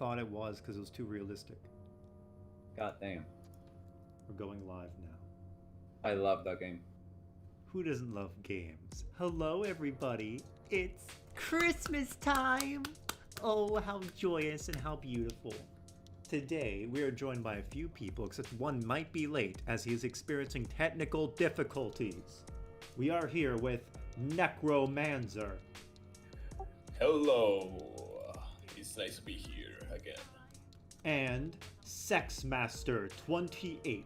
thought it was because it was too realistic. God damn. We're going live now. I love that game. Who doesn't love games? Hello, everybody. It's Christmas time. Oh, how joyous and how beautiful. Today, we are joined by a few people, except one might be late as he is experiencing technical difficulties. We are here with Nekromanzer. Hello. It's nice to be here again. And Sexmaster28.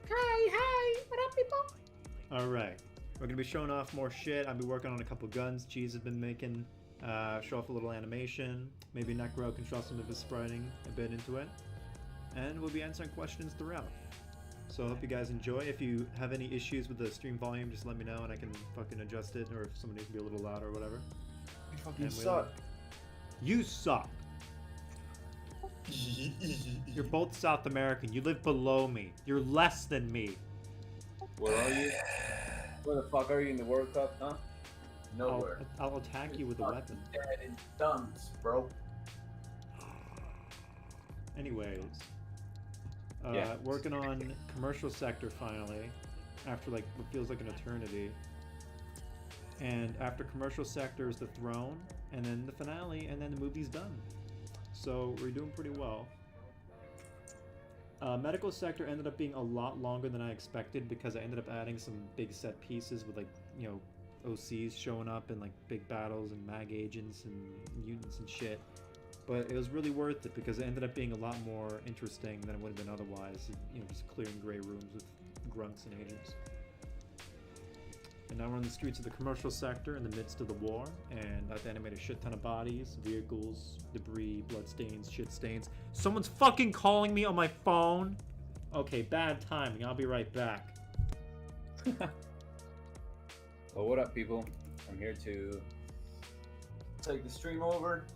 Hi, what up, people? Alright, we're gonna be showing off more shit. I've been working on a couple guns Cheese has been making. Show off a little animation. Maybe Necro can show some of his spriting a bit into it. And we'll be answering questions throughout. So I hope you guys enjoy. If you have any issues with the stream volume, just let me know and I can fucking adjust it, or if somebody needs to be a little louder or whatever. You fucking suck. You suck. You're both South American. You live below me. You're less than me. Where are you? Where the fuck are you in the World Cup, huh? Nowhere. I'll attack you with a weapon. Dead in thumbs, bro. Anyways, Yeah. working on commercial sector finally, after like what feels like an eternity. And after commercial sector is the throne, and then the finale, and then the movie's done. So we're doing pretty well. Medical sector ended up being a lot longer than I expected because I ended up adding some big set pieces with, like, you know, OCs showing up and like big battles and mag agents and mutants and shit. But it was really worth it because it ended up being a lot more interesting than it would have been otherwise. You know, just clearing gray rooms with grunts and agents. And now we're on the streets of the commercial sector in the midst of the war, and I've animated a shit ton of bodies, vehicles, debris, bloodstains, shit stains. Someone's fucking calling me on my phone! Okay, bad timing. I'll be right back. Well, what up, people? I'm here to take the stream over.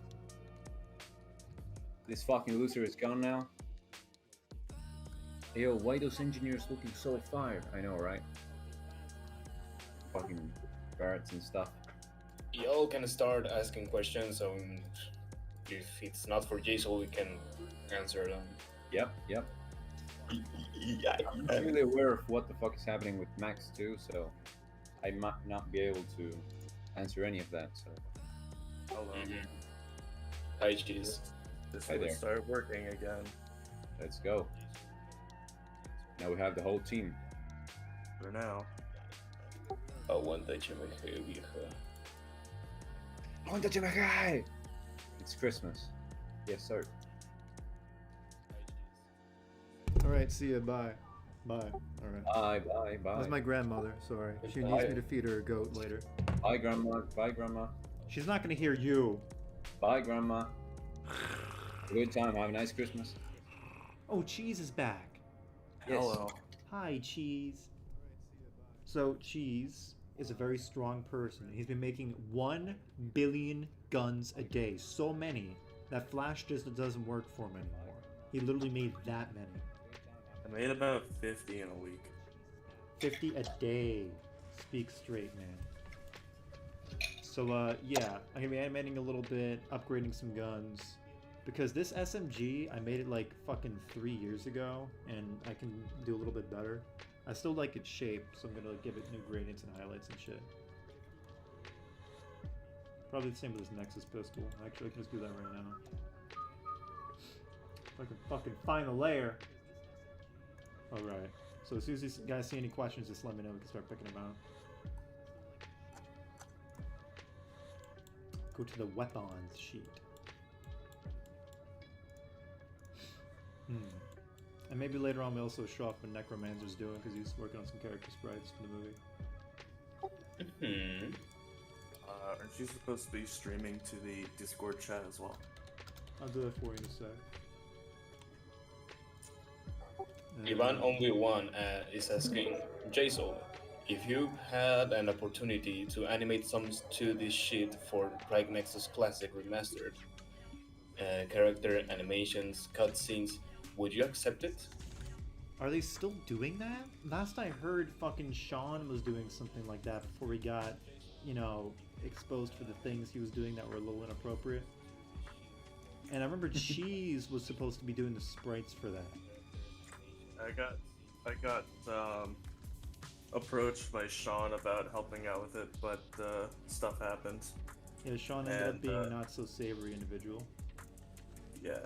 This fucking loser is gone now. Hey, yo, why those engineers looking so fire? I know, right? Fucking Barretts and stuff. Y'all can start asking questions, so if it's not for Jsoull, we can answer them. Yep. I'm really aware of what the fuck is happening with Max too, so I might not be able to answer any of that. So Hello. Hi, Cheese. This Hi will there. start working again. let's go. Now we have the whole team. For now. Aguanta, vieja. It's Christmas. Yes, sir. Alright, see ya. Bye. Bye. Alright. Bye. That's my grandmother, sorry. She needs me to feed her a goat later. Bye, Grandma. Bye, Grandma. She's not gonna hear you. Bye, Grandma. Good time. Have a nice Christmas. Oh, Cheese is back. Yes. Hello. Hi, Cheese. So, Cheese is a very strong person. He's been making 1 billion guns a day. So many that Flash just doesn't work for him anymore. He literally made that many. I made about 50 in a week. 50 a day. Speak straight, man. So, yeah. I'm gonna be animating a little bit, upgrading some guns. Because this SMG, I made it like fucking 3 years ago, and I can do a little bit better. I still like its shape, so I'm gonna give it new gradients and highlights and shit. Probably the same with this Nexus pistol. Actually, I can just do that right now. If I can fucking find a layer. Alright. So as soon as you guys see any questions, just let me know. We can start picking them out. Go to the weapons sheet. And maybe later on we'll also show off what Nekromanzer's doing because he's working on some character sprites for the movie. Aren't you supposed to be streaming to the Discord chat as well? I'll do that for you in a sec. Ivan only one is asking Jsoull, if you had an opportunity to animate some 2D shit for Pride Nexus Classic Remastered, character animations, cutscenes, would you accept it? Are they still doing that? Last I heard, fucking Sean was doing something like that before he got, you know, exposed for the things he was doing that were a little inappropriate. And I remember Cheese was supposed to be doing the sprites for that. I got approached by Sean about helping out with it, but stuff happened. Yeah, Sean ended up And, being not so savory individual. Yeah.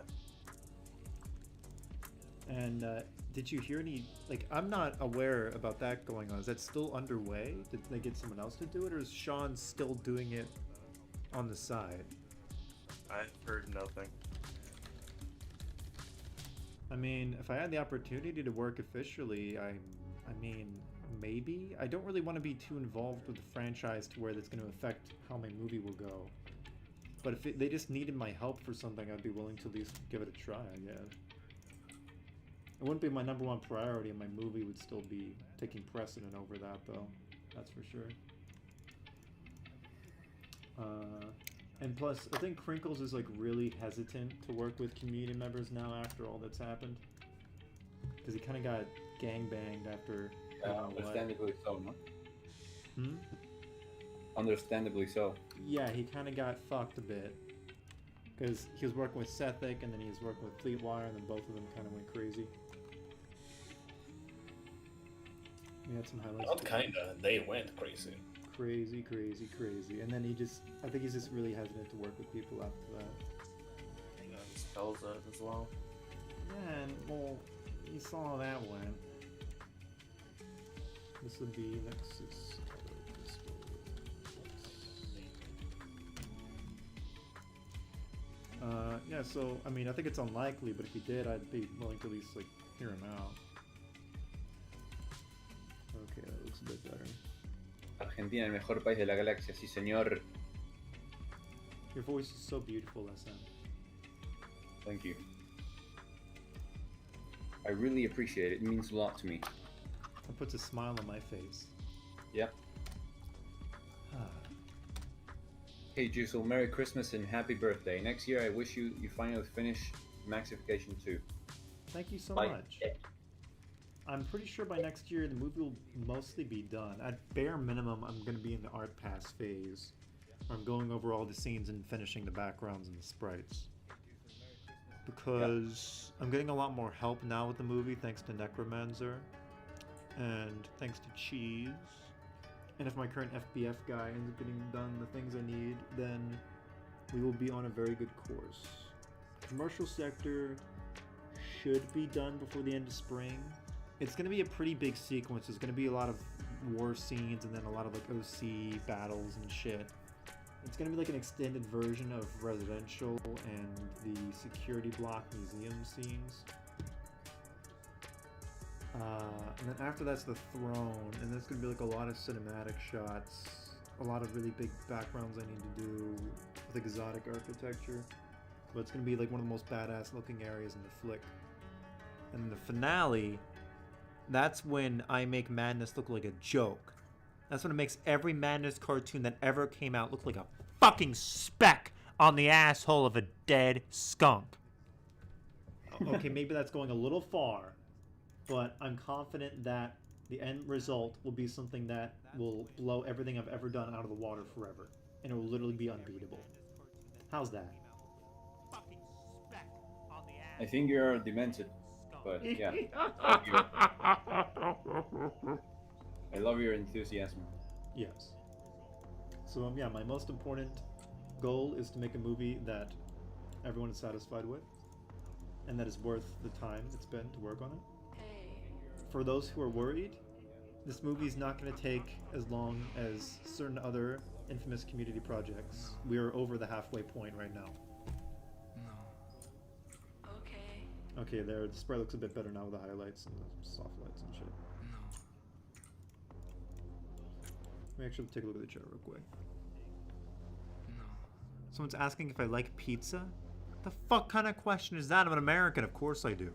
And did you hear any, like, I'm not aware about that going on. Is that still underway? Did they get someone else to do it, or is Sean still doing it on the side? I've heard nothing. I mean, if I had the opportunity to work officially, I mean, maybe. I don't really want to be too involved with the franchise to where that's going to affect how my movie will go. But if they just needed my help for something, I'd be willing to at least give it a try, I guess. It wouldn't be my #1 priority, and my movie would still be taking precedent over that, though. That's for sure. And plus, I think Crinkles is like really hesitant to work with community members now after all that's happened. Because he kind of got gangbanged after. Understandably so, no? Hmm? Understandably so. Yeah, he kind of got fucked a bit. Because he was working with Sethic, and then he was working with Fleetwire, and then both of them kind of went crazy. We had some highlights. Not kinda, they went crazy. Crazy, crazy, crazy. And then I think he's just really hesitant to work with people after that. Yeah, spells it as well. Yeah, and well, you saw that one. This would be Nexus. Yeah, so, I mean, I think it's unlikely, but if he did, I'd be willing to at least, like, hear him out. Okay, that looks a bit better. Argentina, el mejor país de la galaxia, sí señor. Your voice is so beautiful, SM. Thank you. I really appreciate it. It means a lot to me. It puts a smile on my face. Yep. Hey Jsoull, Merry Christmas and Happy Birthday. Next year I wish you finally finish Maxification 2. Thank you so Bye. much. I'm pretty sure by next year the movie will mostly be done. At bare minimum, I'm going to be in the art pass phase, where I'm going over all the scenes and finishing the backgrounds and the sprites. Because I'm getting a lot more help now with the movie, thanks to Nekromanzer, and thanks to Cheese. And if my current FBF guy ends up getting done the things I need, then we will be on a very good course. Commercial sector should be done before the end of spring. It's going to be a pretty big sequence. There's going to be a lot of war scenes and then a lot of like OC battles and shit. It's going to be like an extended version of residential and the security block museum scenes. And then after that's the throne, and there's going to be like a lot of cinematic shots, a lot of really big backgrounds I need to do with exotic architecture. But it's going to be like one of the most badass looking areas in the flick. And then the finale, that's when I make Madness look like a joke. That's when it makes every Madness cartoon that ever came out look like a fucking speck on the asshole of a dead skunk. Okay, maybe that's going a little far, but I'm confident that the end result will be something that will blow everything I've ever done out of the water forever. And it will literally be unbeatable. How's that? I think you're demented, but yeah. I love your enthusiasm. Yes. So yeah, my most important goal is to make a movie that everyone is satisfied with, and that is worth the time it's been to work on it. For those who are worried, this movie is not going to take as long as certain other infamous community projects. We are over the halfway point right now. Okay, there, the sprite looks a bit better now with the highlights and the soft lights and shit. Let me actually take a look at the chat real quick. Someone's asking if I like pizza? The fuck kind of question is that? I'm an American, of course I do.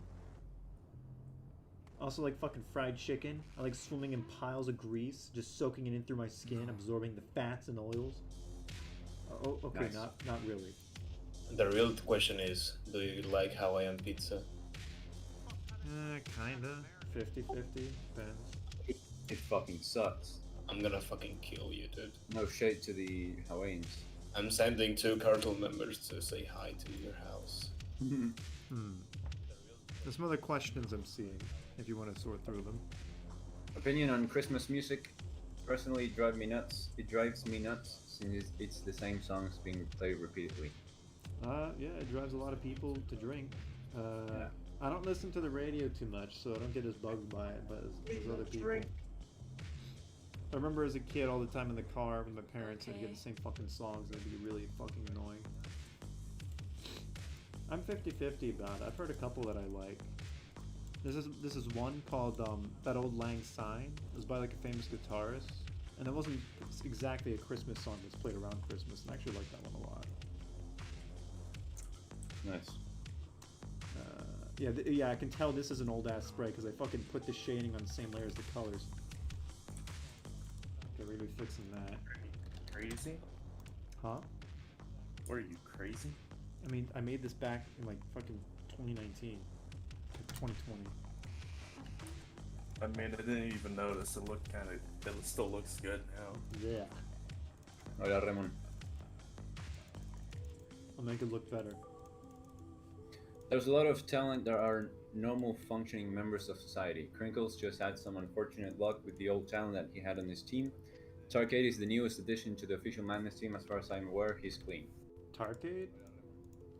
Also like fucking fried chicken. I like swimming in piles of grease, just soaking it in through my skin, absorbing the fats and oils. Oh, okay, Nice. not really. The real question is, do you like Hawaiian pizza? Kinda. 50-50, depends. It fucking sucks. I'm gonna fucking kill you, dude. No shade to the Hawaiians. I'm sending 2 cartel members to say hi to your house. There's some other questions I'm seeing, if you want to sort through them. Opinion on Christmas music? Personally, it drives me nuts. It drives me nuts since it's the same songs being played repeatedly. Yeah, it drives a lot of people to drink. Yeah. I don't listen to the radio too much, so I don't get as bugged by it, but as other people. I remember as a kid all the time in the car with my parents, I'd get the same fucking songs, and it'd be really fucking annoying. I'm 50-50 about it. I've heard a couple that I like. This is one called That Old Lang Syne. It was by like a famous guitarist, and it wasn't exactly a Christmas song that's played around Christmas, and I actually like that one a lot. Nice. Yeah, I can tell this is an old ass spray because I fucking put the shading on the same layer as the colors. Okay, we're gonna be fixing that. Crazy? Huh? What are you, crazy? I mean, I made this back in like fucking 2019, 2020. I mean, I didn't even notice. It looked kind of. It still looks good now. Yeah. Hola, Ramon. I'll make it look better. There's a lot of talent that are normal functioning members of society. Crinkles just had some unfortunate luck with the old talent that he had on his team. Tarkade is the newest addition to the official Madness team. As far as I'm aware, he's clean. Tarkade?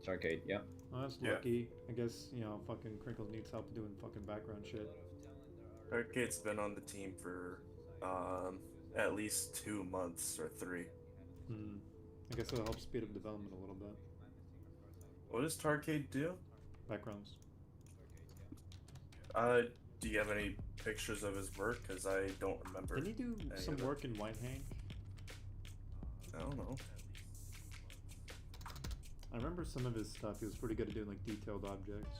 Tarkade, yeah. Oh, that's Yeah. lucky. I guess, you know, fucking Crinkles needs help doing fucking background shit. Arcade's been on the team for at least 2 months or 3. I guess it'll help speed up development a little bit. What does Tarkade do? Backgrounds. Do you have any pictures of his work? Because I don't remember. Didn't he do any some of it. work in Whitehang? I don't know. I remember some of his stuff. He was pretty good at doing like detailed objects.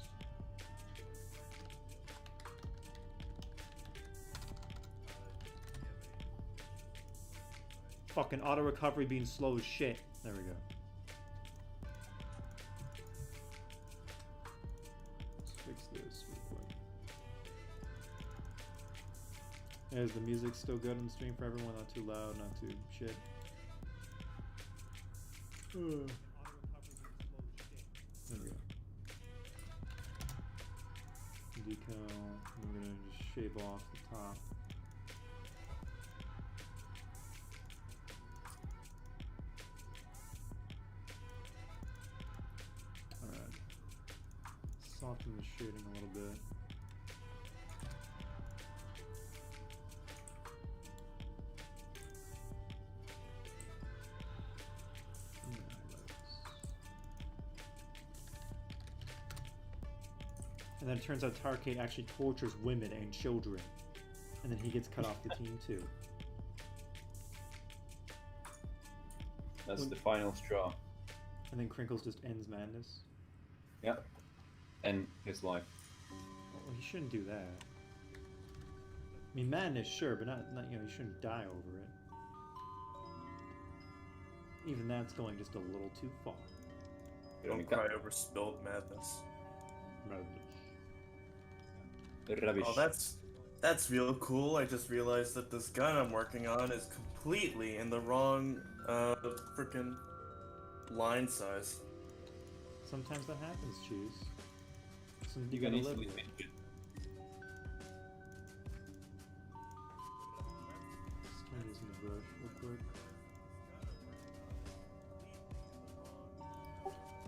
Fucking auto recovery being slow as shit. There we go. Let's fix this real quick. Is the music still good on the stream for everyone? Not too loud, not too shit. There we go. Decal. I'm gonna just shave off the top. Alright. Soften the shading a little bit. And then it turns out Tarkade actually tortures women and children. And then he gets cut off the team too. That's the final straw. And then Crinkles just ends madness. Yep. And his life. Well, he shouldn't do that. I mean, madness, sure, but not you know, he shouldn't die over it. Even that's going just a little too far. Don't cry over spilled madness. Madness. Rubbish. Oh, that's real cool. I just realized that this gun I'm working on is completely in the wrong freaking line size. Sometimes that happens, Cheese. Something You you can gotta live easily with. make it. Just turn this in the brush real quick.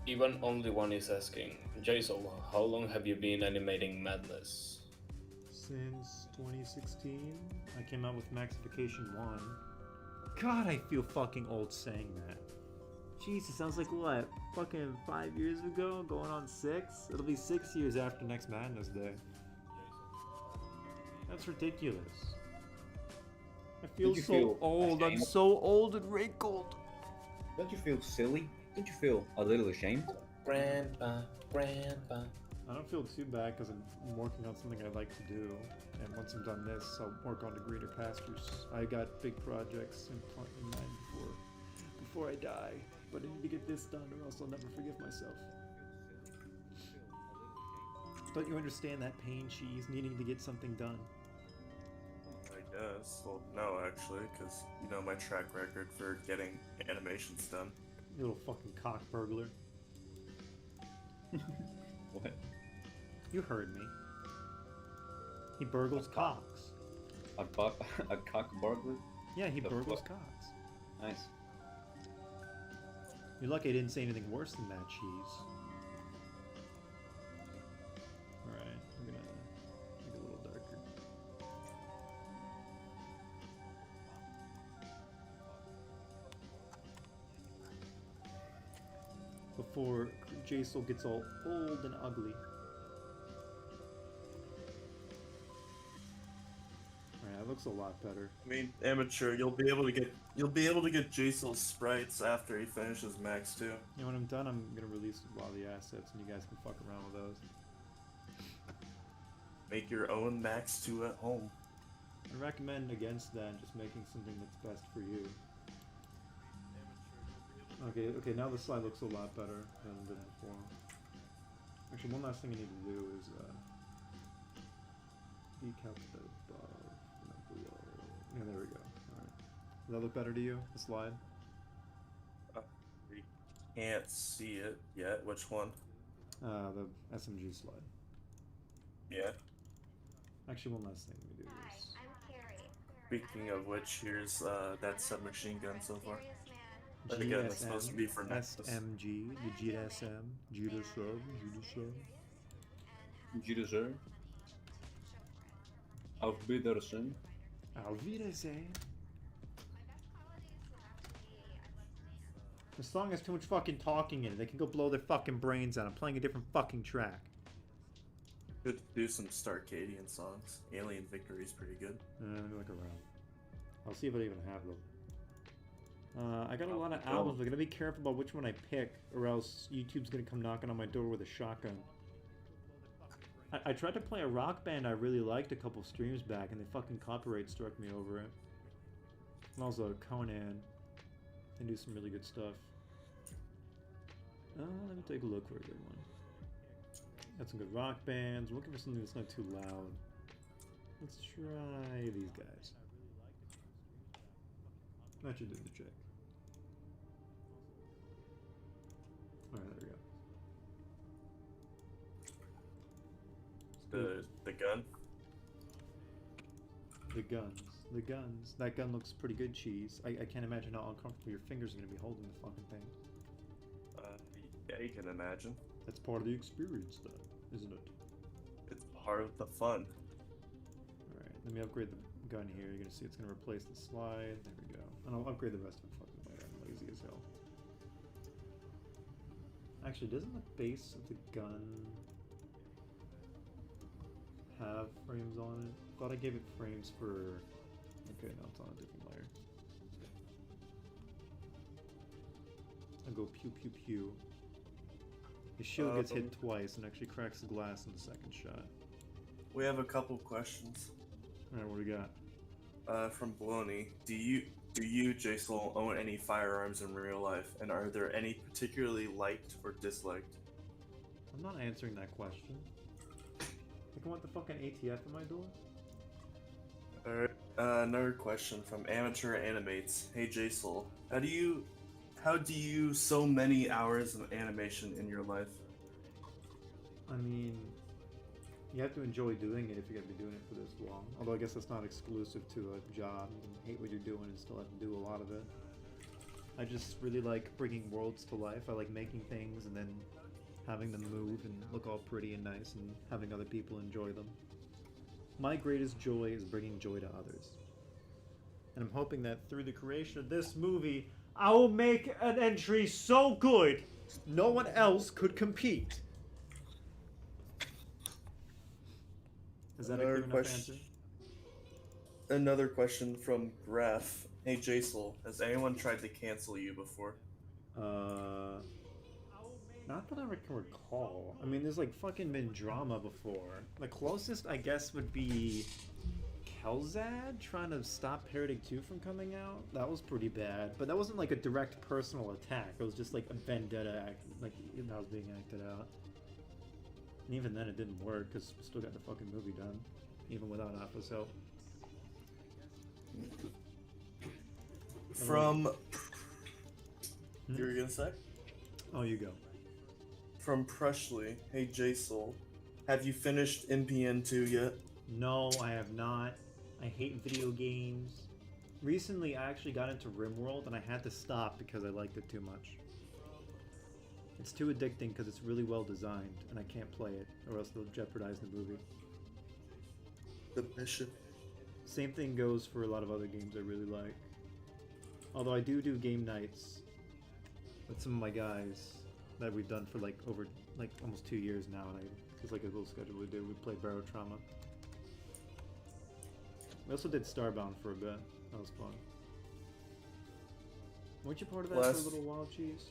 Even only one is asking, Jsoull, how long have you been animating Madness? Since 2016, I came out with Maxification 1. God, I feel fucking old saying that. Jesus, sounds like what? Fucking 5 years ago? Going on 6? It'll be 6 years after next Madness Day. That's ridiculous. I feel you so feel old. I'm ashamed? so old and wrinkled. Don't you feel silly? Don't you feel a little ashamed? Grandpa, Grandpa. I don't feel too bad because I'm working on something I like to do. And once I'm done this, I'll work on the greener pastures. I got big projects in mind before I die. But I need to get this done or else I'll never forgive myself. Don't you understand that pain, Cheese, needing to get something done? I guess. Well, no, actually, because you know my track record for getting animations done. You little fucking cock burglar. What? You heard me. He burgles cocks. A cock burglar? Yeah, he The burgles fuck? cocks. Nice. You're lucky I didn't say anything worse than that, Cheese. Alright, I'm gonna make it a little darker. Before Jsoull gets all old and ugly. Alright, that looks a lot better. I mean, amateur, you'll be able to get Jsoull's sprites after he finishes Max 2. You know, when I'm done, I'm gonna release a lot of the assets, and you guys can fuck around with those. Make your own Max 2 at home. I recommend against that, just making something that's best for you. Okay, now the slide looks a lot better than it did before. Actually, one last thing you need to do is decount the above and then below. Yeah, there we go. Alright. Does that look better to you, the slide? We can't see it yet. Which one? The SMG slide. Yeah. Actually, one last thing we do is... Speaking of which, here's that submachine gun so far. But again, it's supposed to be for Nexus. SMG, the GSM, Judah sub. Judah. Auf Wiedersehen. Auf Wiedersehen. The song has too much fucking talking in it. They can go blow their fucking brains out. I'm playing a different fucking track. Could do some Starcadian songs. Alien Victory is pretty good. Let me look around. I'll see if I even have them. I got a lot of albums. I'm gonna be careful about which one I pick, or else YouTube's gonna come knocking on my door with a shotgun. I tried to play a rock band I really liked a couple streams back, and they fucking copyright struck me over it. And also Conan. They do some really good stuff. Let me take a look for a good one. Got some good rock bands. We're looking for something that's not too loud. Let's try these guys. That should do the trick. Alright, there we go. The gun? The guns. That gun looks pretty good, Cheese. I can't imagine how uncomfortable your fingers are going to be holding the fucking thing. Yeah, you can imagine. That's part of the experience, though, isn't it? It's part of the fun. Alright, let me upgrade the gun here. You're going to see it's going to replace the slide. There we go. And I'll upgrade the rest of it fucking later. I'm lazy as hell. Actually, doesn't the base of the gun have frames on it? Thought I gave it frames for... Okay, no, it's on a different layer. I'll go pew pew pew. The shield gets hit twice and actually cracks the glass in the second shot. We have a couple questions. Alright, what do we got? From Baloney. Do you, Jsoull, own any firearms in real life? And are there any particularly liked or disliked? I'm not answering that question. Like, I want the fucking ATF in my door? Alright, another question from Amateur Animates. Hey Jsoull, how do you so many hours of animation in your life? I mean, you have to enjoy doing it if you're gonna be doing it for this long. Although I guess that's not exclusive to a job. You can hate what you're doing and still have to do a lot of it. I just really like bringing worlds to life. I like making things and then having them move and look all pretty and nice and having other people enjoy them. My greatest joy is bringing joy to others. And I'm hoping that through the creation of this movie, I will make an entry so good, no one else could compete. Is that a clear enough answer? Another question from Graf. Hey Jsoull, has anyone tried to cancel you before? Not that I can recall. I mean, there's like fucking been drama before. The closest, I guess, would be Kelzad trying to stop Heretic 2 from coming out. That was pretty bad, but that wasn't like a direct personal attack. It was just like a vendetta act, like that was being acted out. And even then, it didn't work because we still got the fucking movie done, even without Alpha's help. You were gonna say? Oh, you go. From Presley, hey Jsoull, have you finished NPN 2 yet? No, I have not. I hate video games. Recently, I actually got into RimWorld, and I had to stop because I liked it too much. It's too addicting because it's really well designed, and I can't play it, or else they'll jeopardize the movie. The mission. Same thing goes for a lot of other games I really like. Although I do game nights with some of my guys that we've done for like over like almost 2 years now, and it's like a little schedule we do. We played Barrow Trauma. We also did Starbound for a bit. That was fun. Weren't you part of that for a little while, Cheese?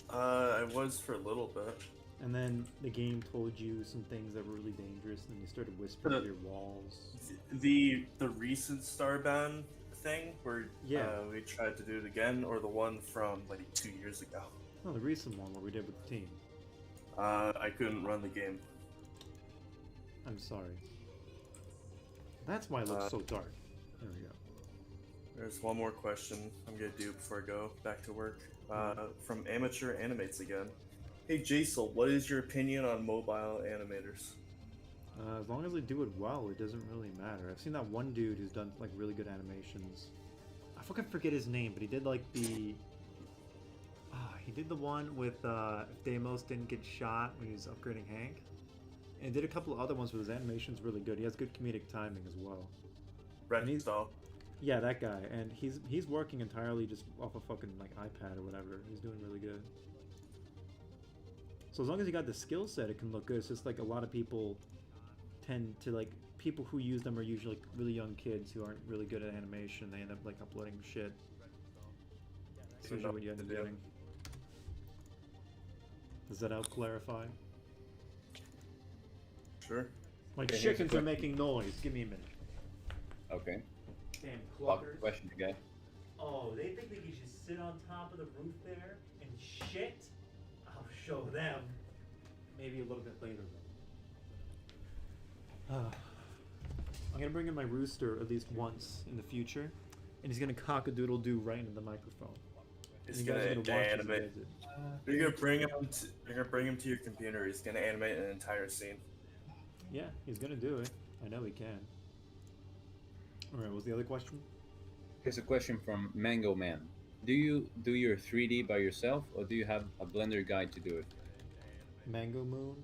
I was for a little bit. And then the game told you some things that were really dangerous, and then you started whispering to your walls. The recent Starbound thing where Yeah. We tried to do it again, or the one from like 2 years ago. No, the recent one where we did with the team. I couldn't run the game. I'm sorry. That's why it looks so dark. There we go. There's one more question I'm gonna do before I go back to work. From Amateur Animates again. Hey Jsoull, what is your opinion on mobile animators? As long as they do it well, it doesn't really matter. I've seen that one dude who's done like really good animations. I fucking forget his name, but he did like the... he did the one with if Deimos didn't get shot when he was upgrading Hank. And did a couple of other ones where his animation's really good. He has good comedic timing as well. Rexall. Yeah, that guy. And he's working entirely just off a fucking like iPad or whatever. He's doing really good. So as long as you got the skill set, it can look good. It's just like a lot of people tend to like... People who use them are usually like, really young kids who aren't really good at animation. They end up like uploading shit. That's usually what you end up doing. Does that help clarify? Sure. My Okay, chickens are making noise. Give me a minute. Okay. Damn Pop cluckers. question again. Oh, they think they can just sit on top of the roof there and shit? I'll show them. Maybe a little bit later, though. I'm gonna bring in my rooster at least once in the future, and he's gonna cock-a-doodle-doo right into the microphone. He's And you guys are gonna watch as he animate. does it. You're gonna bring him to your computer. He's gonna animate an entire scene. Yeah, he's gonna do it. I know he can. Alright, what was the other question? Here's a question from Mango Man. Do you do your 3D by yourself, or do you have a Blender guide to do it? Mango Moon?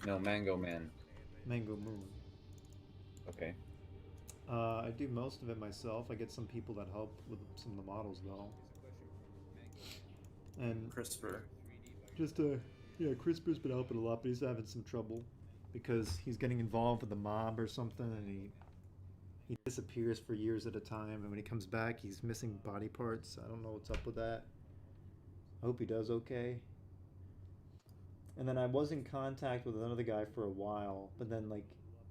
No, Mango Man. Mango Moon. Okay. I do most of it myself. I get some people that help with some of the models, though. And CRISPR. just, yeah, CRISPR's been helping a lot, but he's having some trouble because he's getting involved with the mob or something, and he disappears for years at a time, and when he comes back, he's missing body parts. I don't know what's up with that. I hope he does okay. And then I was in contact with another guy for a while, but then, like,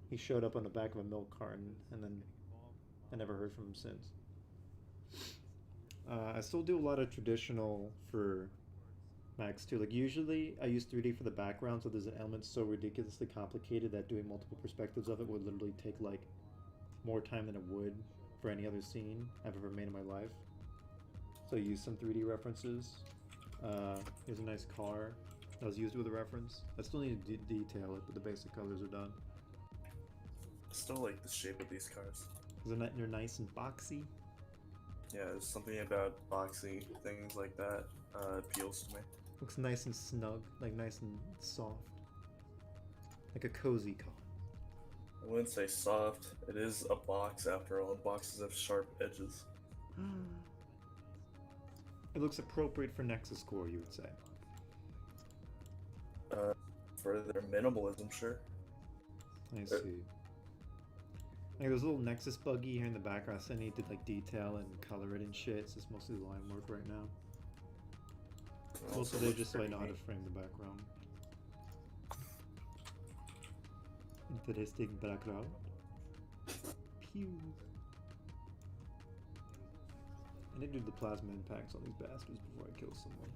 he showed up on the back of a milk carton, and then I never heard from him since. I still do a lot of traditional for Max too. Like usually I use 3D for the background, so there's an element so ridiculously complicated that doing multiple perspectives of it would literally take like more time than it would for any other scene I've ever made in my life. So I use some 3D references. Here's a nice car that was used with a reference. I still need to detail it, but the basic colors are done. I still like the shape of these cars. They're nice and boxy. Yeah, there's something about boxy things like that appeals to me. Looks nice and snug, like nice and soft. Like a cozy car. I wouldn't say soft. It is a box after all. Boxes have sharp edges. It looks appropriate for Nexus Core, you would say. For their minimalism, sure. I see. Like there's a little Nexus buggy here in the background. I still need to like detail and color it and shit. It's just mostly line work right now. Also, they're just so I know how to frame the background. Interesting background. Pew. I need to do the plasma impacts on these bastards before I kill someone.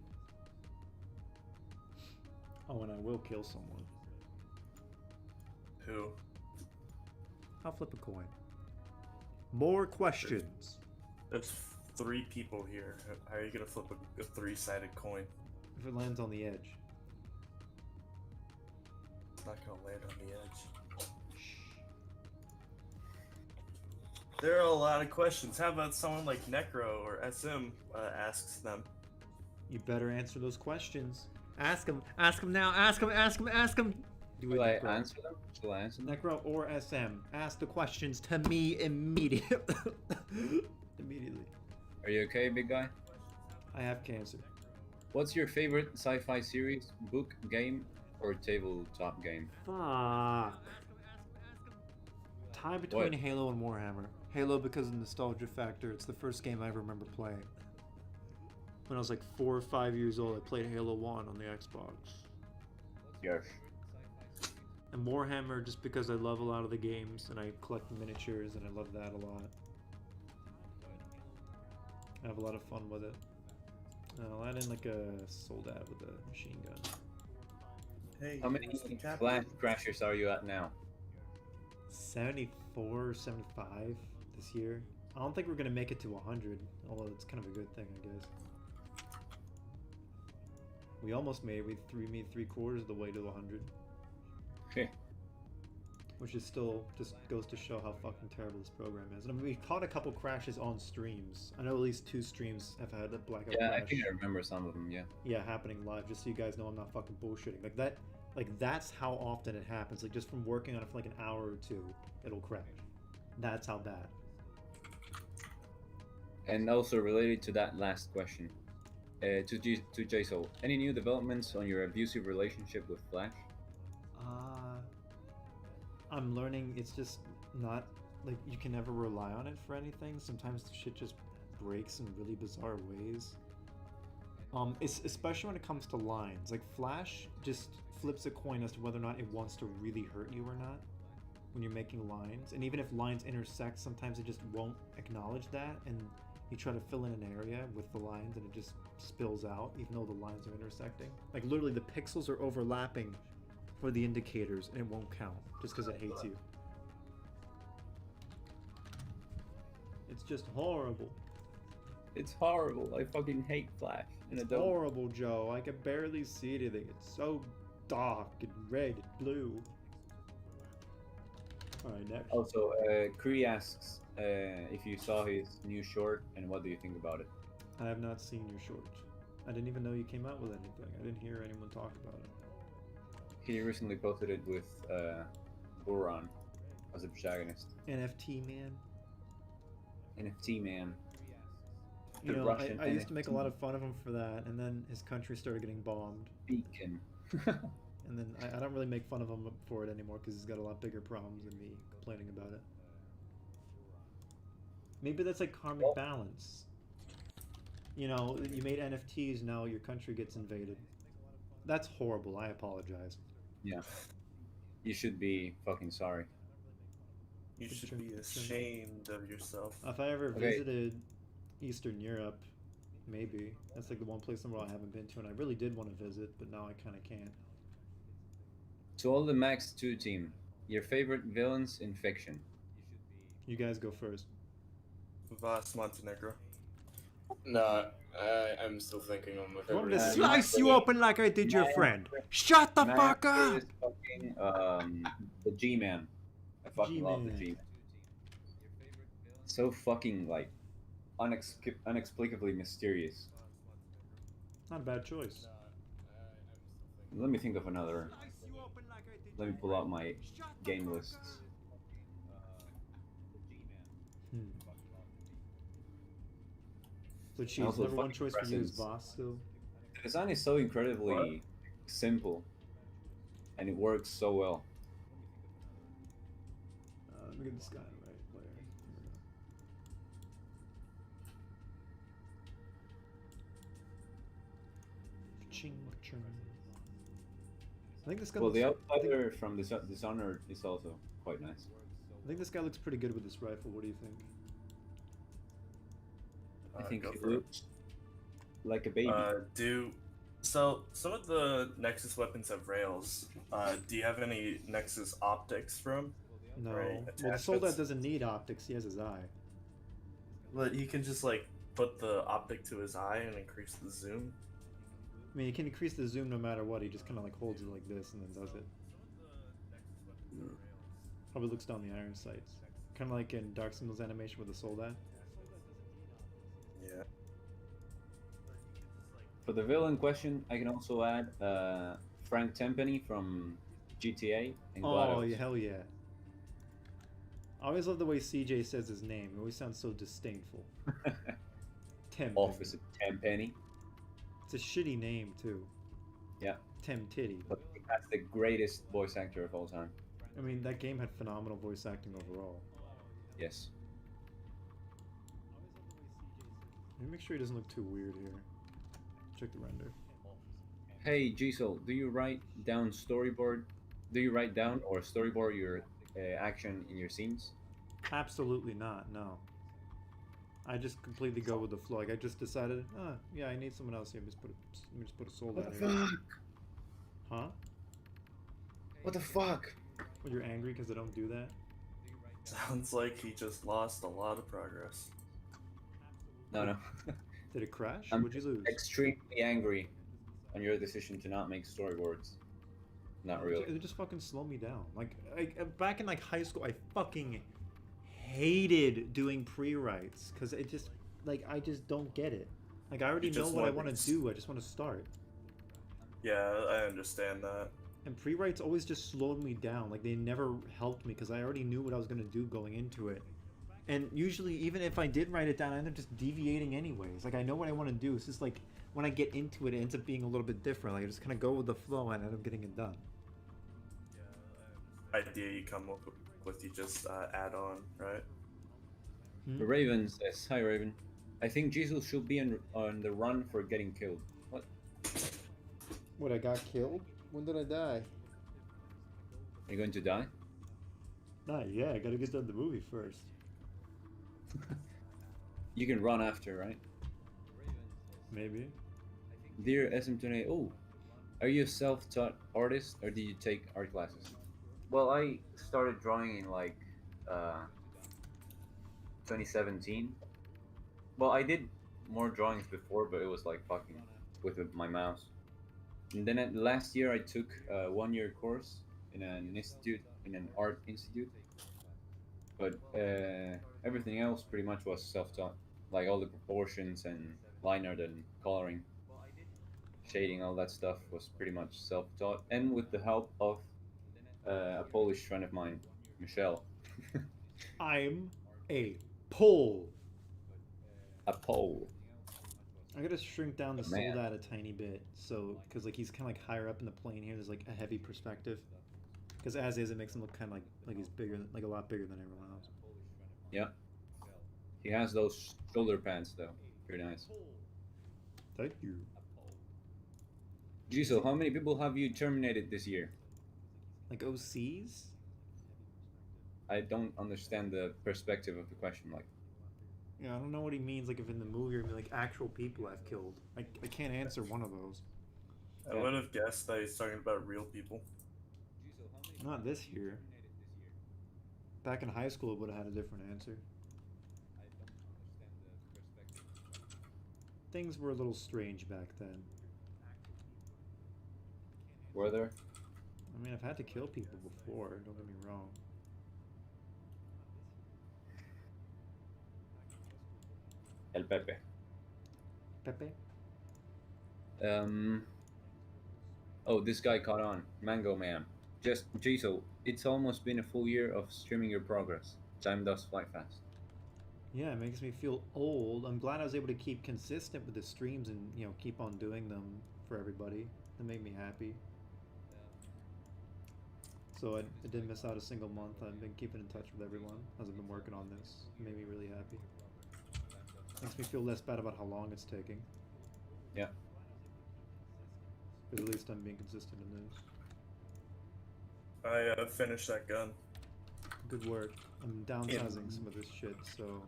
Oh, and I will kill someone. Who? I'll flip a coin. More questions. There's 3 people here. How are you gonna flip a 3-sided coin? If it lands on the edge. It's not gonna land on the edge. There are a lot of questions. How about someone like Necro or SM asks them? You better answer those questions. Ask him. Ask him now. Ask him. Ask him. Ask him. Do it, Will I Necro. answer them? Shall I answer them? Necro or SM. Ask the questions to me immediately. Immediately. Are you okay, big guy? I have cancer. What's your favorite sci-fi series, book, game, or tabletop game? Fuck. Tie between What? Halo and Warhammer. Halo because of the nostalgia factor. It's the first game I ever remember playing. When I was like 4 or 5 years old, I played Halo 1 on the Xbox. Yes. And Warhammer just because I love a lot of the games and I collect the miniatures and I love that a lot. I have a lot of fun with it. I'll add in like a Soldat with a machine gun. Hey, How many Mr. Captain. Flash Crashers are you at now? 74 or 75 this year. I don't think we're gonna make it to 100, although it's kind of a good thing, I guess. We almost made it. We made 3/4 of the way to 100. Okay. Which is still just goes to show how fucking terrible this program is. And I mean, we caught a couple crashes on streams. I know at least 2 streams have had a blackout Yeah, crash. I think I remember some of them, yeah. Yeah, happening live, just so you guys know I'm not fucking bullshitting. That's how often it happens. Like, just from working on it for like an hour or 2, it'll crash. That's how bad. And also related to that last question, to Jsoull, any new developments on your abusive relationship with Flash? I'm learning it's just not, like, you can never rely on it for anything. Sometimes the shit just breaks in really bizarre ways. It's especially when it comes to lines. Like, Flash just flips a coin as to whether or not it wants to really hurt you or not when you're making lines. And even if lines intersect, sometimes it just won't acknowledge that, and you try to fill in an area with the lines and it just spills out, even though the lines are intersecting. Like, literally the pixels are overlapping for the indicators and it won't count just because it hates you. It's just horrible. It's horrible. I fucking hate Flash. And It's horrible, Joe. I can barely see anything. It's so dark and red and blue. Alright, next. Also, Kree asks if you saw his new short and what do you think about it? I have not seen your short. I didn't even know you came out with anything. I didn't hear anyone talk about it. He recently posted it with Boron as the protagonist. NFT man. NFT man. You The know, Russian I used to make a lot NFT of fun of him for that, and then his country started getting bombed. Beacon. And then I don't really make fun of him for it anymore because he's got a lot bigger problems than me complaining about it. Maybe that's like karmic balance. You know, you made NFTs, now your country gets invaded. That's horrible. I apologize. Yeah. You should be fucking sorry. You should be ashamed of yourself. If I ever Okay. visited Eastern Europe, maybe. That's like the one place in the world I haven't been to, and I really did want to visit, but now I kind of can't. To all the Max 2 team, your favorite villains in fiction? You guys go first. Vas Montenegro. No, I'm still thinking on my I want favorite. to Uh, slice you open like I did your Max- friend. Shut the Max fuck up! is fucking, the G-Man. I fucking love the G-Man. G-Man. So fucking, like, inexplicably mysterious. Not a bad choice. Let me think of another. Let me pull out my game lists. Hmm. So And cheese, also number one fucking choice for you is presents. Voss still. The design is so incredibly simple, and it works so well. Let me get this guy in the right player. Ching, ching. I think this guy. Well, the looks, outsider from Dishonored is also quite nice. I think this guy looks pretty good with this rifle. What do you think? I think Go it for it. looks like a baby. So some of the Nexus weapons have rails. Do you have any Nexus optics from? No. Right, Well, the attachments. Soldat doesn't need optics. He has his eye. But he can just like put the optic to his eye and increase the zoom? I mean, you can increase the zoom no matter what. He just kind of like holds it like this and then does it. Probably looks down the iron sights. Kind of like in Dark Signal's animation with the soul dad. Yeah. For the villain question, I can also add Frank Tempany from GTA and Oh, GLaDOS. yeah, hell yeah. I always love the way CJ says his name. It always sounds so disdainful. Tim. Officer Tempany. It's a shitty name, too. Yeah. Tim Titty. But that's the greatest voice actor of all time. I mean, that game had phenomenal voice acting overall. Yes. Let me make sure he doesn't look too weird here. Check the render. Hey, Jsoull, do you write down or storyboard your action in your scenes? Absolutely not, no. I just completely go with the flow. Like, I just decided, yeah, I need someone else here. Let me just put a soul What down the here. fuck? Huh? What the fuck? When you're angry because I don't do that? Sounds like he just lost a lot of progress. No. Did it crash? I'm What'd you lose? extremely angry on your decision to not make storyboards. Not really. It just fucking slowed me down. Like, back in like high school, I fucking hated doing pre-writes because it just, like, I just don't get it. Like, I already You know just what I want want to do. I just want to start. Yeah, I understand that. And pre-writes always just slowed me down. Like, they never helped me because I already knew what I was going to do going into it. And usually, even if I did write it down, I end up just deviating anyways. Like, I know what I want to do. It's just like, when I get into it, it ends up being a little bit different. Like, I just kind of go with the flow and I end up getting it done. Idea you come up with, you just add on, right? The Raven says, "Hi Raven, I think Jsoull should be on the run for getting killed." What? What, I got killed? When did I die? Are you going to die? Not yet. I gotta get done the movie first. You can run after, right? Maybe. Dear SM28, oh, are you a self-taught artist or did you take art classes? Well, I started drawing in like 2017. Well, I did more drawings before, but it was like fucking with my mouse. And then last year I took a 1-year course in an art institute. But everything else pretty much was self-taught. Like all the proportions and line art and coloring, shading, all that stuff was pretty much self-taught. And with the help of a Polish friend of mine, Michelle. I'm a Pole. A Pole. I gotta shrink down the soul Man. dad a tiny bit, so because like he's kind of like higher up in the plane here. There's like a heavy perspective. Because as is, it makes him look kind of like he's bigger, like a lot bigger than everyone else. Yeah. He has those shoulder pads though. Pretty nice. Thank you. Jsoull, how many people have you terminated this year? Like OCs? I don't understand the perspective of the question. Like, Yeah, I don't know what he means. Like if in the movie, or like actual people I've killed. I can't answer one of those. I would have guessed that he's talking about real people. Not this year. Back in high school, it would have had a different answer. Things were a little strange back then. were there? I mean, I've had to kill people before, don't get me wrong. El Pepe. Pepe? Oh, this guy caught on. Mango Man. Just Jsoull, it's almost been a full year of streaming your progress. Time does fly fast. Yeah, it makes me feel old. I'm glad I was able to keep consistent with the streams and, you know, keep on doing them for everybody. That made me happy. So I didn't miss out a single month. I've been keeping in touch with everyone as I've been working on this. It made me really happy. Makes me feel less bad about how long it's taking. Yeah. But at least I'm being consistent in this. I finished that gun. Good work. I'm downsizing some of this shit, so...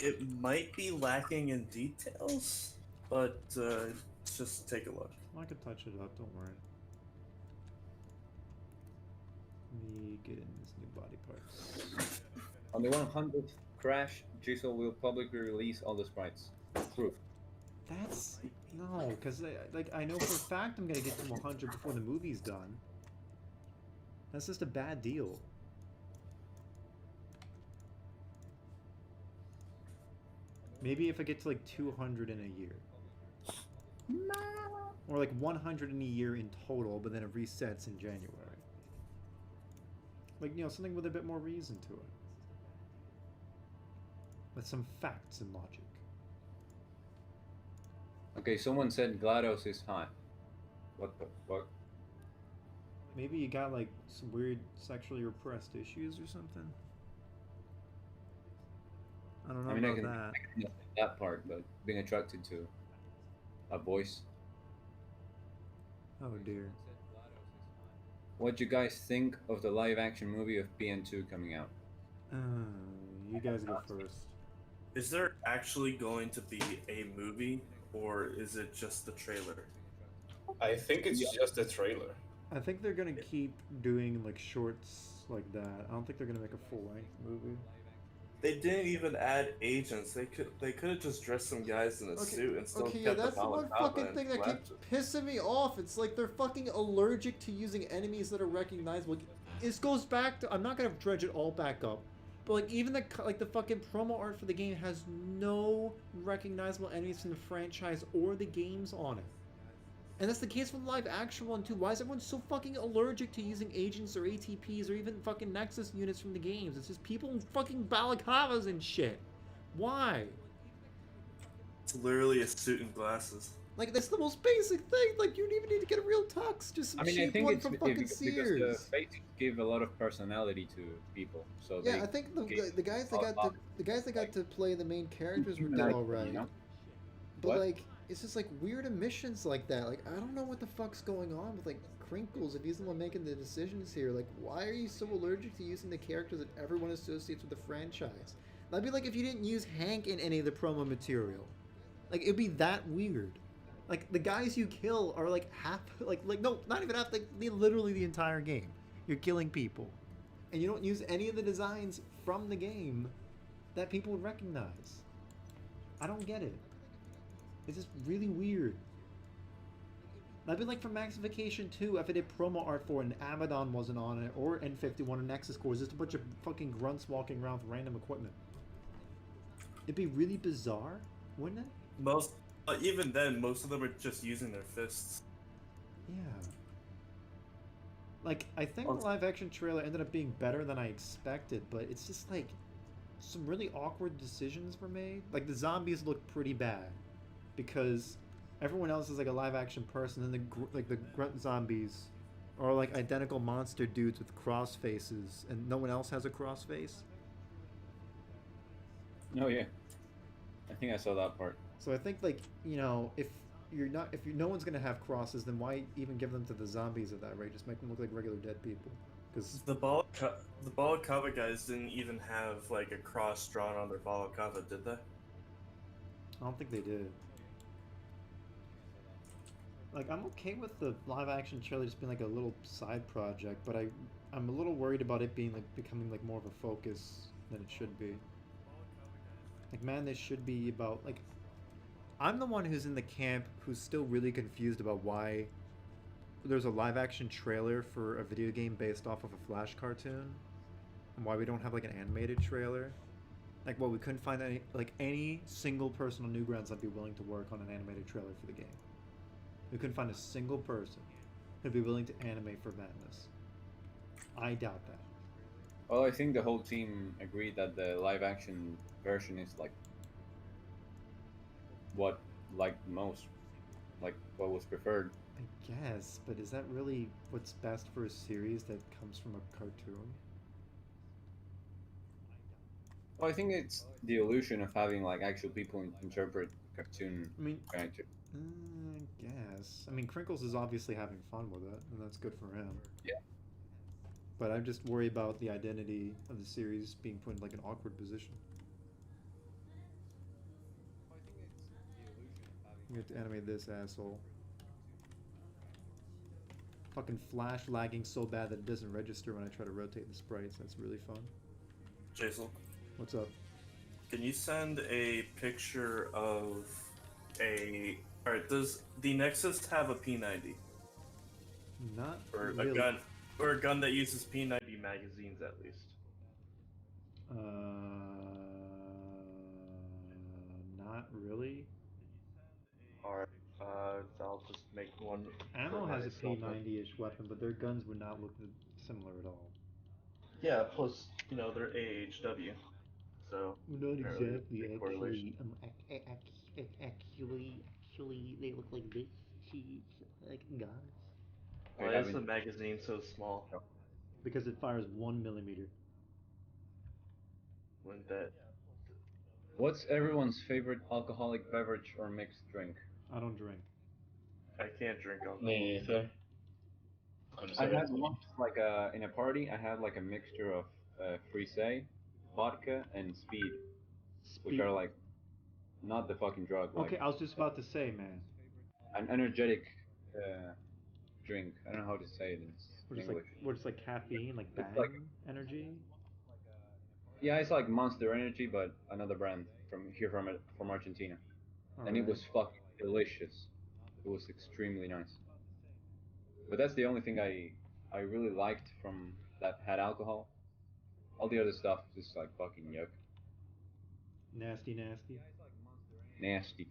It might be lacking in details, but just take a look. I can touch it up, don't worry. Let me get in this new body parts. On the 100th crash, Jsoull will publicly release all the sprites. Proof. That's no, because like I know for a fact I'm gonna get to 100 before the movie's done. That's just a bad deal. Maybe if I get to like 200 in a year. Or like 100 in a year in total, but then it resets in January. Like, you know, something with a bit more reason to it. With some facts and logic. Okay, someone said GLaDOS is hot. What the fuck? Maybe you got like some weird sexually repressed issues or something. I don't know I mean, I about can, that. I can understand that part, but being attracted to a voice. Oh dear. What do you guys think of the live-action movie of PN2 coming out? You guys go first. Is there actually going to be a movie, or is it just the trailer? I think it's just a trailer. I think they're gonna keep doing like shorts like that. I don't think they're gonna make a full-length movie. They didn't even add agents. They could have just dressed some guys in a suit and still Okay, yeah, kept that's the the one balaclava fucking and thing that keeps flashes. pissing me off. It's like they're fucking allergic to using enemies that are recognizable. This goes back to, I'm not gonna dredge it all back up, but like even the fucking promo art for the game has no recognizable enemies from the franchise or the games on it. And that's the case for the live action one too. Why is everyone so fucking allergic to using agents or ATPs or even fucking Nexus units from the games? It's just people in fucking balaclavas and shit. Why? It's literally a suit and glasses. Like that's the most basic thing. Like you don't even need to get a real tux. Just some I mean, I cheap think one it's from because fucking the Sears. faces give a lot of personality to people. So Yeah, they I think give the guys that a got lot the guys that got to play the main characters were humanity, all right. you know? But What? like, it's just like weird emissions like that. Like, I don't know what the fuck's going on with like Crinkles. If he's the one making the decisions here, like, why are you so allergic to using the characters that everyone associates with the franchise? That'd be like if you didn't use Hank in any of the promo material. Like, it'd be that weird. Like the guys you kill are like half, like no, not even half. Like literally the entire game, you're killing people, and you don't use any of the designs from the game that people would recognize. I don't get it. It's just really weird. I've been like for Maxification 2, if I did promo art for it and Abaddon wasn't on it, or N51 or Nexus Core, it's just a bunch of fucking grunts walking around with random equipment. It'd be really bizarre, wouldn't it? Even then, most of them are just using their fists. Yeah. Like, I think the live action trailer ended up being better than I expected, but it's just like some really awkward decisions were made. Like the zombies look pretty bad because everyone else is like a live action person, and the grunt zombies are like identical monster dudes with cross faces, and no one else has a cross face. Oh yeah, I think I saw that part. So I think like, you know, if no one's gonna have crosses, then why even give them to the zombies at that rate? Just make them look like regular dead people. Because The balaclava guys didn't even have like a cross drawn on their balaclava, did they? I don't think they did. Like, I'm okay with the live action trailer just being like a little side project, but I'm a little worried about it being like becoming like more of a focus than it should be. Like, man, this should be about like, I'm the one who's in the camp who's still really confused about why there's a live action trailer for a video game based off of a Flash cartoon, and why we don't have like an animated trailer. Like, well, we couldn't find any single person on Newgrounds that'd be willing to work on an animated trailer for the game. We couldn't find a single person who'd be willing to animate for Madness. I doubt that. Well, I think the whole team agreed that the live action version is like what liked most, like what was preferred. I guess, but is that really what's best for a series that comes from a cartoon? Well, I think it's the illusion of having like actual people interpret cartoon I mean, characters. I guess. I mean, Crinkles is obviously having fun with it, and that's good for him. Yeah. But I'm just worried about the identity of the series being put in like an awkward position. You have to animate this asshole. Fucking Flash lagging so bad that it doesn't register when I try to rotate the sprites. That's really fun. Jsoull, What's up? Can you send a picture of a? All right. Does the Nexus have a P90 Not or a really. gun, or a gun that uses P90 magazines at least? Not really. All right. I'll just make one for Ammo has a myself. P90-ish weapon, but their guns would not look similar at all. Yeah. Plus, they're AHW, so Not apparently there's a exactly, big correlation. Actually, they look like this. Cheese, like guns. We Why is the haven't. magazine so small? Because it fires 1 millimeter. When that What's everyone's favorite alcoholic beverage or mixed drink? I don't drink. I can't drink alcohol. Me neither. I'm I had 17. once like in a party. I had like a mixture of frise, vodka, and speed, which are like not the fucking drug, like Okay, I was just about to say, man. an energetic uh, drink. I don't know how to say it We're in just like English. we're just like caffeine, like It's like Bang energy. yeah, it's like Monster Energy, but another brand from here from Argentina, All and it right. was fucking delicious. It was extremely nice. But that's the only thing I really liked from that had alcohol. All the other stuff is just like fucking yuck, Nasty, nasty. nasty.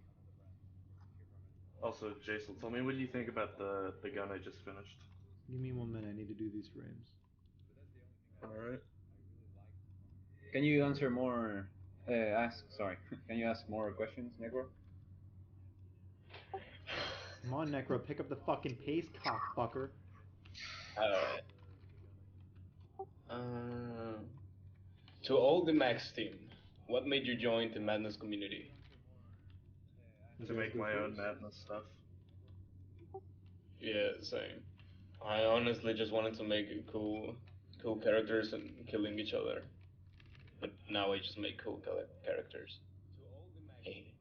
Also, Jason, tell me what do you think about the gun I just finished? Give me 1 minute. I need to do these frames. All right. Can you answer more? Ask sorry. Can you ask more questions, Negro? Come on, Necro, pick up the fucking pace, cockfucker. Alright. Uh, to all the Max team, what made you join the Madness community? You To guys make go my own first. madness stuff. Yeah, same. I honestly just wanted to make cool characters and killing each other. But now I just make cool characters. Hey.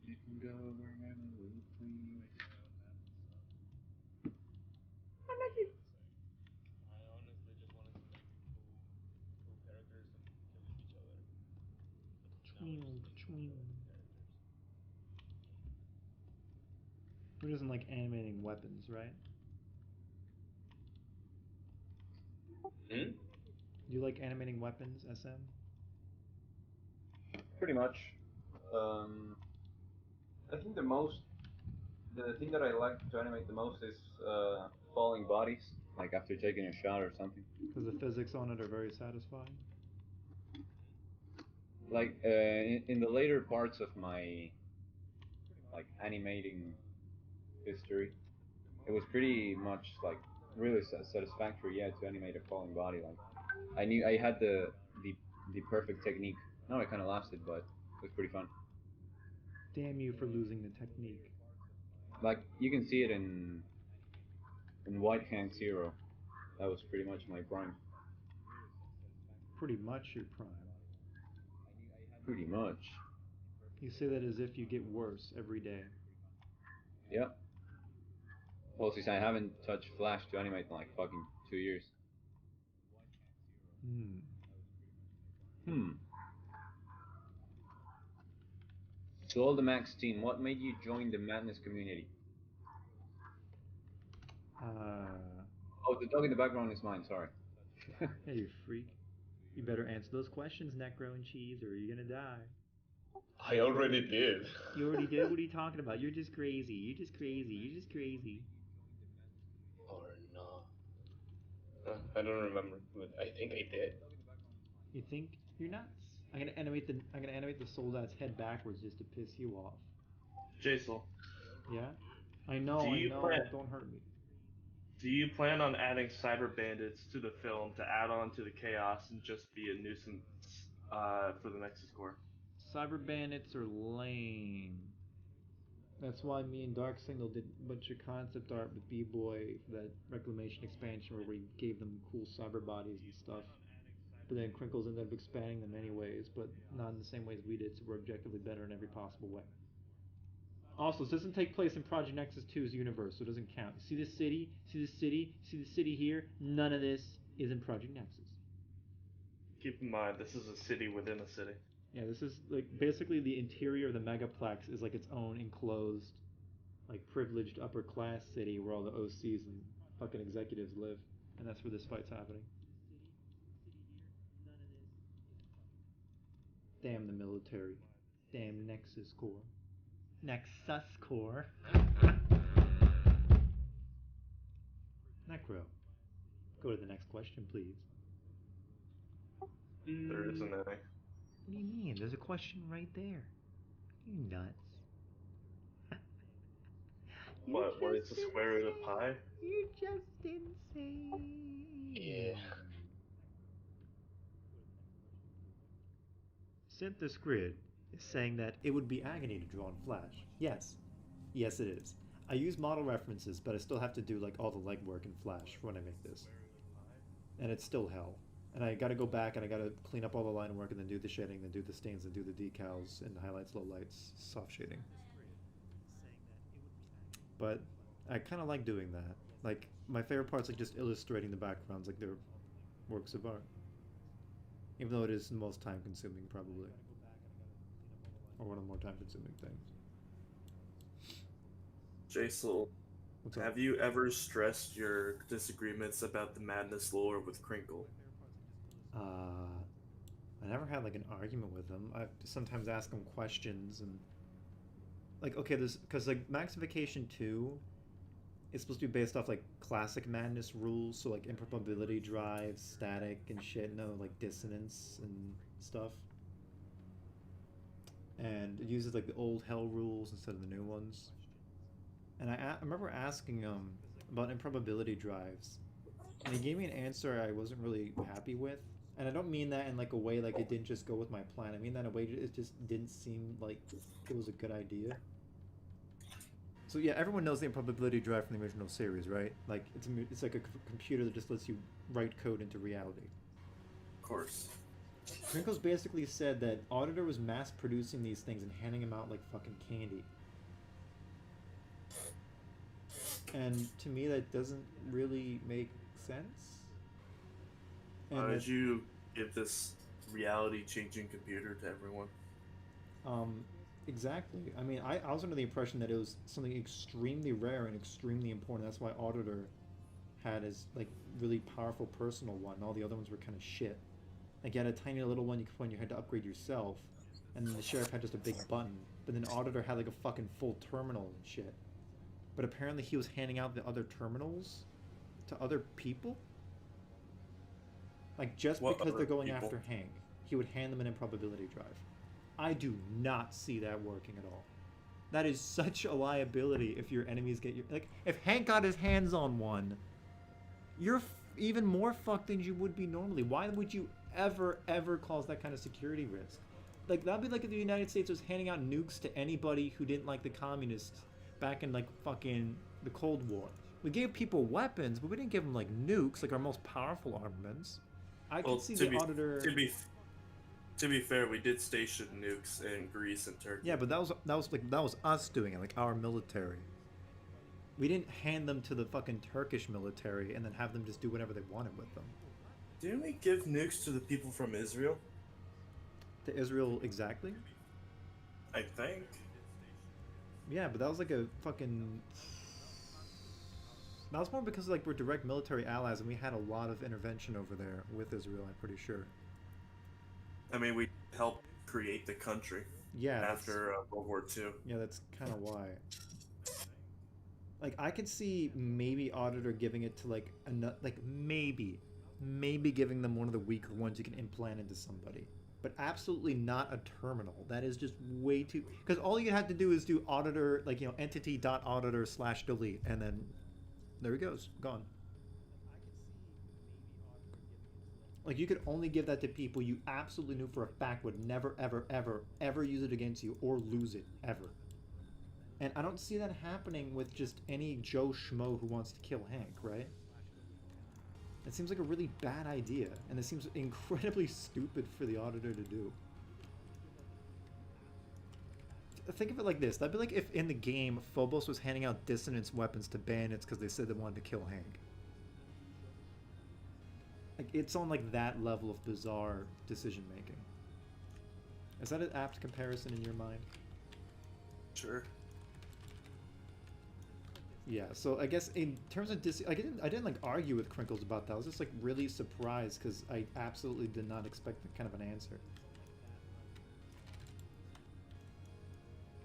You can go wherever we please. Who doesn't like animating weapons, right? Hmm? Do you like animating weapons, SM? Pretty much. I think the thing that I like to animate the most is falling bodies, like after taking a shot or something. Because the physics on it are very satisfying. Like in the later parts of my like animating history, it was pretty much like really satisfactory, yeah, to animate a falling body. Like I knew I had the the perfect technique. No, it kind of lasted, but it was pretty fun. Damn you for losing the technique. Like you can see it in White Hand Zero. That was pretty much my prime. Pretty much your prime. Pretty much. You say that as if you get worse every day. Yep. Well, since I haven't touched Flash to animate in like fucking 2 years. Hmm. Hmm. To all the Max team, what made you join the Madness community? Uh. Oh, the dog in the background is mine. Sorry. Hey, you freak. You better answer those questions, Necro and Cheese, or you're gonna die. I already did. You already did? What are you talking about? You're just crazy. You're just crazy. You're just crazy. Or no. I don't remember, but I think I did. You think you're nuts? I'm gonna animate the soldat's head backwards just to piss you off. Jason, Yeah? I do know, I you know. plan Don't hurt me. do you plan on adding cyber bandits to the film to add on to the chaos and just be a nuisance for the Nexus Core? Cyber bandits are lame. That's why me and Dark Signal did a bunch of concept art with B-Boy for that Reclamation expansion where we gave them cool cyber bodies and stuff. But then Crinkles ended up expanding them anyways, but not in the same ways we did, so we're objectively better in every possible way. Also, this doesn't take place in Project Nexus 2's universe, so it doesn't count. See this city? See this city? See the city here? None of this is in Project Nexus. Keep in mind, this is a city within a city. Yeah, this is like basically the interior of the megaplex is like its own enclosed, like privileged upper class city where all the OCs and fucking executives live, and that's where this fight's happening. Damn the military. Damn Nexus Corps. Nexus Corps. Necro. Go to the next question, please. There isn't any. What do you mean? There's a question right there. You nuts. What is the square root of pi? You're just insane. Yeah. Synthesis Grid is saying that it would be agony to draw in Flash. Yes. Yes, it is. I use model references, but I still have to do like all the legwork in Flash when I make this. And it's still hell. And I gotta go back and I gotta clean up all the line work and then do the shading, then do the stains, and do the decals and highlights, lowlights, soft shading. But I kind of like doing that. Like, my favorite part's like just illustrating the backgrounds like they're works of art. Even though it is the most time consuming, probably. Or one of the more time consuming things. Jsoull, What's up? have you ever stressed your disagreements about the madness lore with Crinkle? I never had like an argument with him. I sometimes ask him questions and like, okay, this because like Maxification 2 is supposed to be based off like classic madness rules, so like improbability drives, static and shit, no like dissonance and stuff. And it uses like the old hell rules instead of the new ones. And I remember asking him about improbability drives, and he gave me an answer I wasn't really happy with. And I don't mean that in like a way like it didn't just go with my plan. I mean that in a way it just didn't seem like it was a good idea. So yeah, everyone knows the improbability drive from the original series, right? Like it's like a computer that just lets you write code into reality. Of course. Crinkles basically said that Auditor was mass producing these things and handing them out like fucking candy. And to me that doesn't really make sense. And How did you give this reality-changing computer to everyone? Exactly. I mean, I was under the impression that it was something extremely rare and extremely important. That's why Auditor had his like really powerful personal one, and all the other ones were kind of shit. Like you had a tiny little one you could you had to upgrade yourself, and then the Sheriff had just a big button. But then Auditor had like a fucking full terminal and shit. But apparently he was handing out the other terminals to other people. Like just What because they're other going people? after Hank, he would hand them an improbability drive. I do not see that working at all. That is such a liability if your enemies get your like. If Hank got his hands on one, you're even more fucked than you would be normally. Why would you ever cause that kind of security risk? Like that'd be like if the United States was handing out nukes to anybody who didn't like the communists back in like fucking the Cold War. We gave people weapons, but we didn't give them like nukes, like our most powerful armaments. I Well, can see to the be- Auditor. To be fair, we did station nukes in Greece and Turkey. Yeah, but that was us doing it, like our military. We didn't hand them to the fucking Turkish military and then have them just do whatever they wanted with them. Didn't we give nukes to the people from Israel? To Israel, exactly? I think. Yeah, but that was like a fucking. That was more because like we're direct military allies and we had a lot of intervention over there with Israel. I'm pretty sure. I mean, we helped create the country Yeah. after World War II. Yeah, that's kind of why. Like I could see maybe Auditor giving it to like maybe giving them one of the weaker ones you can implant into somebody, but absolutely not a terminal. That is just way too. Because all you have to do is do Auditor entity.auditor/delete, and then there he goes, gone. Like you could only give that to people you absolutely knew for a fact would never, ever use it against you or lose it ever. And I don't see that happening with just any Joe Schmo who wants to kill Hank, right? It seems like a really bad idea, and it seems incredibly stupid for the Auditor to do. Think of it like this. That'd be like if in the game Phobos was handing out dissonance weapons to bandits because they said they wanted to kill Hank. Like it's on like that level of bizarre decision making. Is that an apt comparison in your mind? Sure. Yeah, so I guess in terms of I didn't like argue with Crinkles about that. I was just like really surprised because I absolutely did not expect that kind of an answer.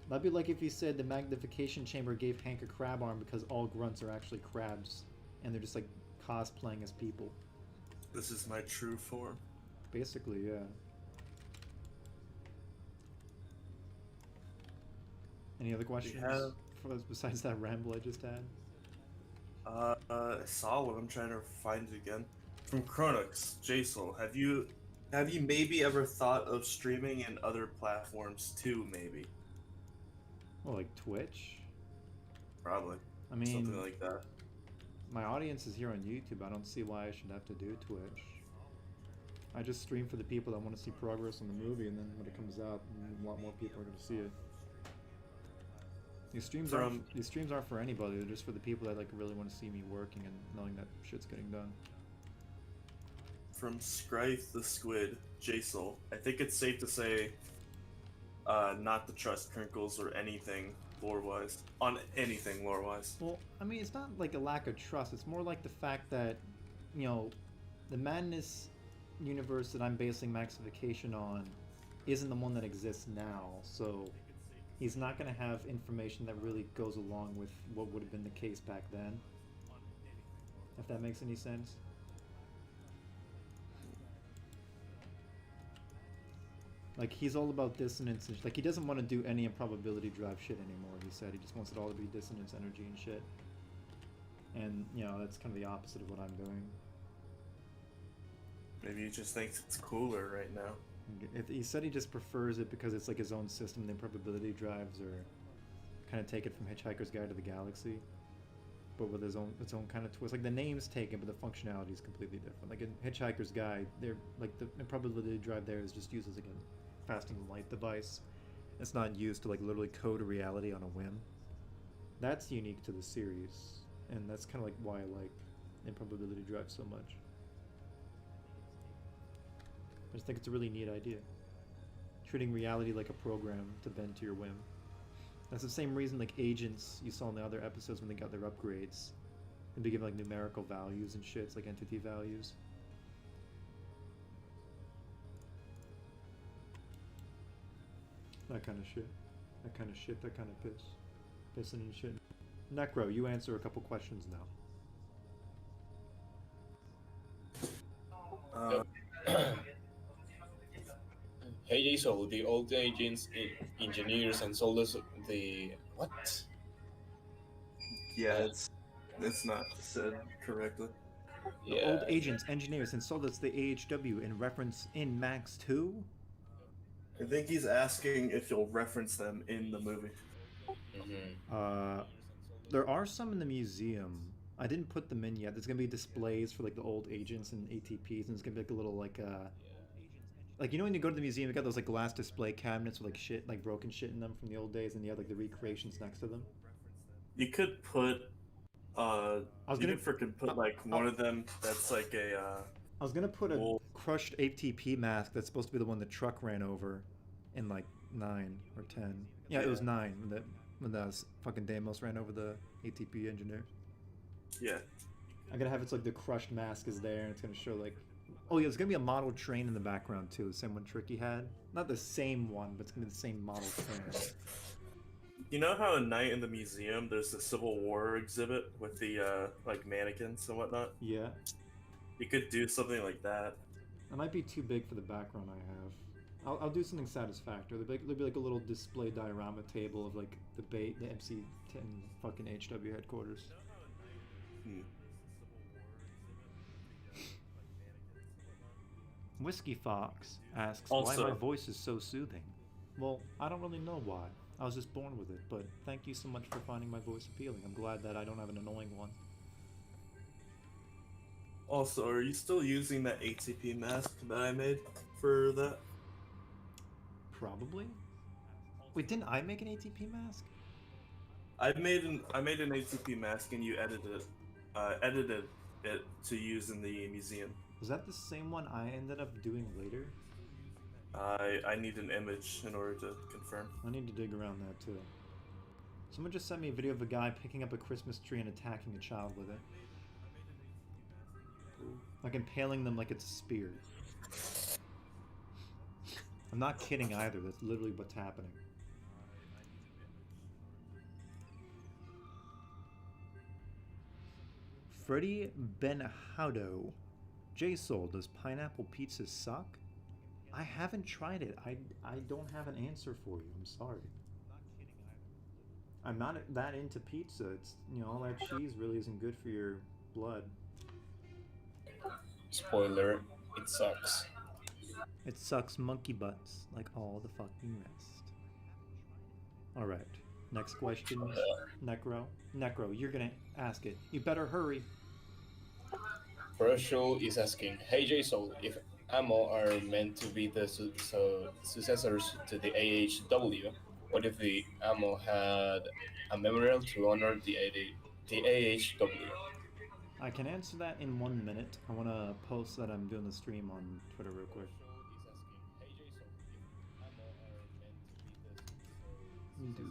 That'd be like if you said the magnification chamber gave Hank a crab arm because all grunts are actually crabs and they're just like cosplaying as people. This is my true form. Basically, yeah. Any other questions besides that ramble I just had? I saw what I'm trying to find it again. From Chronix, Jsoull, have you maybe ever thought of streaming in other platforms too? Maybe. Well, like Twitch? Probably. I mean, something like that. my audience is here on YouTube. I don't see why I should have to do Twitch. I just stream for the people that want to see progress on the movie, and then when it comes out, a lot more people are going to see it. These streams aren't for anybody. They're just for the people that like really want to see me working and knowing that shit's getting done. From Scrife the Squid, Jsoull, I think it's safe to say not to trust Crinkles or anything lore-wise. On anything lore-wise. Well, I mean, it's not like a lack of trust. It's more like the fact that, you know, the Madness universe that I'm basing Maxification on isn't the one that exists now, so he's not going to have information that really goes along with what would have been the case back then. If that makes any sense. Like, he's all about dissonance and like, he doesn't want to do any improbability drive shit anymore, he said. He just wants it all to be dissonance energy and shit. And, you know, that's kind of the opposite of what I'm doing. Maybe he just thinks it's cooler right now. He said he just prefers it because it's like his own system. The improbability drives are kind of take it from Hitchhiker's Guide to the Galaxy, but with its own kind of twist. Like the name's taken, but the functionality is completely different. Like in Hitchhiker's Guide, they're like the improbability drive there is just used as like a faster than light device. It's not used to like literally code a reality on a whim. That's unique to the series, and that's kind of like why I like improbability drive so much. I just think it's a really neat idea. Treating reality like a program to bend to your whim. That's the same reason like agents you saw in the other episodes when they got their upgrades. They'd be given like numerical values and shit, it's like entity values. That kind of shit. That kind of shit, that kind of piss. Pissing and shit. Necro, you answer a couple questions now. Hey Jsoull, the old agents, engineers, and soldiers, the what? Yeah, it's not said correctly. The old agents, engineers, and soldiers, the AHW in reference in Max 2? I think he's asking if you'll reference them in the movie. Mm-hmm. There are some in the museum. I didn't put them in yet. There's gonna be displays for like the old agents and ATPs, and it's gonna be like a little like, you know when you go to the museum, you got those like glass display cabinets with like shit, like broken shit in them from the old days, and you have like the recreations next to them. You could put freaking put like one of them that's like a I was gonna put a crushed ATP mask that's supposed to be the one the truck ran over in like 9 or 10. Yeah, it was 9 when the fucking Deimos ran over the ATP engineer. Yeah. I'm gonna have it's like the crushed mask is there, and it's gonna show like, oh yeah, there's gonna be a model train in the background too, the same one Tricky had. Not the same one, but it's gonna be the same model train. You know how in Night in the Museum there's the Civil War exhibit with the like mannequins and whatnot? Yeah. You could do something like that. That might be too big for the background I have. I'll do something satisfactory. There'll be like a little display diorama table of like the MC-10 fucking HW headquarters. Whiskey Fox asks why my voice is so soothing. Well, I don't really know why. I was just born with it, but thank you so much for finding my voice appealing. I'm glad that I don't have an annoying one. Also, are you still using that ATP mask that I made for that? Probably. Wait, didn't I make an ATP mask? I made an ATP mask and you edited it to use in the museum. Is that the same one I ended up doing later? I need an image in order to confirm. I need to dig around that too. Someone just sent me a video of a guy picking up a Christmas tree and attacking a child with it. Like impaling them like it's a spear. I'm not kidding either, that's literally what's happening. Freddie Benhaudo. Jsoull, does pineapple pizza suck? I haven't tried it. I don't have an answer for you. I'm sorry. I'm not that into pizza. It's, you know, all that cheese really isn't good for your blood. Spoiler, it sucks. It sucks monkey butts like all the fucking rest. Alright. Next question. Necro. Necro, you're gonna ask it. You better hurry. Sjoull is asking, hey Jsoull, if ammo are meant to be the successors to the AHW, what if the ammo had a memorial to honor the AHW? I can answer that in 1 minute. I want to post that I'm doing the stream on Twitter real quick.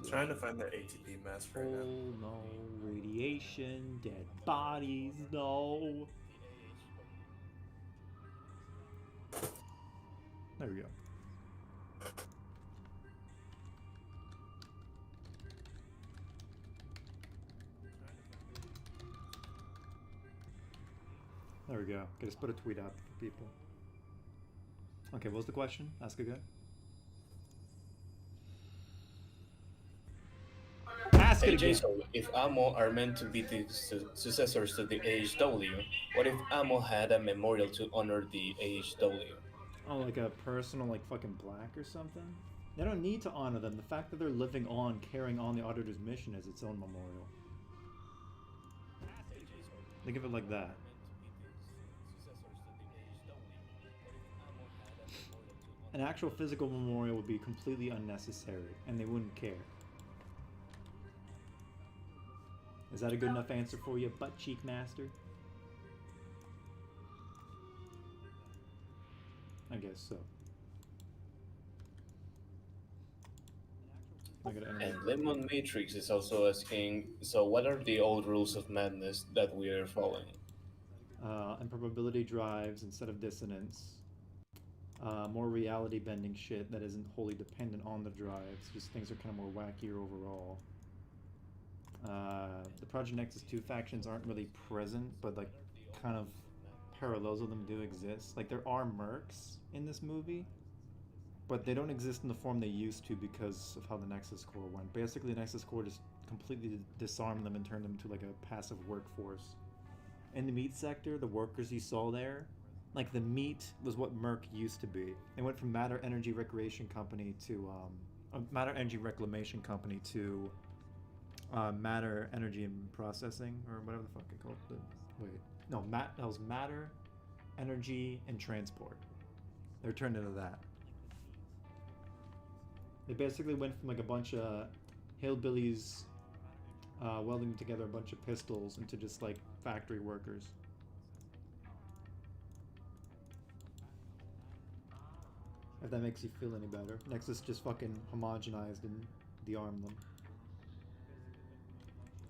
Trying to find the ATP mask right now. Oh no, radiation, dead bodies, no. There we go. There we go. Okay, just put a tweet out for people. Okay, what was the question? Ask again. Ask Hey it again. Jsoull, if ammo are meant to be the successors to the AHW, what if ammo had a memorial to honor the AHW? Oh, like a personal, like fucking plaque or something? They don't need to honor them. The fact that they're living on, carrying on the auditor's mission is its own memorial. Think of it like that. An actual physical memorial would be completely unnecessary, and they wouldn't care. Is that a good enough answer for you, butt cheek master? I guess so. And Lemon Matrix is also asking, so what are the old rules of madness that we are following? Improbability drives instead of dissonance. More reality bending shit that isn't wholly dependent on the drives. Just things are kind of more wackier overall. The Project Nexus 2 factions aren't really present, but like kind of parallels of them do exist. Like there are mercs in this movie, but they don't exist in the form they used to because of how the Nexus Core went. Basically, the Nexus Core just completely disarmed them and turned them into like a passive workforce. In the meat sector, the workers you saw there, like the meat was what Merc used to be. They went from Matter Energy Recreation Company to Matter Energy Reclamation Company to Matter Energy and Processing, or whatever the fuck it called. That was Matter, Energy, and Transport. They're turned into that. They basically went from like a bunch of hillbillies welding together a bunch of pistols into just like factory workers. If that makes you feel any better. Nexus just fucking homogenized and de-armed them.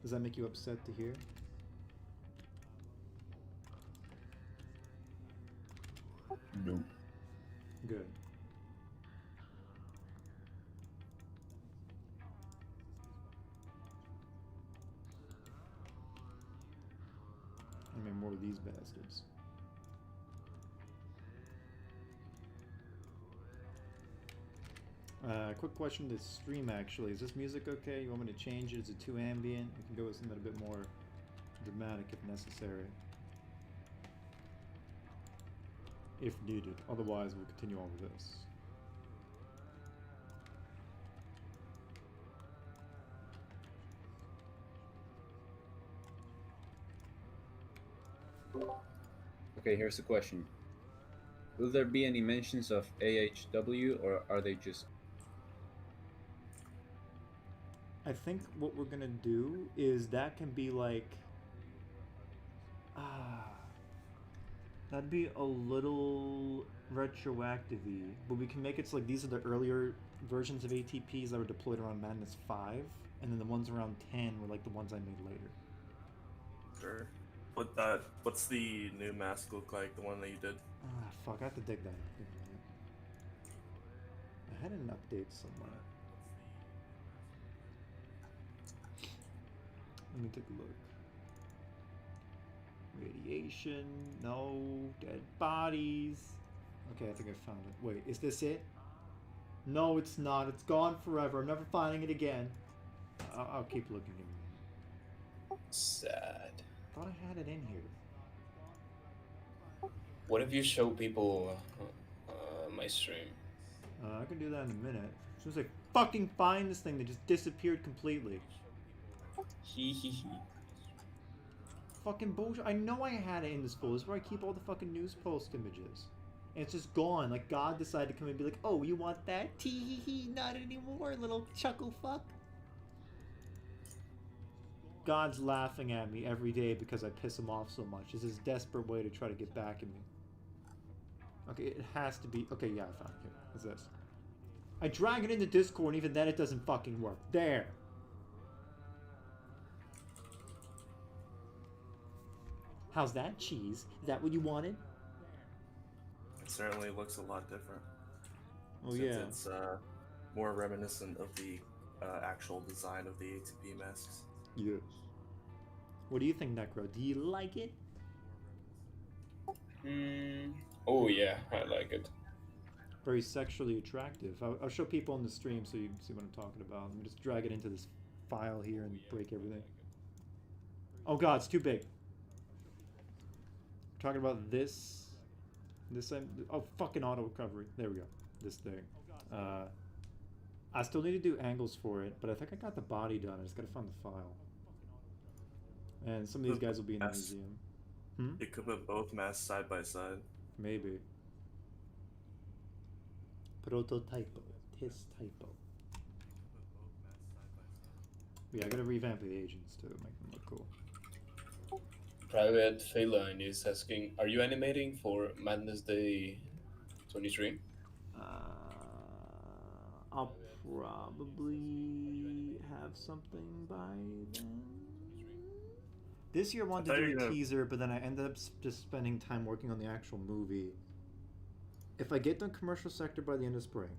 Does that make you upset to hear? No. Good. I mean, more of these bastards. Quick question to stream actually. Is this music okay? You want me to change it? Is it too ambient? We can go with something a bit more dramatic if necessary. If needed. Otherwise, we'll continue on with this. Okay, here's the question. Will there be any mentions of AHW, or are they just... I think what we're gonna do is that can be like That'd be a little retroactive-y, but we can make it so like these are the earlier versions of ATPs that were deployed around Madness 5, and then the ones around 10 were like the ones I made later. Sure. What's the new mask look like? The one that you did? Ah, fuck, I have to dig that up. Give me a minute. I had an update somewhere. Let me take a look. Radiation, no. Dead bodies. Okay, I think I found it. Wait, is this it? No, it's not. It's gone forever. I'm never finding it again. I'll keep looking. Give me a minute. Sad. Thought I had it in here. What if you show people my stream? I can do that in a minute. As soon as I fucking find this thing that just disappeared completely. Hee hee hee. Fucking bullshit. I know I had it in this folder. This is where I keep all the fucking news post images. And it's just gone. Like, God decided to come and be like, oh, you want that? Tee hee hee, not anymore, little chuckle fuck. God's laughing at me every day because I piss him off so much. It's his desperate way to try to get back at me. Okay, it has to be... Okay, yeah, I found it. Here. What's this? I drag it into Discord, and even then it doesn't fucking work. There! How's that, cheese? Is that what you wanted? It certainly looks a lot different. Oh, since yeah. It's more reminiscent of the actual design of the ATP masks. Yes. What do you think, Necro? Do you like it? Oh yeah, I like it. Very sexually attractive. I'll show people on the stream so you can see what I'm talking about. Let me just drag it into this file here and break everything. Oh god, it's too big. We're talking about this. Oh, fucking auto recovery. There we go. This thing. I still need to do angles for it, but I think I got the body done. I just gotta find the file. And some of these guys will be in the museum. You could put both masks side by side. Maybe. Prototypo. Tis typo. Yeah, I gotta revamp the agents to make them look cool. Private Feline is asking, are you animating for Madness Day 23? I'll probably have something by then. This year I wanted to do a teaser, but then I ended up just spending time working on the actual movie. If I get done commercial sector by the end of spring,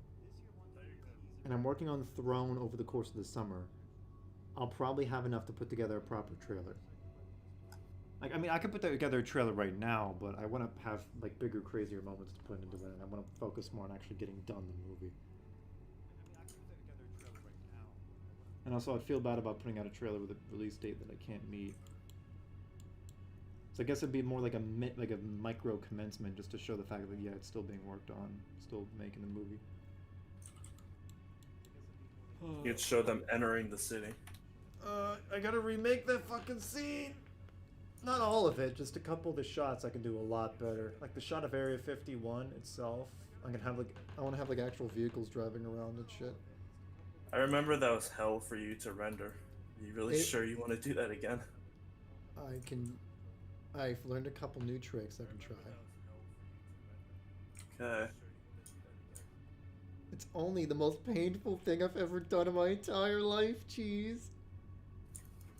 and I'm working on Throne over the course of the summer, I'll probably have enough to put together a proper trailer. Like, I mean, I could put together a trailer right now, but I want to have like bigger, crazier moments to put into it, and I want to focus more on actually getting done the movie. And also, I feel bad about putting out a trailer with a release date that I can't meet. So I guess it'd be more like a micro commencement, just to show the fact that yeah, it's still being worked on, still making the movie. You could show them entering the city. I gotta remake that fucking scene. Not all of it, just a couple of the shots I can do a lot better. Like the shot of Area 51 itself. I'm gonna have like I want to have like actual vehicles driving around and shit. I remember that was hell for you to render. Are you really sure you want to do that again? I've learned a couple new tricks I can try. Okay. It's only the most painful thing I've ever done in my entire life, cheese.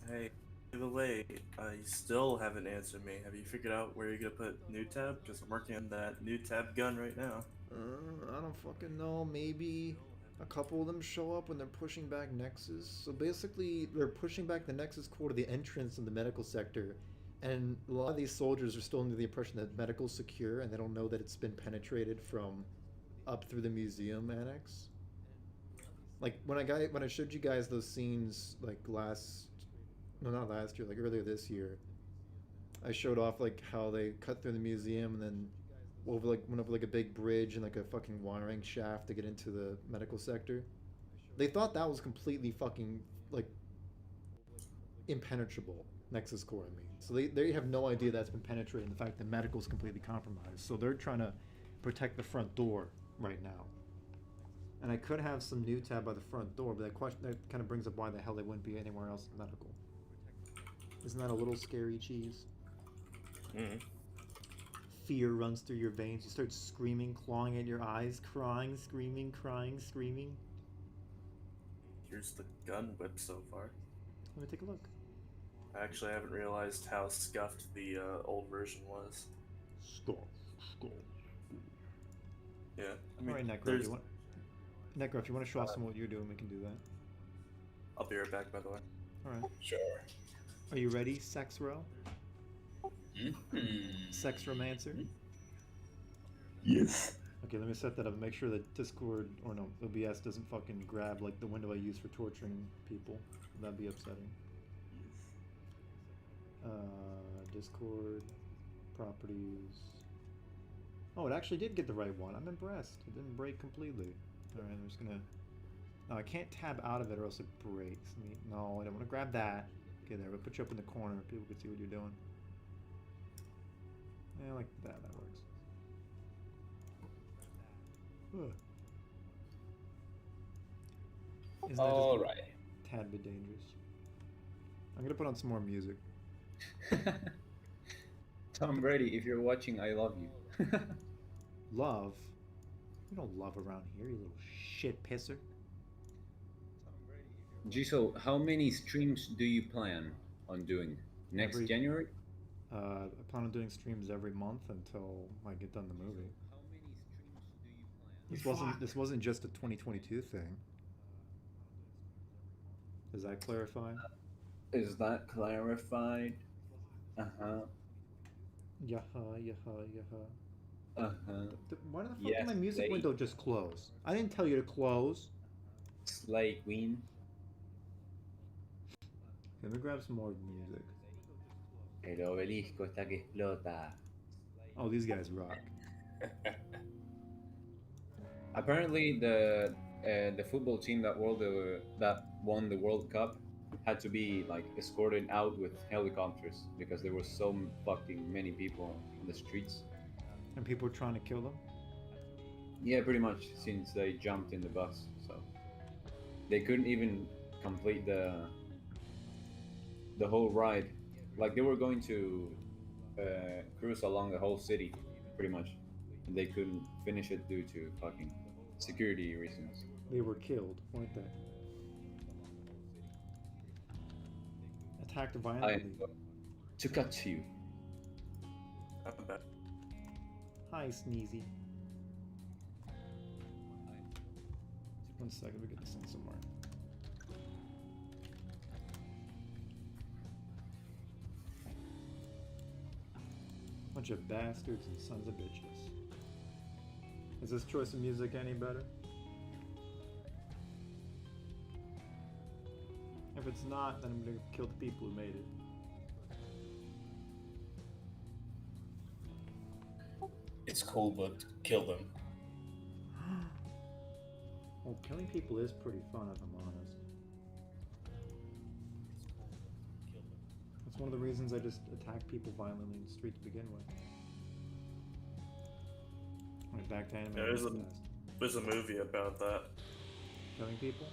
Hey, by the way, you still haven't answered me. Have you figured out where you're gonna put new tab? Because I'm working on that new tab gun right now. I don't fucking know. Maybe a couple of them show up when they're pushing back Nexus. So basically, they're pushing back the Nexus core to the entrance in the medical sector. And a lot of these soldiers are still under the impression that medical's secure, and they don't know that it's been penetrated from up through the museum annex. Like when I showed you guys those scenes like not last year, like earlier this year, I showed off like how they cut through the museum and then went over like a big bridge and like a fucking wiring shaft to get into the medical sector. They thought that was completely fucking like impenetrable. Nexus core, I mean. So they have no idea that's been penetrated, and the fact that medical's completely compromised. So they're trying to protect the front door right now. And I could have some new tab by the front door, but that kind of brings up why the hell they wouldn't be anywhere else in medical. Isn't that a little scary, cheese? fear runs through your veins. You start screaming, clawing at your eyes, crying, screaming, crying, screaming. Here's the gun whip so far. Let me take a look. I haven't realized how scuffed the old version was. Skull. Yeah, I mean, Alright, Necro, there's... Necro, if you want to show off some of what you're doing, we can do that. I'll be right back, by the way. Alright. Sure. Are you ready, Sex Row? Sex Romancer? Yes. Okay, let me set that up and make sure that Discord, or no, OBS doesn't fucking grab like the window I use for torturing people. That'd be upsetting. Discord, properties. Oh, it actually did get the right one. I'm impressed. It didn't break completely. Alright, I'm just gonna... No, I can't tab out of it or else it breaks. No, I don't want to grab that. Okay, there, we'll put you up in the corner. People can see what you're doing. Yeah, like that. That works. Ugh. Isn't that All just right. a tad bit dangerous? I'm gonna put on some more music. Tom Brady, if you're watching, I love you. Love? We don't love around here, you little shit pisser. Jsoull, how many streams do you plan on doing? Next Every- January? I plan on doing streams every month until I get done the movie. This wasn't just a 2022 thing. Does that clarify? Is that clarified? Uh-huh. Yaha. Uh-huh. Why the fuck Yes, did my music lady. window just close? I didn't tell you to close. Slay Queen. Let me grab some more music. El obelisco está que explota. Oh, these guys rock. Apparently, the football team that won the World Cup had to be like escorted out with helicopters because there were so fucking many people in the streets. And people were trying to kill them? Yeah, pretty much, since they jumped in the bus, so they couldn't even complete the whole ride. Like they were going to cruise along the whole city, pretty much, and they couldn't finish it due to fucking security reasons. They were killed, weren't they? Attacked I violently. to cut to you. I'm back. Hi, Sneezy. 1 second, we get this in somewhere. Bunch of bastards and sons of bitches. Is this choice of music any better? If it's not, then I'm gonna kill the people who made it. It's cool, but kill them. Well, killing people is pretty fun if I'm honest. That's one of the reasons I just attack people violently in the street to begin with. Alright, back to anime. There's a movie about that. Killing people?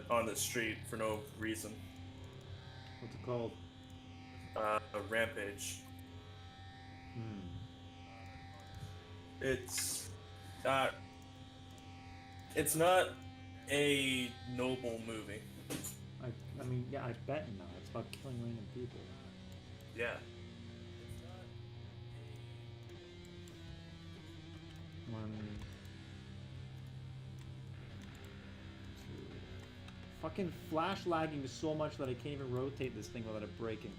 On the street for no reason. What's it called? Rampage. Hmm. It's not a noble movie. I mean, yeah, I bet not. It's about killing random people. Yeah. One, two. Fucking flash lagging so much that I can't even rotate this thing without it breaking.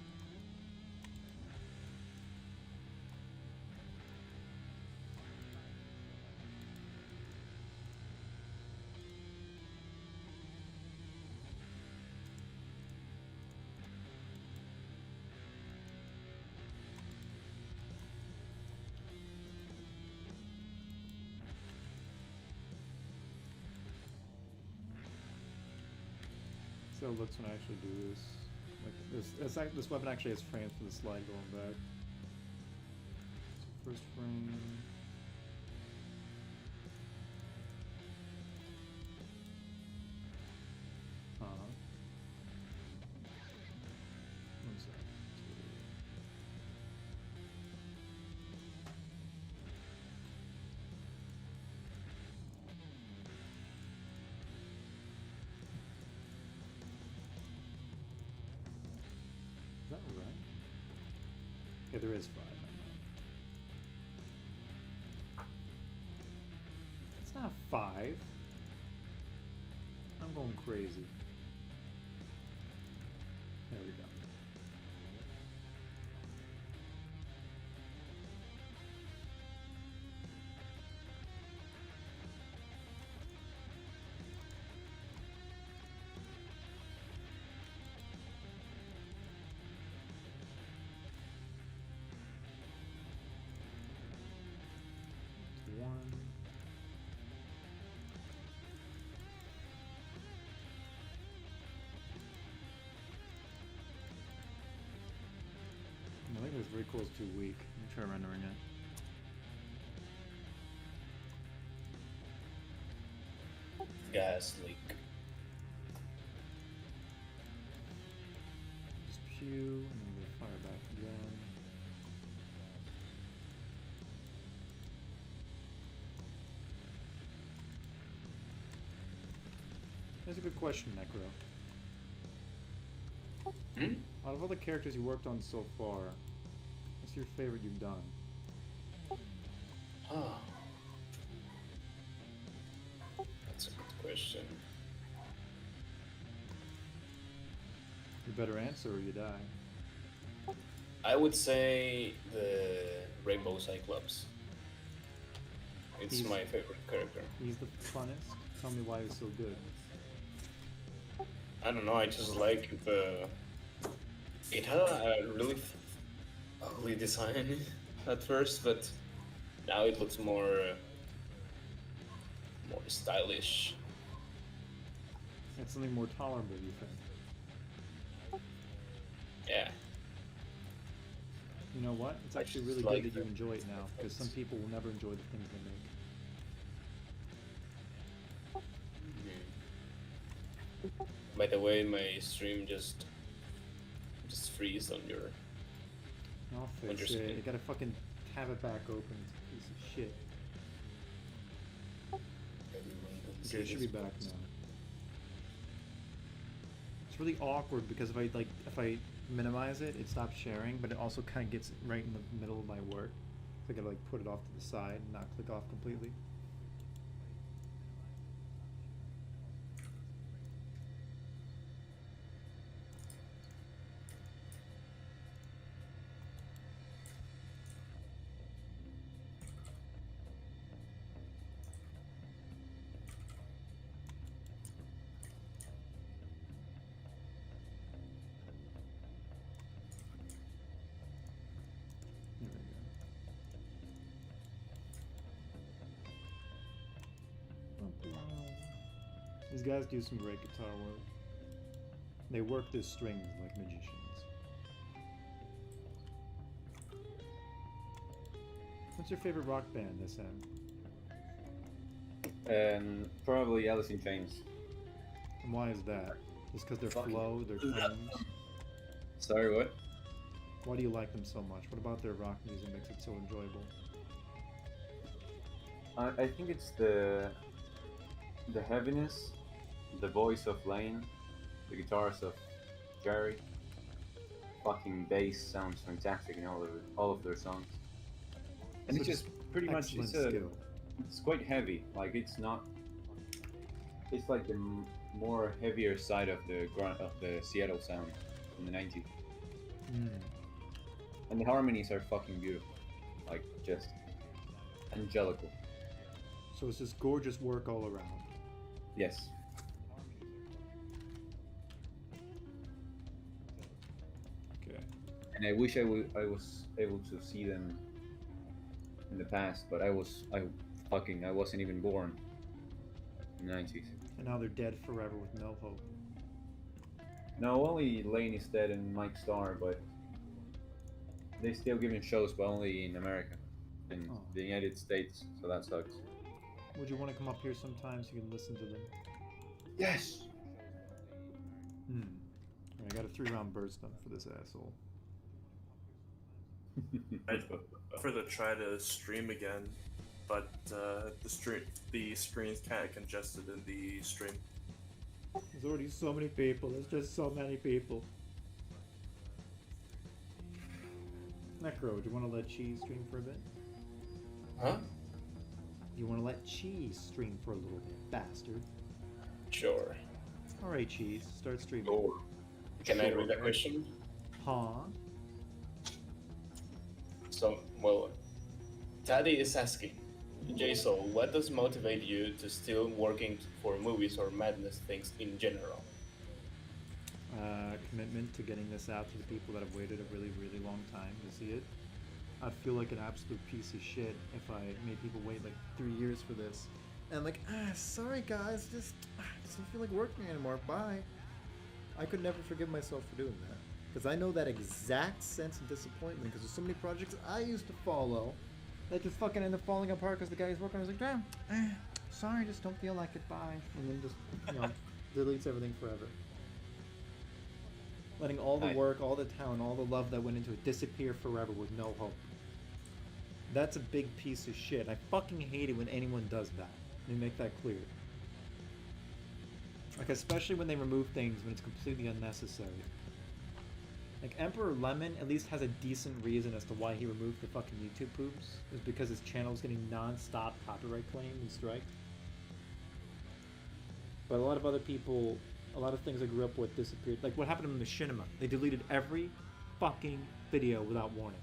See how it looks when I actually do this. Like this weapon actually has frames for the slide going back. So first frame. One sec. Okay, there is 5. It's not 5. I'm going crazy. There we go. One. I think this very cool is too weak. Let me try rendering it. Gas leak. Just pew, and then we fire back again. That's a good question, Necro. Hmm? Out of all the characters you worked on so far, what's your favorite you've done? Ah. That's a good question. You better answer or you die. I would say the Rainbow Cyclops. It's He's- my favorite character. He's the funnest. Tell me why he's so good. I don't know, I just like the... It had a really ugly design at first, but now it looks more stylish. It's something more tolerable, you think? Yeah. You know what? It's I actually just really like good that you the- enjoy it now, because some people will never enjoy the things they make. By the way, my stream just freeze on your... I'll fix it. Understand. You gotta fucking have it back open. It's a piece of shit. Okay, it should be back now. It's really awkward because if I minimize it, it stops sharing, but it also kind of gets right in the middle of my work. So I gotta like put it off to the side and not click off completely. There we go. These guys do some great guitar work. They work their strings like magicians. What's your favorite rock band, SM? Probably Alice in Chains. And why is that? Just because their Fucking- flow, their tones? Sorry, what? Why do you like them so much? What about their rock music makes it so enjoyable? I think it's the heaviness, the voice of Lane, the guitars of Jerry. Fucking bass sounds fantastic in all of their songs. And So it's just pretty much Excellent it's skill. it's quite heavy. Like it's not. It's like the more heavier side of the Seattle sound from the '90s, Mm. and the harmonies are fucking beautiful, like just angelical. So it's just gorgeous work all around. Yes. Okay. And I wish I was able to see them in the past, but I wasn't even born in the '90s. And now they're dead forever with no hope. No, only Lane is dead and Mike Starr, but they still giving shows, but only in America, in Oh. the United States. So that sucks. Would you want to come up here sometime so you can listen to them? Yes. Hmm. Alright, I got a 3-round burst done for this asshole. I'd prefer to try to stream again, but the screen's kind of congested in the stream. There's already so many people. There's just so many people. Necro, do you want to let Cheese stream for a bit? Huh? You want to let Cheese stream for a little bit, bastard? Sure. Alright, Cheese, start streaming. Oh. Can I read the question? Huh? So, well, Taddy is asking, Jsoull, what does motivate you to still working for movies or madness things in general? Commitment to getting this out to the people that have waited a really, really long time to see it. I'd feel like an absolute piece of shit if I made people wait like 3 years for this. And like, sorry guys, just don't feel like working anymore. Bye. I could never forgive myself for doing that. Because I know that exact sense of disappointment because there's so many projects I used to follow that just fucking end up falling apart because the guy who's working on it was like, damn, sorry, just don't feel like it, bye. And then just, deletes everything forever. Letting all the work, all the talent, all the love that went into it disappear forever with no hope. That's a big piece of shit. I fucking hate it when anyone does that. Let me make that clear. Like, especially when they remove things when it's completely unnecessary. Like, Emperor Lemon at least has a decent reason as to why he removed the fucking YouTube poops. It's because his channel was getting non-stop copyright claims and strike. But a lot of other people, a lot of things I grew up with disappeared. Like what happened to Machinima. They deleted every fucking video without warning.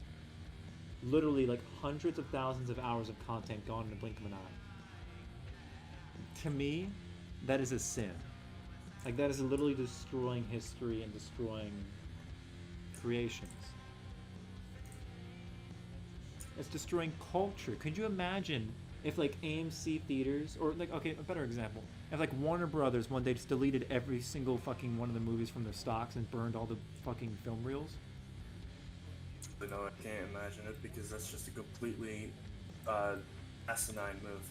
Literally like hundreds of thousands of hours of content gone in a blink of an eye. To me, that is a sin. Like that is literally destroying history and destroying creations. It's destroying culture. Could you imagine if like AMC theaters, or like, okay, a better example, if like Warner Brothers one day just deleted every single fucking one of the movies from their stocks and burned all the fucking film reels? But no, I can't imagine it because that's just a completely asinine move.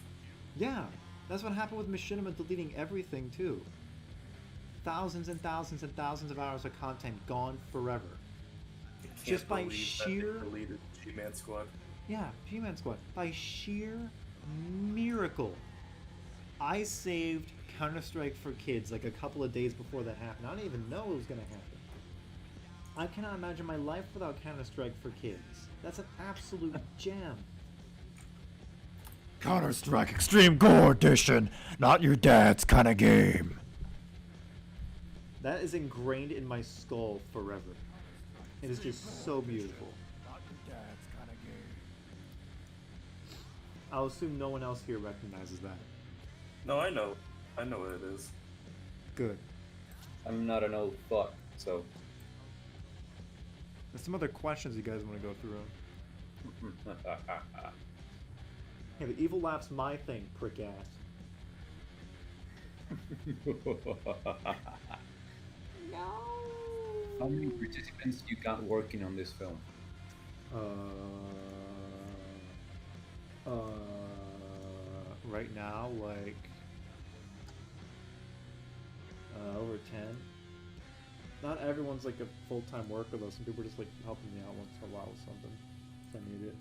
Yeah, that's what happened with Machinima deleting everything too. Thousands and thousands and thousands of hours of content gone forever. Just by sheer deleted G-Man Squad. Yeah, G-Man Squad. By sheer miracle, I saved Counter-Strike for Kids like a couple of days before that happened. I didn't even know it was gonna happen. I cannot imagine my life without Counter-Strike for Kids. That's an absolute gem. Counter-Strike Extreme Gore Edition, not your dad's kind of game. That is ingrained in my skull forever. It is just so beautiful. Not your dad's kind of game. I'll assume no one else here recognizes that. No, I know. I know what it is. Good. I'm not an old fuck, so. There's some other questions you guys want to go through. Hey, the evil laugh's my thing, prick ass. How many participants you got working on this film? Right now, like, over 10. Not everyone's like a full-time worker though. Some people are just like helping me out once in a while with something if I need it.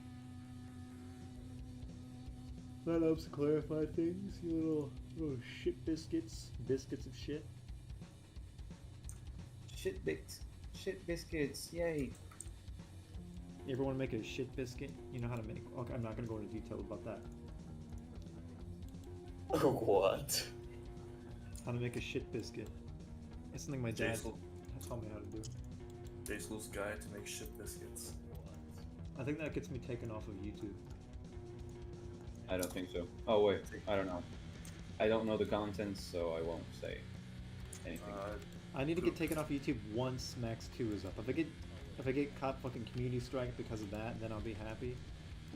That helps to clarify things, you little shit biscuits. Biscuits of shit. Shit biscuits, yay. You ever want to make a shit biscuit? You know how to make. Okay, I'm not gonna go into detail about that. What? How to make a shit biscuit. It's something my dad Jsoull. taught me how to do. Jsoull's guide to make shit biscuits. I think that gets me taken off of YouTube. I don't think so. Oh wait, I don't know. I don't know the contents, so I won't say anything. I need to get taken off YouTube once Max 2 is up. If I get caught fucking community strike because of that, then I'll be happy.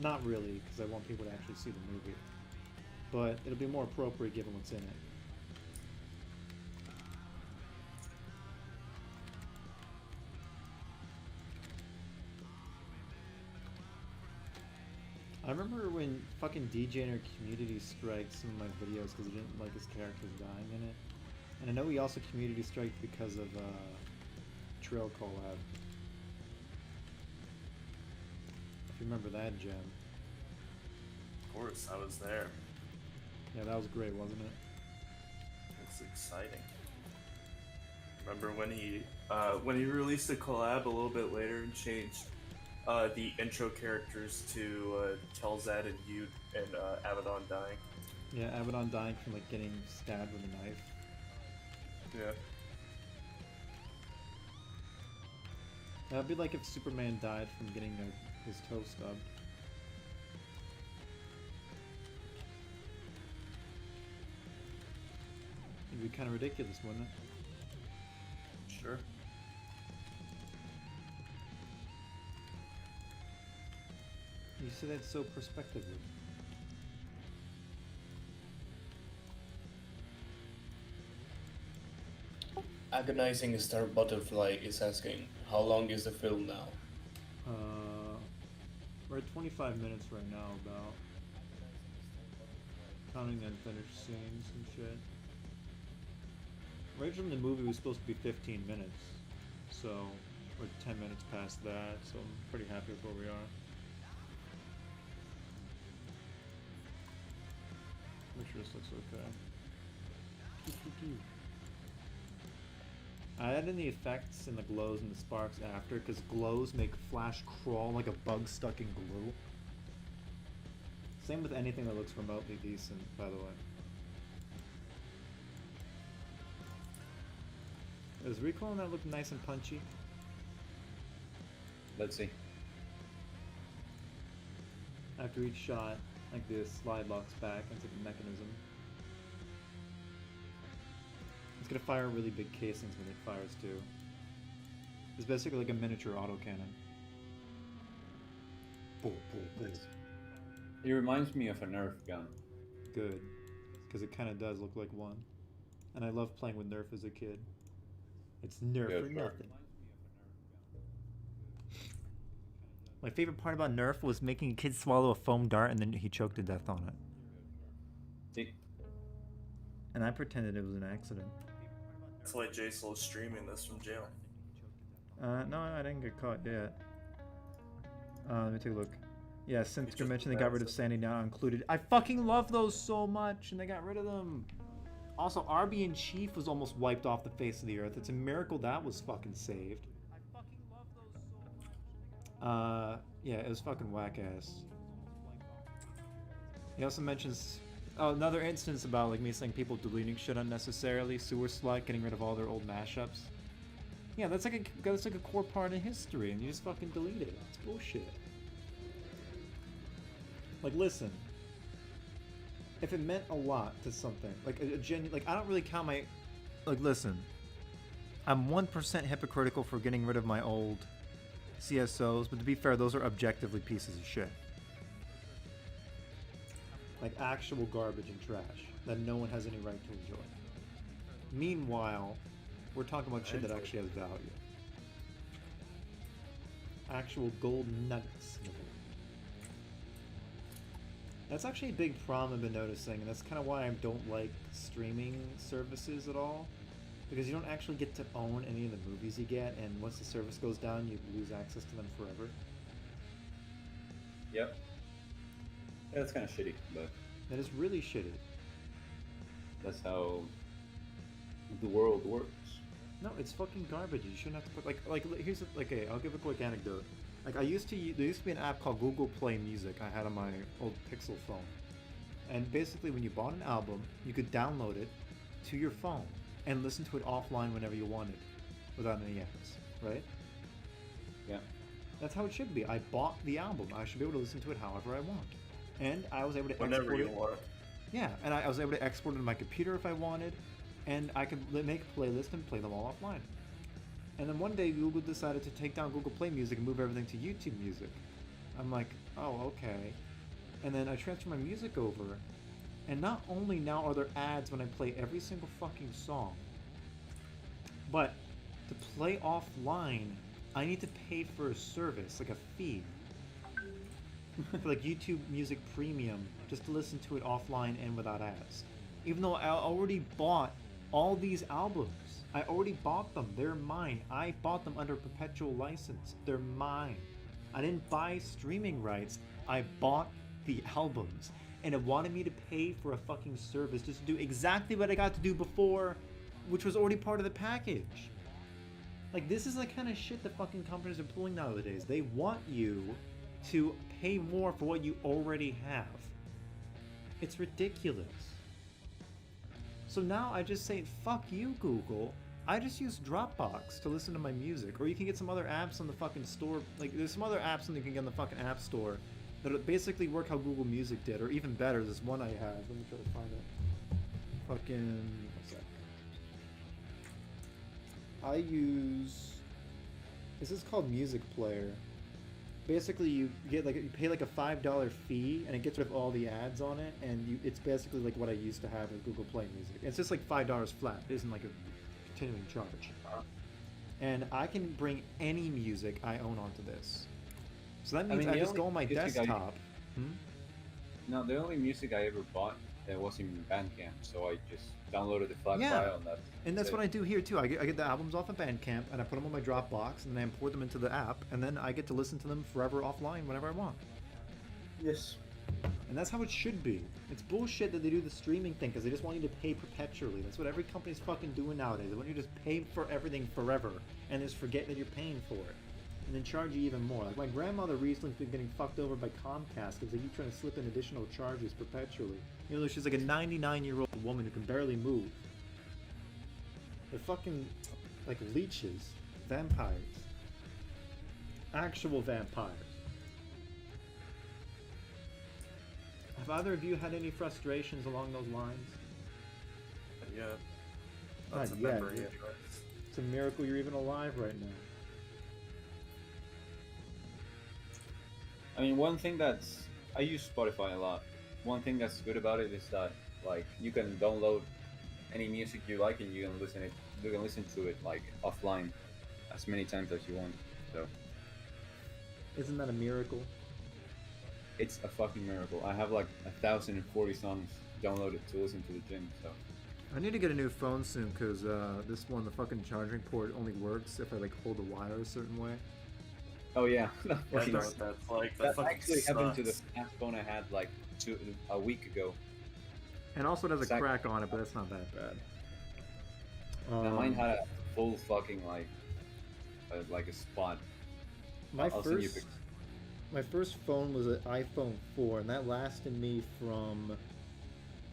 Not really, because I want people to actually see the movie. But it'll be more appropriate given what's in it. I remember when fucking DJ community striked some of my videos because he didn't like his characters dying in it. And I know he also community striked because of Trail collab. If you remember that, Gem. Of course, I was there. Yeah, that was great, wasn't it? It's exciting. Remember when he released a collab a little bit later and changed the intro characters to Telzad and Yud and Abaddon dying. Yeah, Abaddon dying from like getting stabbed with a knife. Yeah. That'd be like if Superman died from getting his toe stubbed. It'd be kind of ridiculous, wouldn't it? Sure. You say that so prospectively. Agonizing Star Butterfly is asking, how long is the film now? We're at 25 minutes right now, about. Counting unfinished scenes and shit. Originally the movie was supposed to be 15 minutes, so we're 10 minutes past that, so I'm pretty happy with where we are. Make sure this looks okay. Pew, pew, pew. I added in the effects and the glows and the sparks after, because glows make Flash crawl like a bug stuck in glue. Same with anything that looks remotely decent, by the way. Does Recall and that look nice and punchy? Let's see. After each shot, like the slide locks back into the mechanism. It's gonna fire really big casings when it fires too. It's basically like a miniature autocannon. Boom, boom, boom. It reminds me of a Nerf gun. Good, because it kind of does look like one. And I loved playing with Nerf as a kid. It's Nerf Good or Nerf. nothing. My favorite part about Nerf was making a kid swallow a foam dart and then he choked to death on it. See? And I pretended it was an accident. That's why Jsoull is streaming this from jail. No, I didn't get caught yet. Let me take a look. Yeah, since It's you just mentioned they got rid of bad, so- Sandy now included. I fucking love those so much, and they got rid of them. Also, Arby and Chief was almost wiped off the face of the earth. It's a miracle that was fucking saved. Yeah, it was fucking whack ass. He also mentions another instance about like me saying people deleting shit unnecessarily. Sewer Slut getting rid of all their old mashups. Yeah, that's like a core part of history, and you just fucking delete it. It's bullshit. Like, listen. If it meant a lot to something, like a genuine, like I don't really count my, like listen. I'm 1% hypocritical for getting rid of my old CSOs, but to be fair, those are objectively pieces of shit. Like actual garbage and trash that no one has any right to enjoy. Meanwhile, we're talking about shit that actually has value. Actual gold nuggets. That's actually a big problem I've been noticing, and that's kind of why I don't like streaming services at all. Because you don't actually get to own any of the movies you get, and once the service goes down, you lose access to them forever. Yep. Yeah, that's kind of shitty, but That is really shitty. that's how the world works. No, it's fucking garbage. You shouldn't have to put here's okay. I'll give a quick anecdote. Like there used to be an app called Google Play Music I had on my old Pixel phone, and basically when you bought an album, you could download it to your phone and listen to it offline whenever you wanted, without any ads, right? Yeah. That's how it should be. I bought the album. I should be able to listen to it however I want, and I was able to Whenever export you it. want. Yeah, and I was able to export it to my computer if I wanted, and I could make a playlist and play them all offline. And then one day Google decided to take down Google Play Music and move everything to YouTube Music. I'm like, oh, okay. And then I transfer my music over, and not only now are there ads when I play every single fucking song, but to play offline, I need to pay for a service, like a fee. For like YouTube Music Premium, just to listen to it offline and without ads. Even though I already bought all these albums. I already bought them. They're mine. I bought them under perpetual license. They're mine. I didn't buy streaming rights. I bought the albums. And it wanted me to pay for a fucking service just to do exactly what I got to do before, which was already part of the package. Like, this is the kind of shit that fucking companies are pulling nowadays. They want you to pay more for what you already have. It's ridiculous. So now I just say, fuck you, Google. I just use Dropbox to listen to my music. Or you can get some other apps on the fucking store. Like, there's some other apps that you can get on the fucking App Store that basically work how Google Music did. Or even better, this one I have. Let me try to find it. Fucking... what's that? I use... this is called Music Player. Basically, you get like you pay like a $5 fee, and it gets rid of all the ads on it, and it's basically like what I used to have with Google Play Music. It's just like $5 flat. It isn't like a continuing charge. And I can bring any music I own onto this. So that means I just go on my desktop. No, the only music I ever bought that was in Bandcamp, so I just downloaded the flat file and that. And that's what I do here too. I get the albums off of Bandcamp and I put them on my Dropbox and then I import them into the app and then I get to listen to them forever offline whenever I want. Yes. And that's how it should be. It's bullshit that they do the streaming thing because they just want you to pay perpetually. That's what every company's fucking doing nowadays. They want you to just pay for everything forever and just forget that you're paying for it. And then charge you even more. Like my grandmother recently's been getting fucked over by Comcast because they keep trying to slip in additional charges perpetually. Even though she's like a 99-year-old woman who can barely move. They're fucking like leeches. Vampires. Actual vampires. Have either of you had any frustrations along those lines? Yeah. Not That's a yet. memory, anyways. It's a miracle you're even alive right now. I mean, one thing that's... I use Spotify a lot. One thing that's good about it is that, like, you can download any music you like and you can listen to it, like, offline as many times as you want, so... Isn't that a miracle? It's a fucking miracle. I have, like, 1,040 songs downloaded to listen to the gym, so... I need to get a new phone soon because this one, the fucking charging port only works if I, like, hold the wire a certain way. Oh yeah, Yeah, I know what that's like. That that fucking actually happened to the sucks. last phone I had like a week ago. And also it has a Exactly. crack on it, but that's not that bad. Now mine had a full fucking like a spot. My I'll send you a first, picture. my first phone was an iPhone 4, and that lasted me from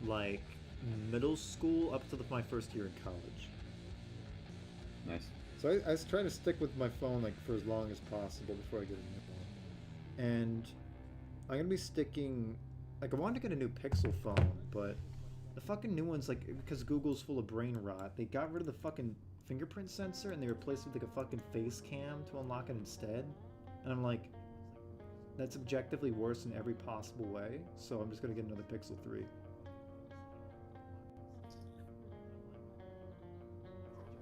like middle school up to my first year in college. Nice. So I was trying to stick with my phone like for as long as possible before I get a new one. And I'm gonna be sticking. Like I wanted to get a new Pixel phone, but the fucking new ones, like because Google's full of brain rot, they got rid of the fucking fingerprint sensor and they replaced it with like a fucking face cam to unlock it instead. And I'm like, that's objectively worse in every possible way. So I'm just gonna get another Pixel 3.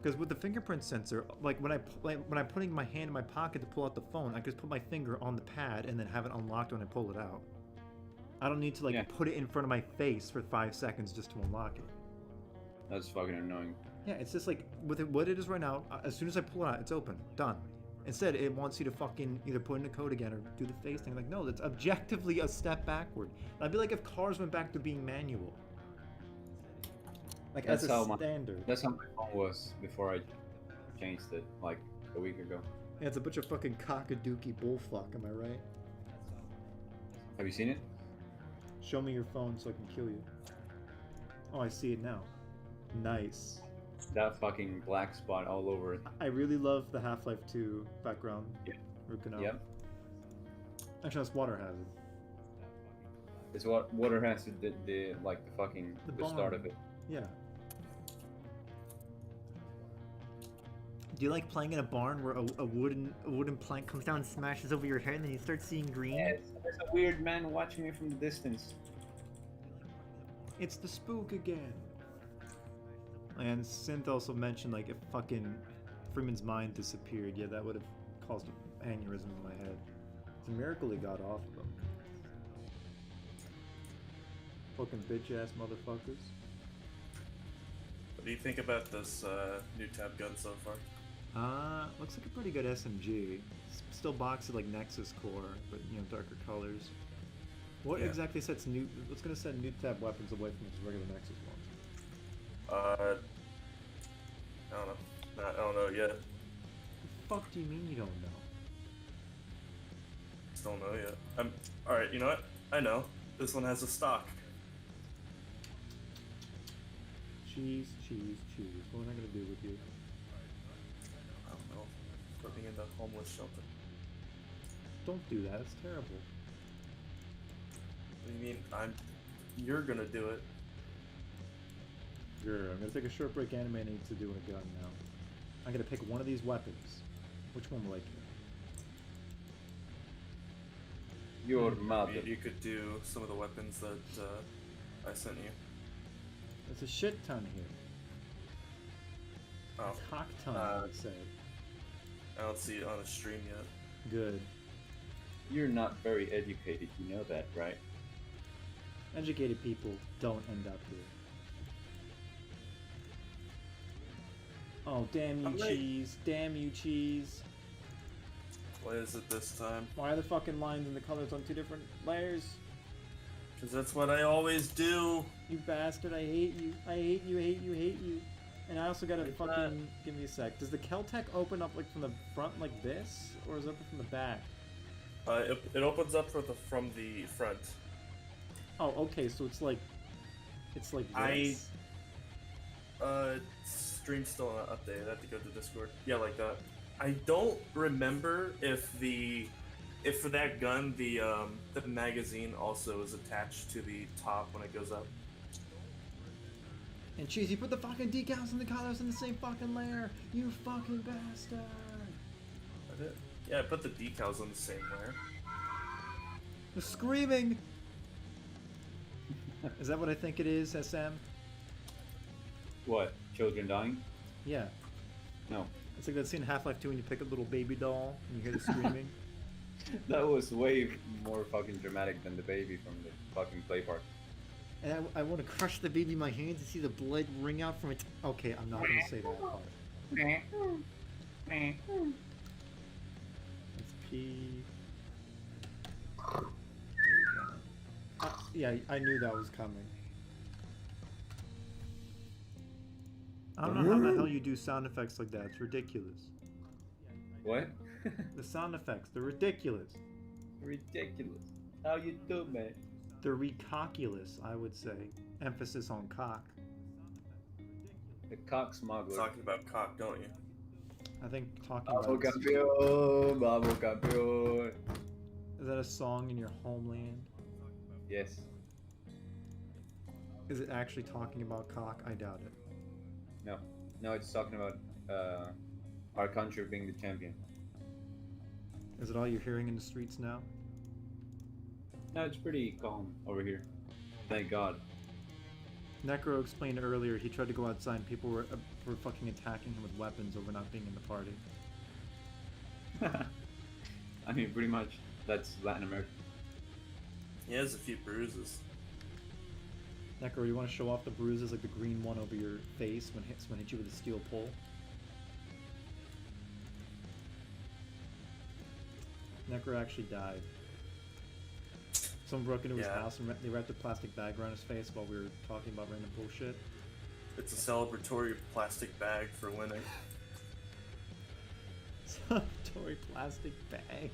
Because with the fingerprint sensor, like when I'm putting my hand in my pocket to pull out the phone, I can just put my finger on the pad and then have it unlocked when I pull it out. I don't need to like put it in front of my face for 5 seconds just to unlock it. That's fucking annoying. Yeah, it's just like with what it is right now. As soon as I pull it out, it's open, done. Instead, it wants you to fucking either put in the code again or do the face thing. Like, no, that's objectively a step backward. That'd be like if cars went back to being manual. Like That's as a how standard. That's how my phone was before I changed it like a week ago. Yeah, it's a bunch of fucking cockadookie bullfuck, am I right? Have you seen it? Show me your phone so I can kill you. Oh, I see it now. Nice. That fucking black spot all over it. I really love the Half-Life 2 background. Yeah. Rukanau. Yep. Actually, that's Water Hazard. It's what water has the like the fucking the start barn. of it. Yeah. Do you like playing in a barn where a wooden plank comes down and smashes over your head and then you start seeing green? Yes, there's a weird man watching me from the distance. It's the spook again. And Synth also mentioned like if fucking Freeman's mind disappeared, yeah, that would have caused an aneurysm in my head. It's a miracle he got off of them. Fucking bitch ass motherfuckers. What do you think about this new tab gun so far? Looks like a pretty good SMG. Still boxed like Nexus core, but you know, darker colors. What exactly sets new? What's gonna set new tab weapons away from just regular Nexus ones? I don't know. I don't know yet. fuck do you mean you don't know? Just don't know yet. Alright, you know what? I know. This one has a stock. Cheese, cheese, cheese. What am I gonna do with you? I don't know. Put me in the homeless shelter. Don't do that. It's terrible. What do you mean? You're gonna do it. Sure. I'm gonna take a short break. Anime needs to do a gun now. I'm gonna pick one of these weapons. Which one will I pick? Your mother. You could do some of the weapons that I sent you. There's a shit ton here. Oh, A cock ton, I would say. I don't see it on the stream yet. Good. You're not very educated, you know that, right? Educated people don't end up here. Oh, damn you, I'm late. cheese. Damn you, cheese. What is it this time? Why are the fucking lines and the colors on 2 different layers? Because that's what I always do. You bastard, I hate you. I hate you, hate you, hate you. And I also gotta Like fucking... that. Give me a sec. Does the Keltec open up like from the front like this? Or is it open from the back? It opens up from the front. Oh, okay, so it's like... It's like this? Stream's still not updated. I have to go to Discord. Yeah, like that. I don't remember if for that gun the magazine also is attached to the top when it goes up. And cheese, you put the fucking decals and the colors in the same fucking layer! You fucking bastard! I did. Yeah, I put the decals on the same layer. They're screaming! Is that what I think it is, SM? What? Children dying? Yeah. No. It's like that scene in Half-Life 2 when you pick a little baby doll and you hear the screaming. That was way more fucking dramatic than the baby from the fucking play park. And I want to crush the baby in my hands and see the blood ring out from its... Okay, I'm not going to say that part. Let's pee. Yeah, I knew that was coming. I don't know how the hell you do sound effects like that. It's ridiculous. What? The sound effects, they're ridiculous. Ridiculous. How you do, man? They're recoculous, I would say. Emphasis on cock. The cock smuggler. Talking about cock, don't you? I think talking Vamos about... campeón, vamos campeón. Is that a song in your homeland? Yes. Is it actually talking about cock? I doubt it. No. No, it's talking about our country being the champion. Is it all you're hearing in the streets now? No, it's pretty calm over here. Thank God. Necro explained earlier he tried to go outside and people were fucking attacking him with weapons over not being in the party. I mean, pretty much. That's Latin America. He has a few bruises. Necro, you want to show off the bruises like the green one over your face when someone hit you with a steel pole? Necro actually died. Someone broke into his Yeah. house and they wrapped a plastic bag around his face while we were talking about random bullshit. It's a celebratory plastic bag for winning. Celebratory plastic bag.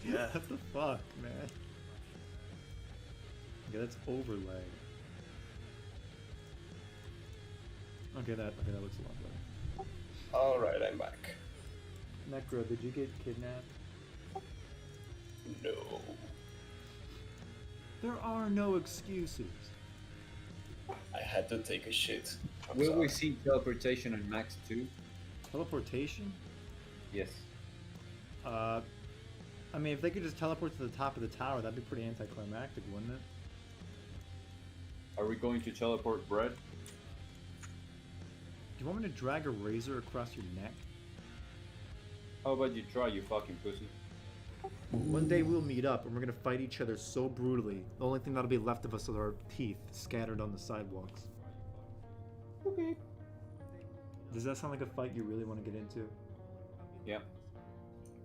Yeah. What the fuck, man? Okay, that's overlay. Okay, that looks a lot better. Alright, I'm back. Necro, did you get kidnapped? No. There are no excuses. I had to take a shit. I'm Will we sorry. see teleportation on Max 2? Teleportation? Yes. I mean, if they could just teleport to the top of the tower, that'd be pretty anticlimactic, wouldn't it? Are we going to teleport bread? Do you want me to drag a razor across your neck? How about you try, you fucking pussy? One day we'll meet up and we're gonna fight each other so brutally. The only thing that'll be left of us are our teeth scattered on the sidewalks. Okay. Does that sound like a fight you really want to get into? Yeah.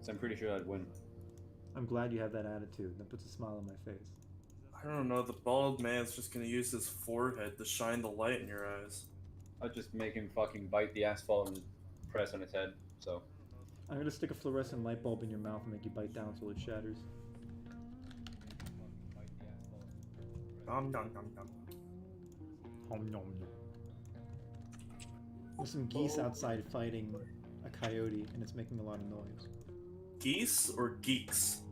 So I'm pretty sure I'd win. I'm glad you have that attitude. That puts a smile on my face. I don't know, the bald man's just gonna use his forehead to shine the light in your eyes. I'll just make him fucking bite the asphalt and press on his head, so... I'm gonna stick a fluorescent light bulb in your mouth and make you bite down until it shatters. Nom nom nom nom. Nom nom nom. There's some geese outside fighting a coyote, and it's making a lot of noise. Geese or geeks?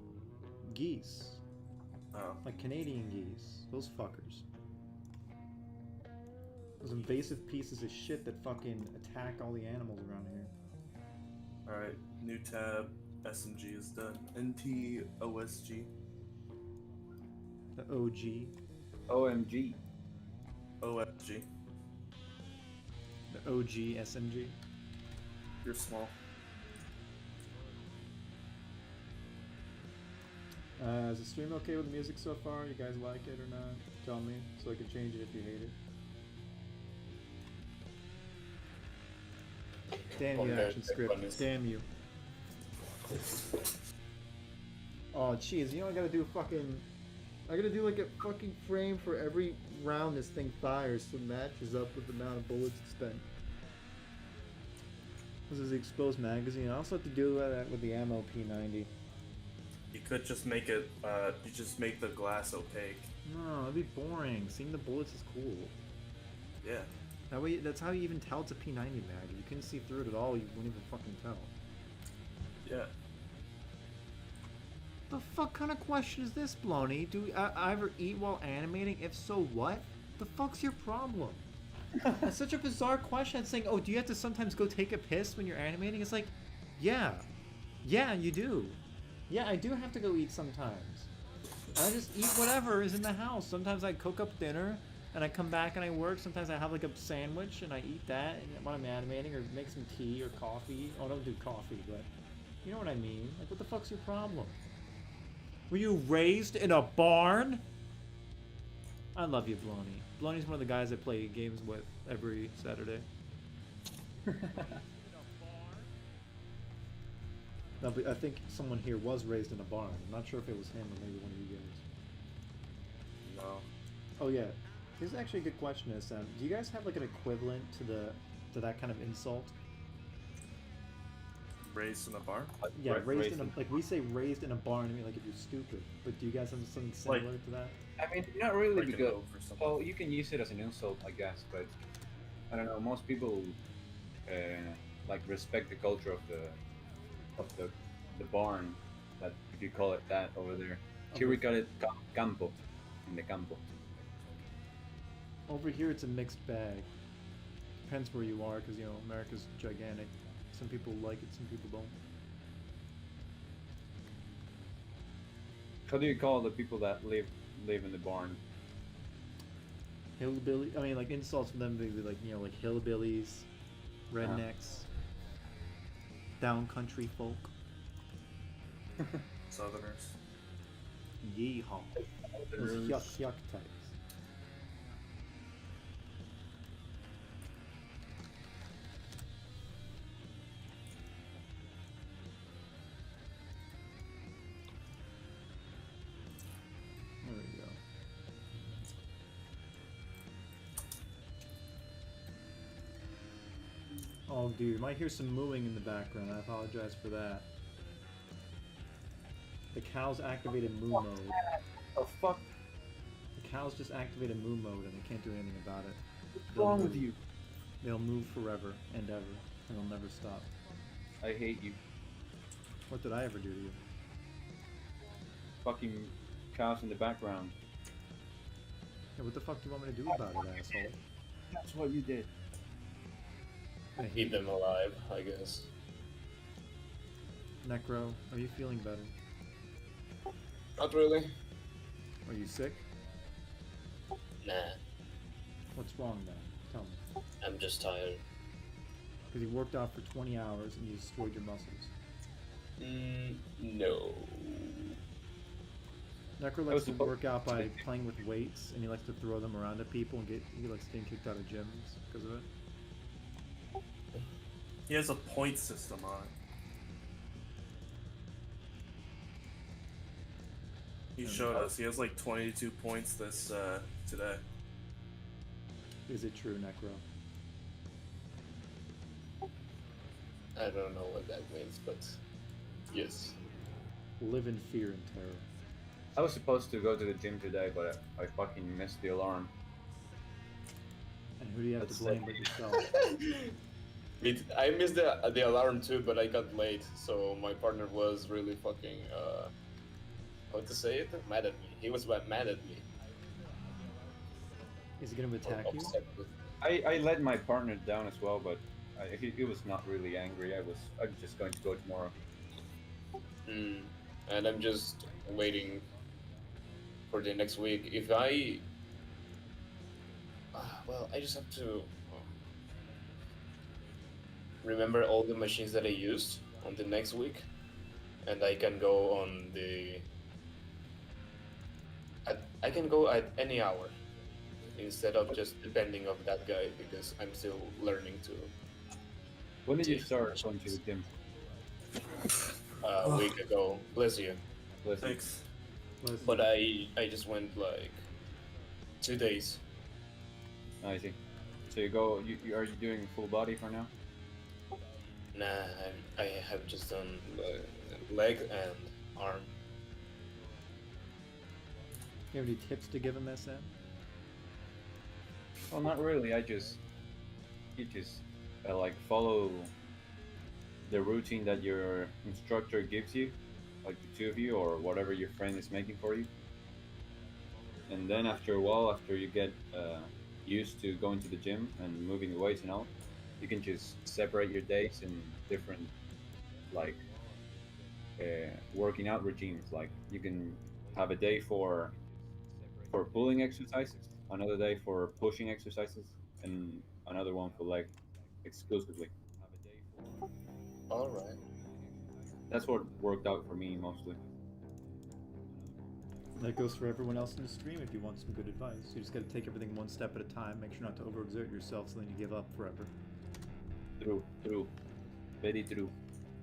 Geese. Oh. Like Canadian geese. Those fuckers. Those invasive pieces of shit that fucking attack all the animals around here. Alright, new tab. SMG is done. NTOSG. The OG. OMG. OFG. The OG SMG. You're small. Is the stream okay with the music so far? You guys like it or not? Tell me, so I can change it if you hate it. Damn you, Okay, action script. Damn you. Oh, jeez, you know I gotta do fucking... I gotta do like a fucking frame for every round this thing fires so it matches up with the amount of bullets it's spent. This is the exposed magazine. I also have to do that with the ammo P90. You could just make it, you just make the glass opaque. No, it'd be boring. Seeing the bullets is cool. Yeah. That way, that's how you even tell it's a P90 mag. If you couldn't see through it at all, you wouldn't even fucking tell. Yeah. The fuck kind of question is this, Bloney? Do I ever eat while animating? If so, what? The fuck's your problem? That's such a bizarre question. It's saying, oh, do you have to sometimes go take a piss when you're animating? It's like, yeah. Yeah, you do. Yeah, I do have to go eat sometimes. I just eat whatever is in the house. Sometimes I cook up dinner and I come back and I work. Sometimes I have like a sandwich and I eat that when I'm animating, or make some tea or coffee. Oh, I don't do coffee, but you know what I mean. Like, what the fuck's your problem? Were you raised in a barn? I love you, Bloney. Bloney's one of the guys I play games with every Saturday. No, but I think someone here was raised in a barn. I'm not sure if it was him or maybe one of you guys. No. Oh yeah, here's actually a good question, SM. Do you guys have like an equivalent to that kind of insult? Raised in a barn? Yeah, raised in a, in- like we say raised in a barn. I mean, like if you're stupid. But do you guys have something similar to that? I mean, not really, Like an because oaf or something. well, you can use it as an insult, I guess, but I don't know. Most people like respect the culture of the barn. That if you call it that over there, here we call it campo, in the campo. Over here, it's a mixed bag. Depends where you are, because you know America's gigantic. Some people like it, some people don't. How do you call the people that live in the barn? Hillbilly. I mean, like insults for them would be like, you know, like hillbillies, rednecks, down country folk. Southerners. Yeehaw. Those yuck yuck types. There we go. Oh, dude, you might hear some mooing in the background. I apologize for that. The cows activated moo mode. Oh fuck! The cows just activated moo mode and they can't do anything about it. What's wrong with you? They'll move forever and ever, and they'll never stop. I hate you. What did I ever do to you? Fucking cows in the background. Yeah, what the fuck do you want me to do about it, asshole? That's what you did. I hate Eat them alive, I guess. Necro, are you feeling better? Not really. Are you sick? Nah, What's wrong then? Tell me. I'm just tired. Because you worked out for 20 hours and you destroyed your muscles. No. Necro likes to work out by playing with weights, and he likes to throw them around at people and he likes getting kicked out of gyms because of it. He has a point system on it. He showed us. He has like 22 points this today. Is it true, Necro? I don't know what that means, but yes. Live in fear and terror. I was supposed to go to the gym today, but I fucking missed the alarm. And who do you have That's to blame it. but yourself? I missed the alarm too, but I got late, so my partner was really fucking how to say it? Mad at me. He was mad at me. Is he gonna Or attack you? upset with I let my partner down as well, but he was not really angry. I'm just going to go tomorrow. And I'm just waiting for the next week. If I, well, I just have to remember all the machines that I used on the next week, and I can go on the. I can go at any hour, instead of just depending on that guy because I'm still learning to. When did you Yeah. start going to the gym? A week ago, bless you. Listen, Thanks. Listen, But I just went like 2 days. I see. So you go. Are you doing full body for now? Nah, I have just done leg and arm. you have any tips to give him, SM? Well, not really. You just like follow the routine that your instructor gives you, like the two of you or whatever your friend is making for you. And then after a while, after you get used to going to the gym and moving the weights and all, you can just separate your days in different like working out regimes. Like you can have a day for pulling exercises, another day for pushing exercises, and another one for leg exclusively. All right. That's what worked out for me mostly. That goes for everyone else in the stream if you want some good advice. You just gotta take everything one step at a time, make sure not to overexert yourself so then you give up forever. True, very true.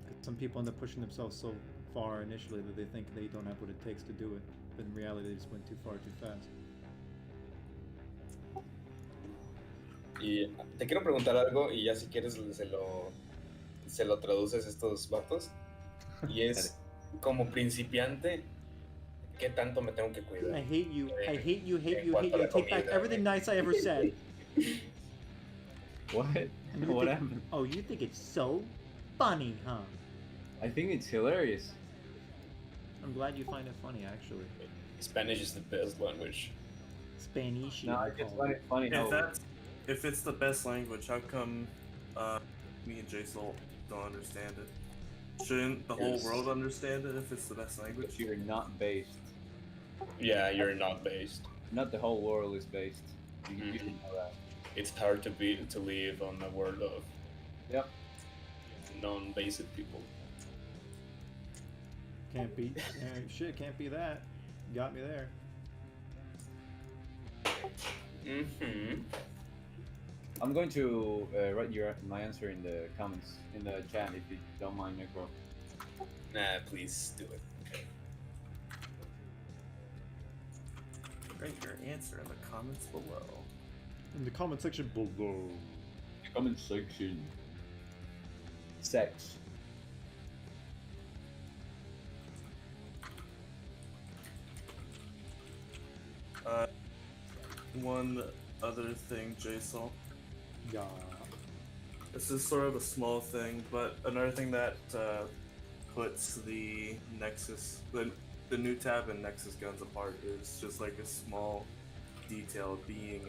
'Cause some people end up pushing themselves so far initially that they think they don't have what it takes to do it. But in reality they just went too far too fast. Y te quiero preguntar algo y ya si quieres se lo traduces a estos vatos. Y es como principiante, ¿qué tanto me tengo que I cuidar? hate you, I hate you, hate En you, hate cuanto a you. la Take back comida, everything nice I ever said. What? And you What think- happened? Oh, you think it's so funny, huh? I think it's hilarious. I'm glad you find it funny, actually. Spanish is the best language. Spanish. No, I just find it funny how If it's the best language, how come me and Jsoull don't understand it? Shouldn't the whole Yes. world understand it if it's the best language? you're not based. Yeah, you're not based. Not the whole world is based. You Mhm. should know that. It's hard to live on a world of Yep. non-basic people. Can't be. Shit, can't be that. Got me there. Mm-hmm. I'm going to write my answer in the comments in the chat if you don't mind, Necro. Nah, please do it. Write your answer in the comments below. In the comment section below. Comment section. Sex. One other thing, Jsoull. Yeah. This is sort of a small thing, but another thing that puts the Nexus, the new tab and Nexus guns apart is just like a small detail being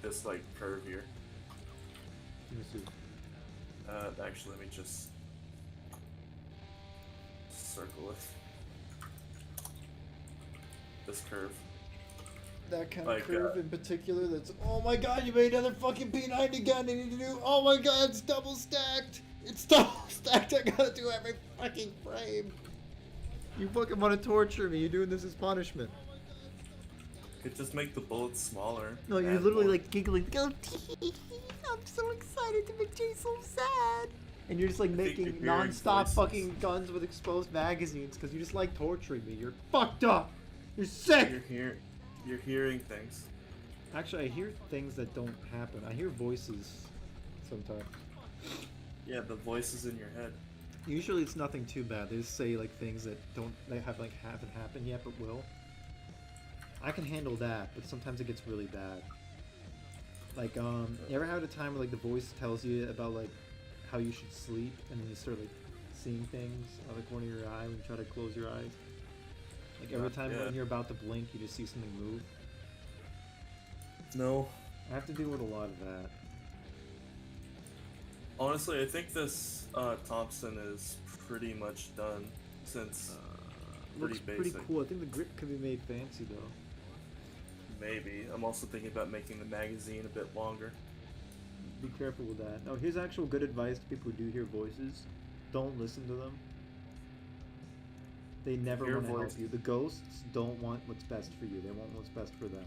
this like curve here. Let me see. Actually, let me just circle it. This curve. That kind Like, of curve in particular that's, oh my god, you made another fucking P90 gun, I need to do, oh my god, it's double stacked! It's double stacked, I gotta do every fucking frame! You fucking wanna torture me, you're doing this as punishment. Could just make the bullets smaller. No, you're add literally more. like giggling, go tee, I'm so excited to make Jay so sad! And you're just like think making you're hearing non-stop voices. fucking guns with exposed magazines because you just like torturing me. You're fucked up! You're sick! You're hearing things. Actually, I hear things that don't happen. I hear voices sometimes. Yeah, the voices in your head. Usually it's nothing too bad. They just say like things that haven't happened yet but will. I can handle that, but sometimes it gets really bad. Like you ever had a time where like the voice tells you about like how you should sleep, and then you start like seeing things out of the corner of your eye when you try to close your eyes? Like every time Yeah. when you're about to blink, you just see something move. No. I have to deal with a lot of that. Honestly, I think this Thompson is pretty much done since Looks pretty pretty basic. cool. I think the grip could be made fancy though. Maybe. I'm also thinking about making the magazine a bit longer. Be careful with that. Now, here's actual good advice to people who do hear voices. Don't listen to them. They never Hear want to help voice- you. The ghosts don't want what's best for you. They want what's best for them.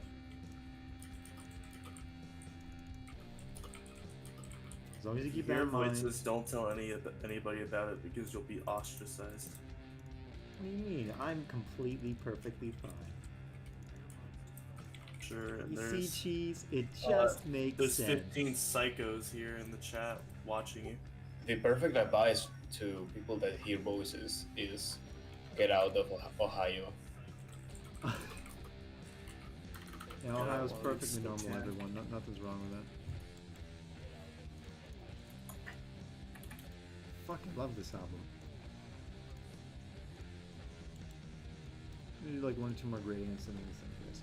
As long as you keep that Your in mind. voices, don't tell anybody about it because you'll be ostracized. What do you mean? I'm completely, perfectly fine. Sure, and You see, there's cheese, it just makes there's sense. 15 psychos here in the chat watching you. The perfect advice to people that hear voices is get out of Ohio. Yeah, Ohio's well, perfectly it's normal, okay. everyone. Nothing's wrong with that. Fucking love this album. Maybe like 1 or 2 more gradients and then this thing for this.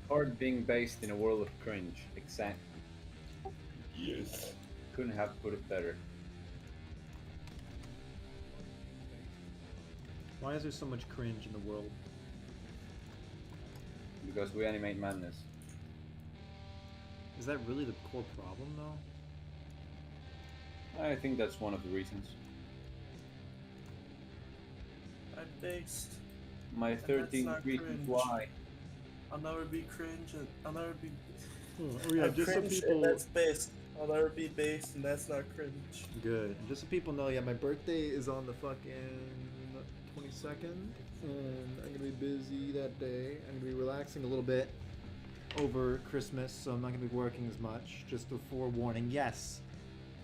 Hard being based in a world of cringe. Exactly. Yes. Couldn't have put it better. Why is there so much cringe in the world? Because we animate madness. Is that really the core problem, though? I think that's one of the reasons. I'm based. My that's 13 not reasons cringe. why. I'll never be cringe and I'll never be. Oh yeah, I'm just so cringe people. and that's based. I'll never be based and that's not cringe. Good. And just so people know, yeah, my birthday is on the fucking 22nd, and I'm gonna be busy that day. I'm gonna be relaxing a little bit over Christmas, so I'm not gonna be working as much. Just a forewarning. Yes,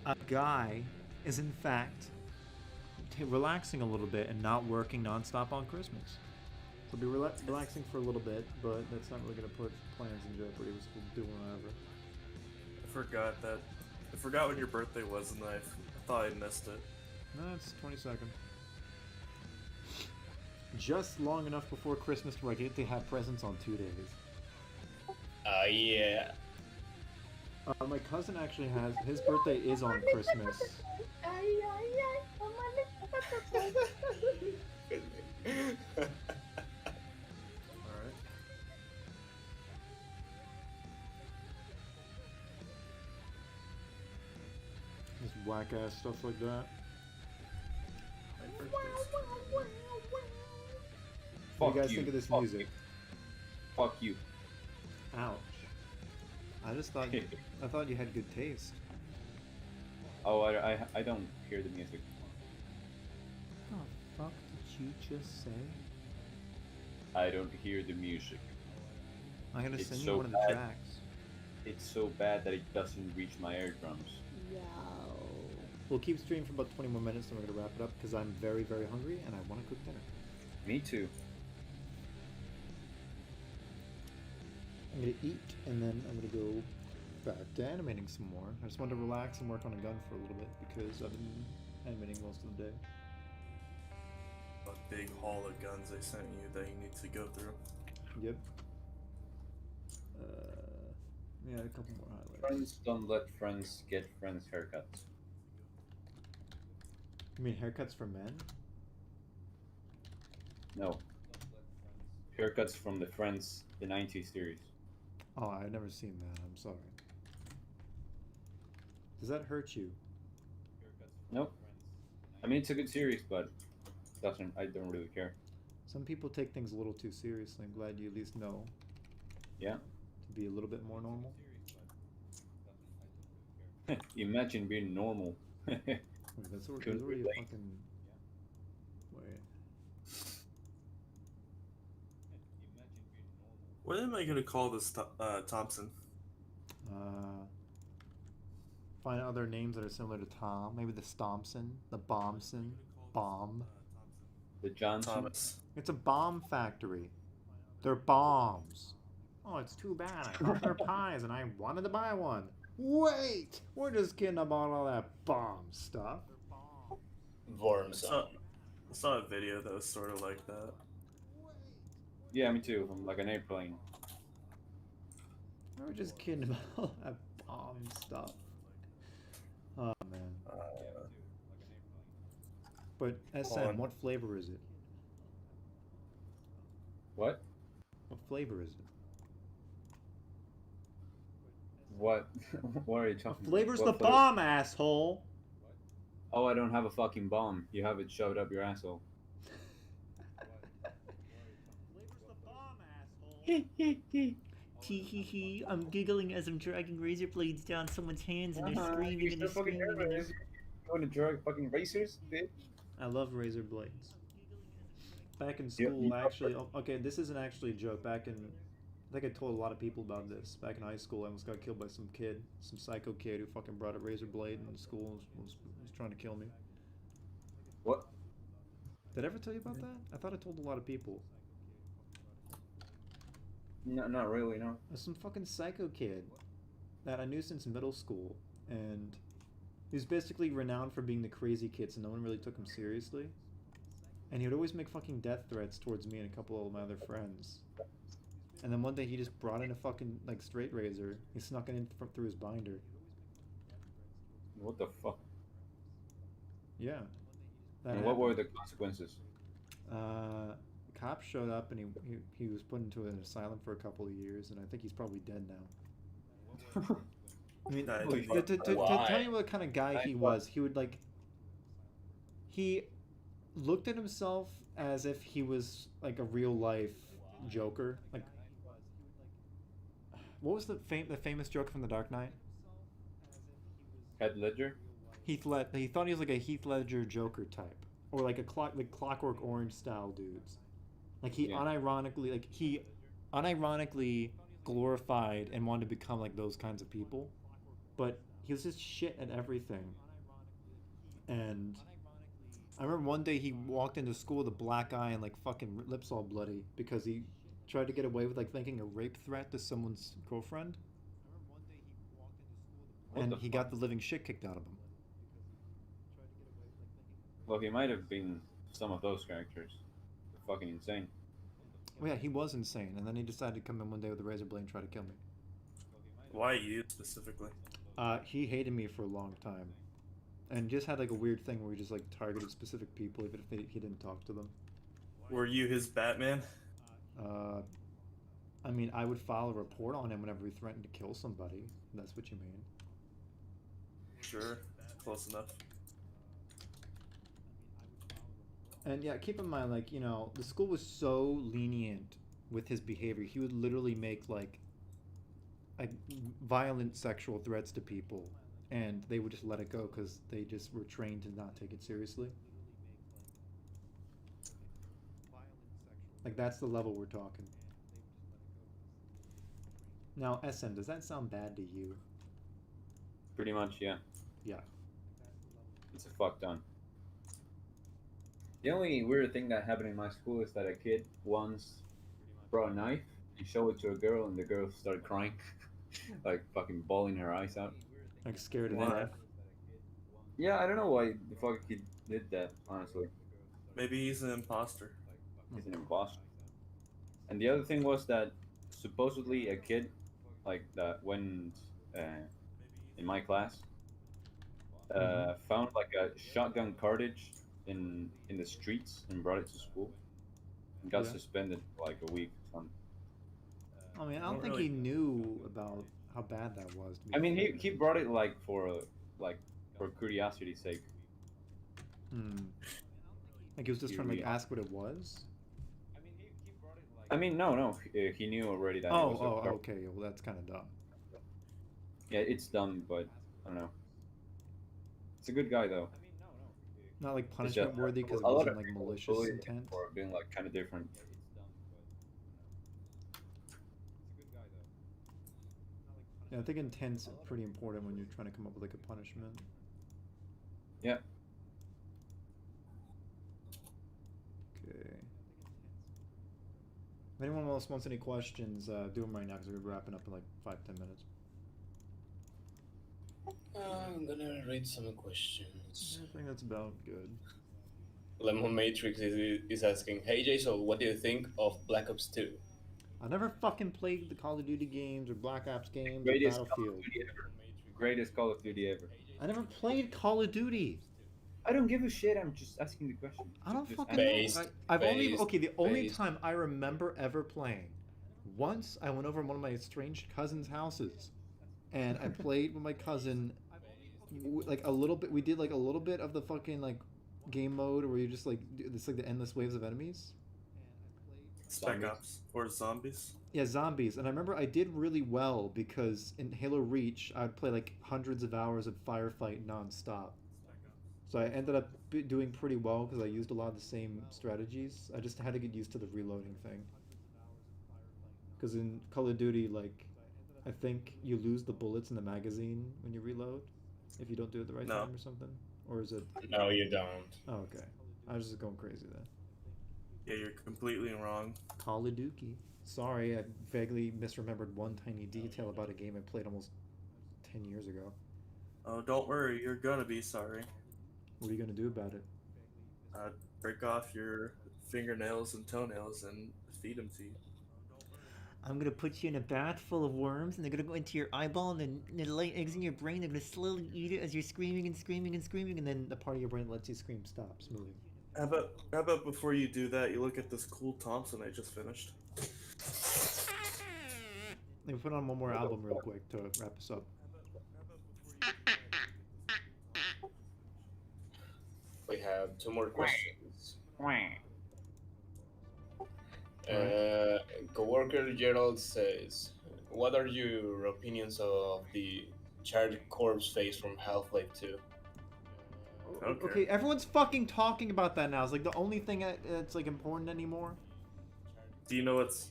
a guy is in fact relaxing a little bit and not working nonstop on Christmas. So I'll be relaxing for a little bit, but that's not really gonna put plans in jeopardy. We'll still do whatever. I forgot when your birthday was and I thought I missed it. No, it's 22nd. Just long enough before Christmas to where I get to have presents on 2 days. Yeah. My cousin actually has his birthday is on Christmas. Alright. Just whack ass stuff like that. My birthday's What do you guys Fuck think of this fuck music? You. Fuck you. Ouch. I just thought I thought you had good taste. Oh, I don't hear the music. What the fuck did you just say? I don't hear the music. I'm gonna It's send you so one of the bad. tracks. It's so bad that it doesn't reach my eardrums. We'll keep streaming for about 20 more minutes, and we're gonna wrap it up because I'm very, very hungry and I want to cook dinner. Me too. I'm gonna eat, and then I'm gonna go back to animating some more. I just wanted to relax and work on a gun for a little bit because I've been animating most of the day. a big haul of guns I sent you that you need to go through. Yep. Yeah, a couple more highlights. Friends don't let friends get friends haircuts. You mean haircuts for men? No. Haircuts from the Friends, the 90s series. Oh, I've never seen that. I'm sorry. Does that hurt you? Nope. I mean, it's a good series, but I don't really care. Some people take things a little too seriously. I'm glad you at least know Yeah. to be a little bit more normal. Imagine being normal. Wait, that's Couldn't already a relate. fucking. Wait. What am I gonna call this Thompson? Find other names that are similar to Tom. Maybe the Stompson, the Bombson, Bomb. The Johnson. Thomas. It's a bomb factory. They're bombs. Oh, it's too bad. I thought they're pies and I wanted to buy one. Wait! We're just kidding about all that bomb stuff. Worms. I saw a video that was sort of like that. Yeah, me too. From like an airplane. We're just kidding about all that bomb stuff. Oh, man. But SM, what flavor is it? What? What flavor is it? What? What are you talking What flavor's about? the bomb, asshole? Oh, I don't have a fucking bomb. You have it shoved up your asshole. Tee hee hee, I'm giggling as I'm dragging razor blades down someone's hands and they're screaming and they're screaming and they're... You want to drag fucking racers, bitch? I love razor blades. Back in school, actually... Okay, this isn't actually a joke. Back in... I think I told a lot of people about this. Back in high school, I almost got killed by some kid. Some psycho kid who fucking brought a razor blade into school and was trying to kill me. What? Did I ever tell you about that? I thought I told a lot of people. No, not really, no. Some fucking psycho kid that I knew since middle school, and he was basically renowned for being the crazy kid, so no one really took him seriously. And he would always make fucking death threats towards me and a couple of my other friends. And then one day he just brought in a fucking, like, straight razor. He snuck it in through his binder. What the fuck? Yeah. That And what were happened. the consequences? Cops showed up and he was put into an asylum for a couple of years, and I think he's probably dead now. I mean, Nice. look, to Why? tell you what kind of guy he was, he would, like... He looked at himself as if he was, like, a real-life Joker. Like... What was the famous Joker from The Dark Knight? Head Ledger? He thought he was like a Heath Ledger Joker type, or like Clockwork Orange style dudes. Like he unironically glorified and wanted to become like those kinds of people, but he was just shit at everything. And I remember one day he walked into school with a black eye and like fucking lips all bloody because he tried to get away with like thinking a rape threat to someone's girlfriend. And he got the living shit kicked out of him. Well, he might have been some of those characters. They're fucking insane. Well, yeah, he was insane, and then he decided to come in one day with a razor blade and try to kill me. Why you specifically? He hated me for a long time, and just had like a weird thing where he just like targeted specific people even if he didn't talk to them. Were you his Batman? I mean, I would file a report on him whenever he threatened to kill somebody. If that's what you mean. Sure, close enough. And yeah, keep in mind, like, you know, the school was so lenient with his behavior. He would literally make like violent sexual threats to people, and they would just let it go because they just were trained to not take it seriously. Like, that's the level we're talking. Now, SM, does that sound bad to you? Pretty much, yeah. Yeah. It's a fuck ton. The only weird thing that happened in my school is that a kid once brought a knife and showed it to a girl, and the girl started crying, like fucking bawling her eyes out. Like, scared of Why? death? Yeah, I don't know why the fuck he did that, honestly. Maybe he's an imposter. He's an imposter. And the other thing was that supposedly a kid, like, that went in my class, found like a shotgun cartridge in the streets and brought it to school and got Yeah. suspended for like a week or something. I mean, I Don't don't think really- he knew about how bad that was. To be I mean, fair. he brought it like for curiosity's sake. Like, he was just He trying to like really- ask what it was. I mean, no, he knew already that. It was a car- Okay. Well, that's kind of dumb. Yeah, it's dumb, but I don't know. It's a good guy though. Not like It's punishment just- worthy because it a lot wasn't of like people malicious bullied him intent. for being like kind of different. Yeah, I think intent's pretty important when you're trying to come up with like a punishment. Yeah. Okay. If anyone else wants any questions, do them right now because we're wrapping up in like 5-10 minutes. I'm gonna read some questions. I think that's about good. Lemon Matrix is asking, "Hey Jsoull, what do you think of Black Ops 2?" I never fucking played the Call of Duty games or Black Ops games or Greatest Call of Battlefield. Duty ever. Greatest Call of Duty ever. I never played Call of Duty. I don't give a shit. I'm just asking the question. I don't Just fucking Based- know. I've only based- okay. The only based. time I remember ever playing, once I went over to one of my estranged cousins' houses, and I played with my cousin, like a little bit. We did like a little bit of the fucking like game mode where you just like it's like the endless waves of enemies. Spec Zombies. Ops or zombies. Yeah, zombies. And I remember I did really well because in Halo Reach, I'd play like hundreds of hours of firefight nonstop. So I ended up doing pretty well because I used a lot of the same strategies. I just had to get used to the reloading thing. Because in Call of Duty, like, I think you lose the bullets in the magazine when you reload if you don't do it the right No. time or something. Or is it? No, you don't. Oh, okay. I was just going crazy then. Yeah, you're completely wrong. Call of Duty. Sorry, I vaguely misremembered one tiny detail about a game I played almost 10 years ago. Oh, don't worry, you're gonna be sorry. What are you gonna do about it? Break off your fingernails and toenails and feed them to you. I'm gonna put you in a bath full of worms, and they're gonna go into your eyeball, and then they're lay eggs in your brain. They're gonna slowly eat it as you're screaming and screaming and screaming, and then The part of your brain that lets you scream stops moving. How about before you do that, you look at this cool Thompson I just finished. Let me put on one more album real quick to wrap us up. We have 2 more questions. Coworker Gerald says, "What are your opinions of the charred corpse face from Half-Life 2?" Okay, everyone's fucking talking about that now. It's like the only thing that's like important anymore. Do you know what's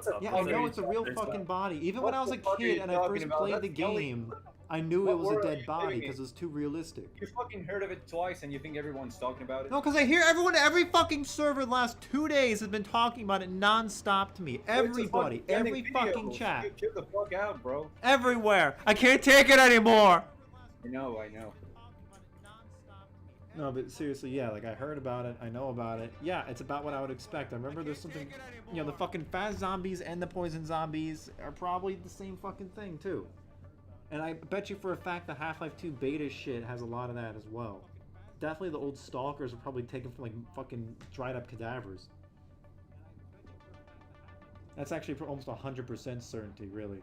up? Yeah, with I know it? it's a real There's fucking not- body. Even What when I was the a fuck are kid you and I talking first about? played That's the the only- game, I knew What it was a word are dead you body doing? because it was too realistic. You fucking heard of it twice and you think everyone's talking about it? No, because I hear every fucking server the last 2 days has been talking about it non-stop to me. It's a Everybody, fucking trending every video. fucking chat, Chill the fuck out, bro. everywhere. I can't take it anymore. I know. No, but seriously, yeah, like I heard about it, I know about it. Yeah, it's about what I would expect. I remember there's something, you know, the fucking fast zombies and the poison zombies are probably the same fucking thing too. And I bet you for a fact the Half-Life 2 beta shit has a lot of that as well. Definitely the old stalkers are probably taken from like fucking dried up cadavers. That's actually for almost 100% certainty, really.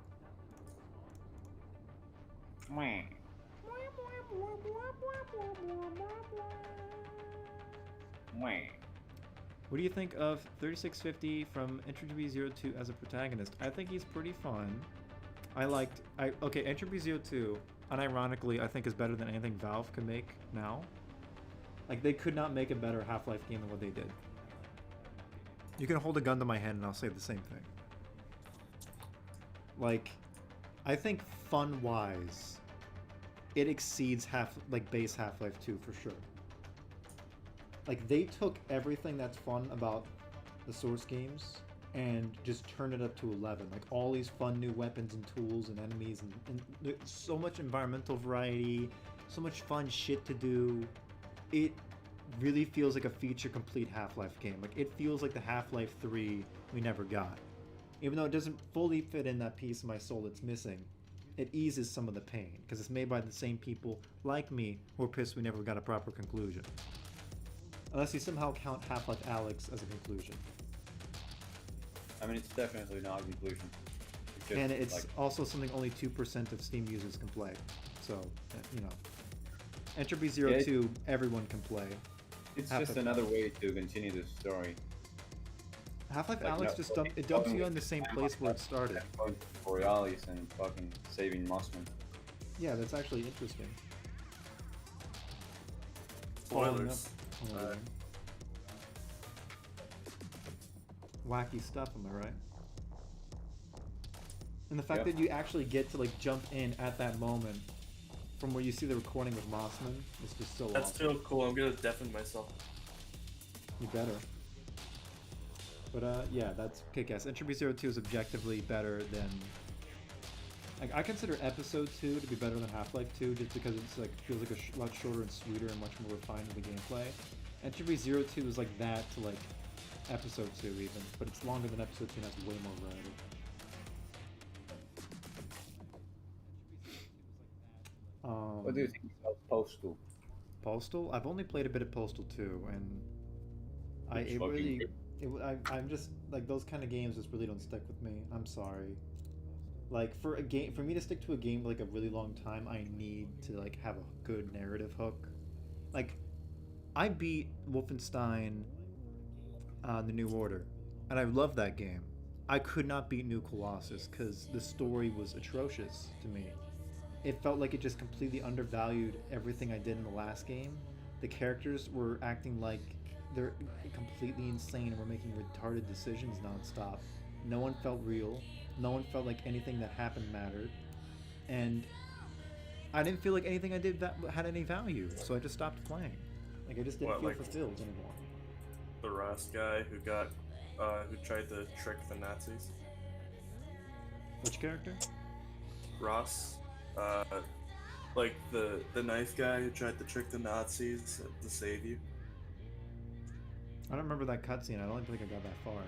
What do you think of 3650 from Entropy 02 as a protagonist? I think he's pretty fun. Okay, Entropy 02, unironically, I think is better than anything Valve could make now. Like, they could not make a better Half-Life game than what they did. You can hold a gun to my head and I'll say the same thing. Like, I think fun-wise, it exceeds base Half-Life 2 for sure. Like, they took everything that's fun about the Source games and just turned it up to 11. Like, all these fun new weapons and tools and enemies and so much environmental variety, so much fun shit to do. It really feels like a feature-complete Half-Life game. Like, it feels like the Half-Life 3 we never got. Even though it doesn't fully fit in that piece of my soul that's missing, it eases some of the pain, because it's made by the same people, like me, who are pissed we never got a proper conclusion. Unless you somehow count Half-Life Alyx as a conclusion. I mean, it's definitely not a conclusion. It's just, And it's like, also something only 2% of Steam users can play. So, you know. Entropy 02, everyone can play. it's Half-Life just another way to continue the story. Half-Life Like, Alyx no, just like, dumps you in the same place where it started. Borealis and fucking saving Mossman. Yeah, that's actually interesting. Spoilers. Oh, wacky stuff, am I right? And the fact Yep. that you actually get to like jump in at that moment from where you see the recording with Mossman is just so That's awesome. still cool. I'm gonna deafen myself. You better. But yeah, that's kick-ass. Entropy 02 is objectively better than... Like, I consider Episode 2 to be better than Half-Life 2 just because it's like feels like a lot shorter and sweeter and much more refined in the gameplay. Entropy 02 is like that to like Episode 2 even, but it's longer than Episode 2 and has way more variety. What do you think about Postal? Postal? I've only played a bit of Postal 2, and It's it fucking really... good. I'm just like those kind of games just really don't stick with me. I'm sorry. Like for me to stick to a game like a really long time, I need to like have a good narrative hook. Like I beat Wolfenstein The New Order, and I love that game. I could not beat New Colossus because the story was atrocious to me. It felt like it just completely undervalued everything I did in the last game. The characters were acting like they're completely insane and were making retarded decisions nonstop. No one felt real. No one felt like anything that happened mattered. And I didn't feel like anything I did that had any value, so I just stopped playing. Like I just didn't What, feel like- fulfilled anymore. The Ross guy who tried to trick the Nazis. Which character? Ross, like the nice guy who tried to trick the Nazis to save you. I don't remember that cutscene. I don't think I got that far.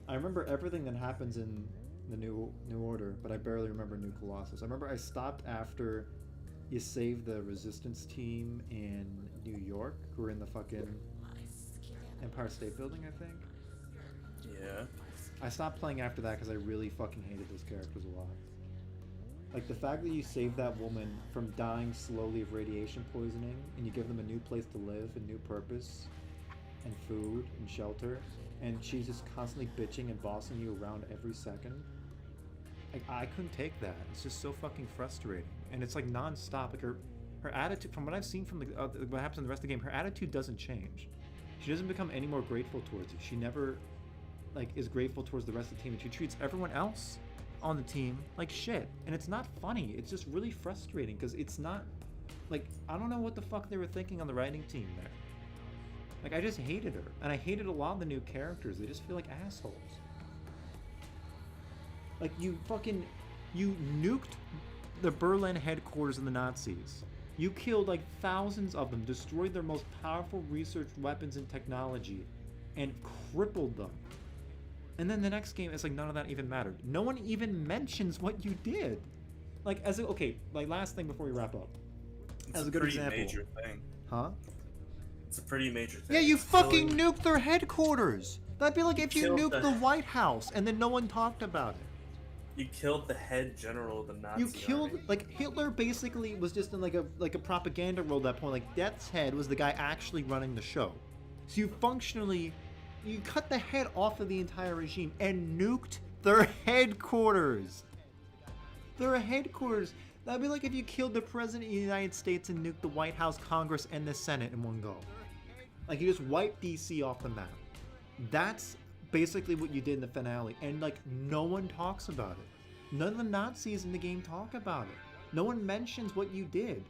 I remember everything that happens in the New Order, but I barely remember New Colossus. I remember I stopped after you saved the Resistance team in New York, who were in the fucking Empire State Building, I think. Yeah. I stopped playing after that because I really fucking hated those characters a lot. Like the fact that you save that woman from dying slowly of radiation poisoning, and you give them a new place to live, a new purpose, and food and shelter, and she's just constantly bitching and bossing you around every second. Like I couldn't take that. It's just so fucking frustrating, and it's like non-stop. Like her attitude, from what I've seen from what happens in the rest of the game, her attitude doesn't change. She doesn't become any more grateful towards you. She never like is grateful towards the rest of the team, and she treats everyone else on the team like shit. And it's not funny. It's just really frustrating because it's not like I don't know what the fuck they were thinking on the writing team there. Like I just hated her, and I hated a lot of the new characters. They just feel like assholes. Like you nuked the Berlin headquarters of the Nazis. You killed like thousands of them, destroyed their most powerful research weapons and technology, and crippled them. And then the next game, it's like none of that even mattered. No one even mentions what you did. Like like last thing before we wrap up. It's As a a good pretty example. major thing. Huh? It's a pretty major thing. Yeah, you It's fucking killing- nuked their headquarters. That'd be like if you killed nuked the- the White House and then no one talked about it. You killed the head general of the Nazi You killed army. like Hitler basically was just in like a propaganda role at that point. Like Death's Head was the guy actually running the show. So you cut the head off of the entire regime and nuked their headquarters. Their headquarters. That'd be like if you killed the president of the United States and nuked the White House, Congress, and the Senate in one go. Like you just wiped DC off the map. That's basically what you did in the finale, and like no one talks about it. None of the Nazis in the game talk about it. No one mentions what you did.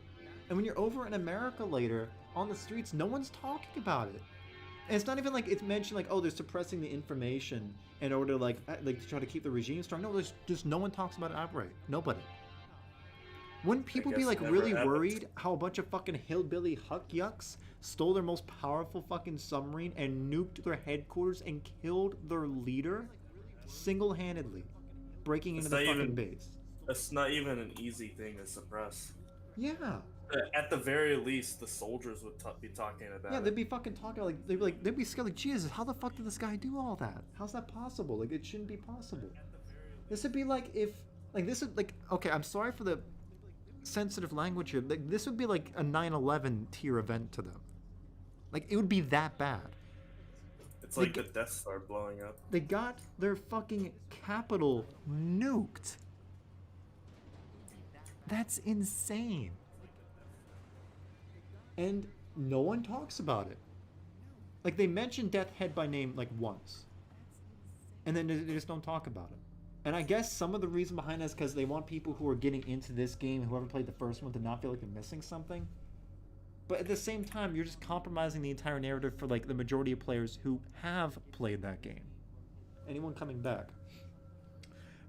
And when you're over in America later on the streets, no one's talking about it. And it's not even like it's mentioned like, oh, they're suppressing the information in order to like to try to keep the regime strong. No, there's just no one talks about it outright. Nobody. Wouldn't people be guess like never really happened. worried how a bunch of fucking hillbilly huck yucks stole their most powerful fucking submarine and nuked their headquarters and killed their leader single-handedly, breaking It's into the not fucking even- base? It's not even an easy thing to suppress. Yeah. At the very least, the soldiers would be talking about Yeah, it. they'd be fucking talking they'd be scared like, Jesus, how the fuck did this guy do all that? How's that possible? Like, it shouldn't be possible. This would be like if, like, this would, like, okay, I'm sorry for the sensitive language here. Like, this would be like a 9/11 tier event to them. Like, it would be that bad. It's like they the Death Star blowing up. They got their fucking capital nuked. That's insane. And no one talks about it. Like, they mentioned Death Head by name like once. and then they just don't talk about it. And I guess some of the reason behind that is because they want people who are getting into this game, whoever played the first one, to not feel like they're missing something. But at the same time, you're just compromising the entire narrative for like the majority of players who have played that game. Anyone coming back?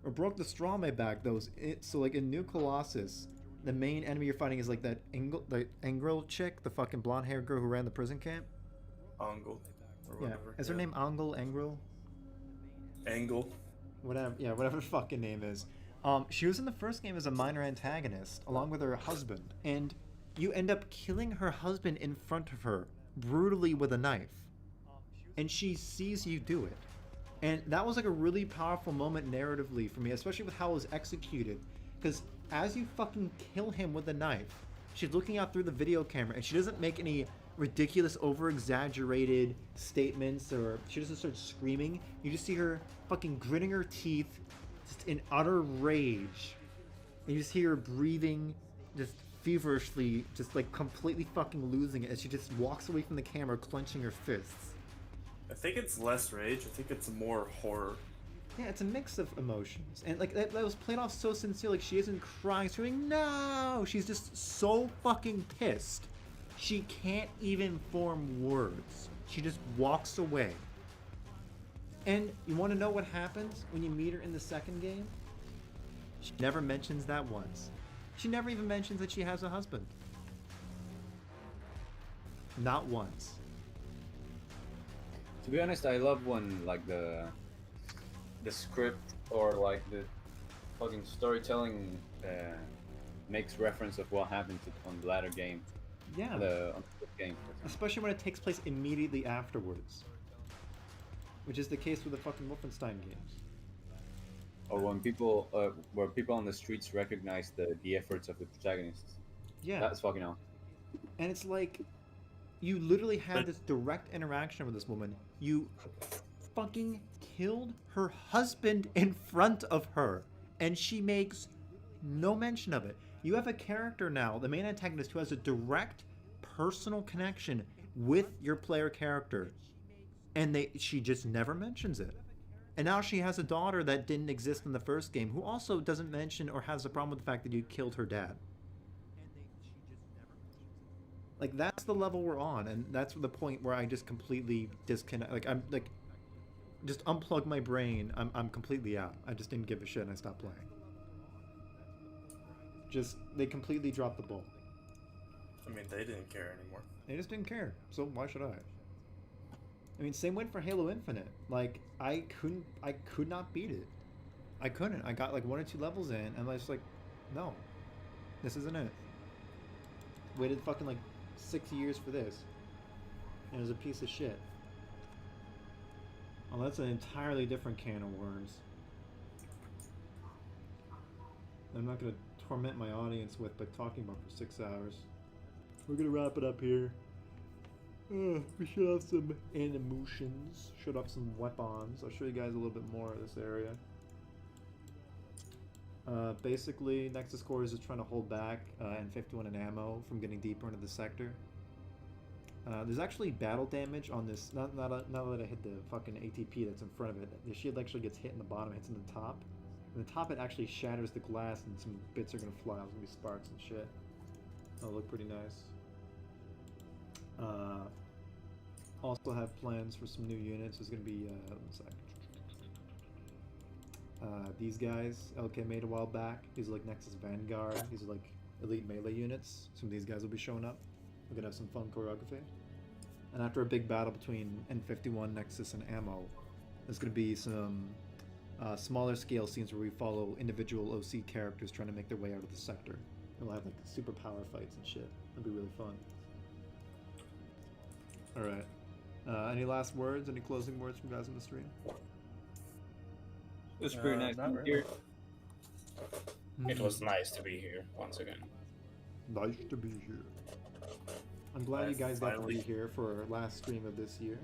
What broke the straw on my back though is so like in New Colossus, the main enemy you're fighting is like that Engel chick, the fucking blonde haired girl who ran the prison camp. Angle. Or Yeah, whatever. is her name Engel? Angle. Whatever, yeah, whatever her fucking name is. She was in the first game as a minor antagonist, along with her husband, and you end up killing her husband in front of her, brutally with a knife. And she sees you do it. And that was like a really powerful moment narratively for me, especially with how it was executed. Because as you fucking kill him with a knife, she's looking out through the video camera, and she doesn't make any ridiculous, over-exaggerated statements, or she doesn't start screaming. You just see her fucking gritting her teeth, just in utter rage. And you just hear her breathing, just feverishly, just like completely fucking losing it as she just walks away from the camera, clenching her fists. I think it's less rage. I think it's more horror. Yeah, it's a mix of emotions, and like that was played off so sincere. Like she isn't crying, screaming, no. She's just so fucking pissed. She can't even form words. She just walks away. And you want to know what happens when you meet her in the second game? She never mentions that once. She never even mentions that she has a husband. Not once. To be honest, I love when like the script or like the fucking storytelling makes reference of what happened on the latter game. Yeah. On the game. Especially when it takes place immediately afterwards. Which is the case with the fucking Wolfenstein games. Or when people, where people on the streets recognize the efforts of the protagonists. Yeah. That's fucking awesome. And it's like, you literally had this direct interaction with this woman. You fucking killed her husband in front of her, and she makes no mention of it. You have a character now, the main antagonist, who has a direct personal connection with your player character, and she just never mentions it. And now she has a daughter that didn't exist in the first game, who also doesn't mention or has a problem with the fact that you killed her dad. Like, that's the level we're on, and that's the point where I just completely disconnect. Like, I'm like, just unplug my brain. I'm completely out. I just didn't give a shit and I stopped playing. They completely dropped the ball. I mean, they didn't care anymore. They just didn't care, so why should I? I mean, same went for Halo Infinite. Like, I could not beat it. I couldn't. I got like 1 or 2 levels in, and I was just like, no, this isn't it. Waited fucking like 6 years for this, and it was a piece of shit. Oh, that's an entirely different can of worms. I'm not gonna torment my audience with by talking about for 6 hours. We're gonna wrap it up here. We should have some animations. Should have some weapons. I'll show you guys a little bit more of this area. Basically, Nexus Core is just trying to hold back N51 and ammo from getting deeper into the sector. There's actually battle damage on this. Not that I hit the fucking ATP that's in front of it. The shield actually gets hit in the bottom, hits in the top. In the top, it actually shatters the glass, and some bits are gonna fly. There's gonna be sparks and shit. That'll look pretty nice. Also have plans for some new units. There's gonna be one sec. These guys LK made a while back. These are like Nexus Vanguard. These are like elite melee units. Some of these guys will be showing up. We're gonna have some fun choreography. And after a big battle between N51, Nexus, and Ammo, there's gonna be some smaller scale scenes where we follow individual OC characters trying to make their way out of the sector. And we'll have like super power fights and shit. It'll be really fun. Alright. Any last words? Any closing words from guys on the stream? It was pretty nice not to really. hear. It was nice to be here once again. Nice to be here. I'm glad you guys got to be here for our last stream of this year.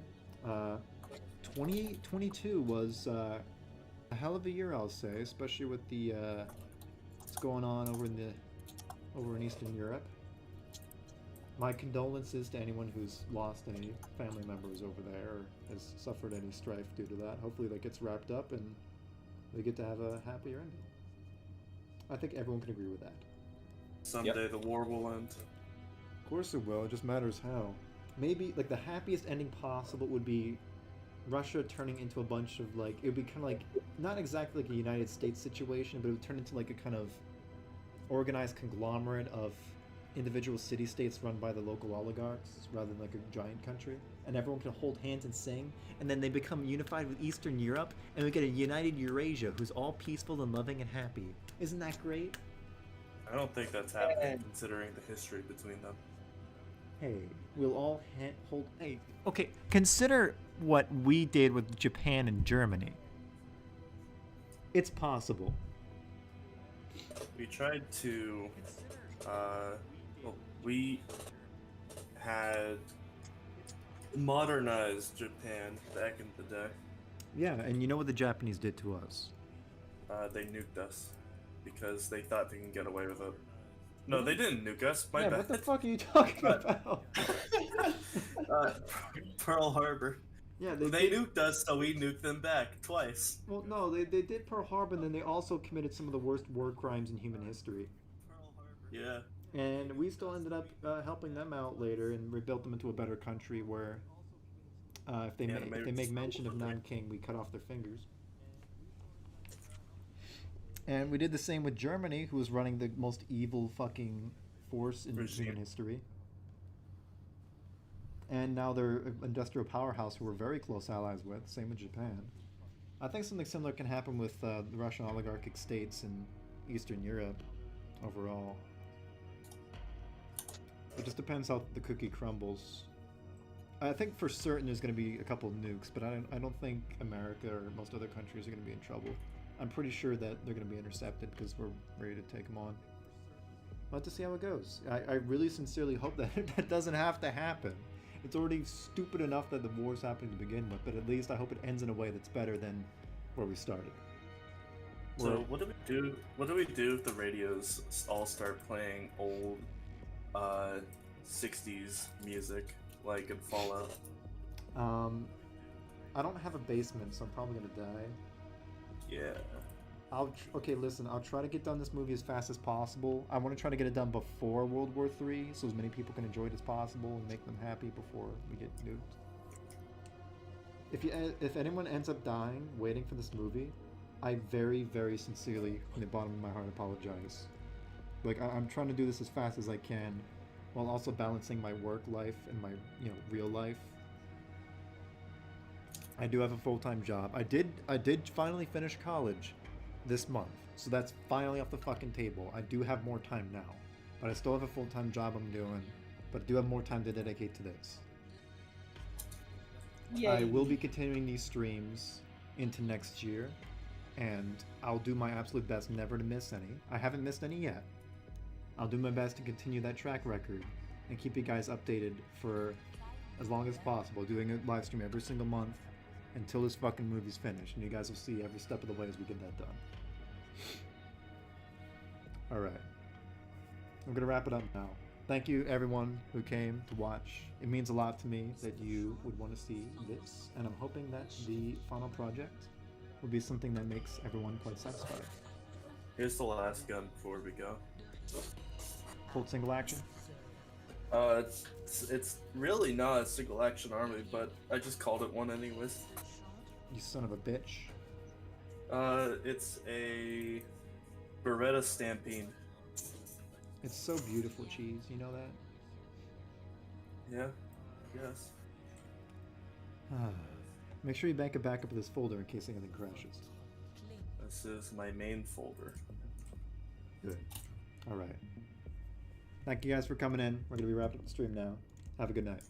2022 was a hell of a year, I'll say, especially with the what's going on over in Eastern Europe. My condolences to anyone who's lost any family members over there or has suffered any strife due to that. Hopefully that gets wrapped up and we get to have a happier ending. I think everyone can agree with that. Someday the war will end. Of course it will, it just matters how. Maybe, like, the happiest ending possible would be Russia turning into a bunch of, like, it would be kind of like, not exactly like a United States situation, but it would turn into, like, a kind of organized conglomerate of individual city-states run by the local oligarchs, rather than, like, a giant country. And everyone can hold hands and sing, and then they become unified with Eastern Europe, and we get a united Eurasia who's all peaceful and loving and happy. Isn't that great? I don't think that's happening, considering the history between them. Hey, we'll all hold... Hey, Okay, consider what we did with Japan and Germany. it's possible. We tried to, well, we had modernized Japan back in the day. Yeah, and you know what the Japanese did to us? They nuked us because they thought they can get away with it. No, they didn't nuke us. My yeah, bad. what the fuck are you talking about? Pearl Harbor. Yeah, They nuked us, so we nuked them back twice. Well, no, they did Pearl Harbor, and then they also committed some of the worst war crimes in human history. Yeah. And we still ended up helping them out later and rebuilt them into a better country where if they make mention of Nanking, we cut off their fingers. And we did the same with Germany, who was running the most evil fucking force in human history. And now they're an industrial powerhouse who we're very close allies with. Same with Japan. I think something similar can happen with the Russian oligarchic states in Eastern Europe overall. It just depends how the cookie crumbles. I think for certain there's going to be a couple of nukes, but I don't think America or most other countries are going to be in trouble. I'm pretty sure that they're going to be intercepted because we're ready to take them on. We'll have to see how it goes. I really sincerely hope that that doesn't have to happen. It's already stupid enough that the war's happening to begin with, but at least I hope it ends in a way that's better than where we started. So what do we do? What do we do if the radios all start playing old, 60s music like in Fallout? I don't have a basement, so I'm probably gonna die. Yeah. Okay, listen, I'll try to get done this movie as fast as possible. I want to try to get it done before World War III, so as many people can enjoy it as possible and make them happy before we get nuked. If anyone ends up dying waiting for this movie, I very, very sincerely, from the bottom of my heart, apologize. Like, I'm trying to do this as fast as I can, while also balancing my work life and my, real life. I do have a full-time job. I did finally finish college this month, so that's finally off the fucking table. I do have more time now, but I still have a full-time job I'm doing, but I do have more time to dedicate to this. Yay. I will be continuing these streams into next year, and I'll do my absolute best never to miss any. I haven't missed any yet. I'll do my best to continue that track record and keep you guys updated for as long as possible, doing a live stream every single month until this fucking movie's finished, and you guys will see every step of the way as we get that done. Alright. I'm gonna wrap it up now. Thank you everyone who came to watch. It means a lot to me that you would want to see this, and I'm hoping that the final project will be something that makes everyone quite satisfied. Here's the last gun before we go. Cold single action? It's really not a single action army, but I just called it one anyways. You son of a bitch. It's a Beretta Stampede. It's so beautiful, Cheese. You know that? Yeah, yes. Make sure you bank a backup of this folder in case anything crashes. This is my main folder. Good. Alright. Thank you guys for coming in. We're going to be wrapping up the stream now. Have a good night.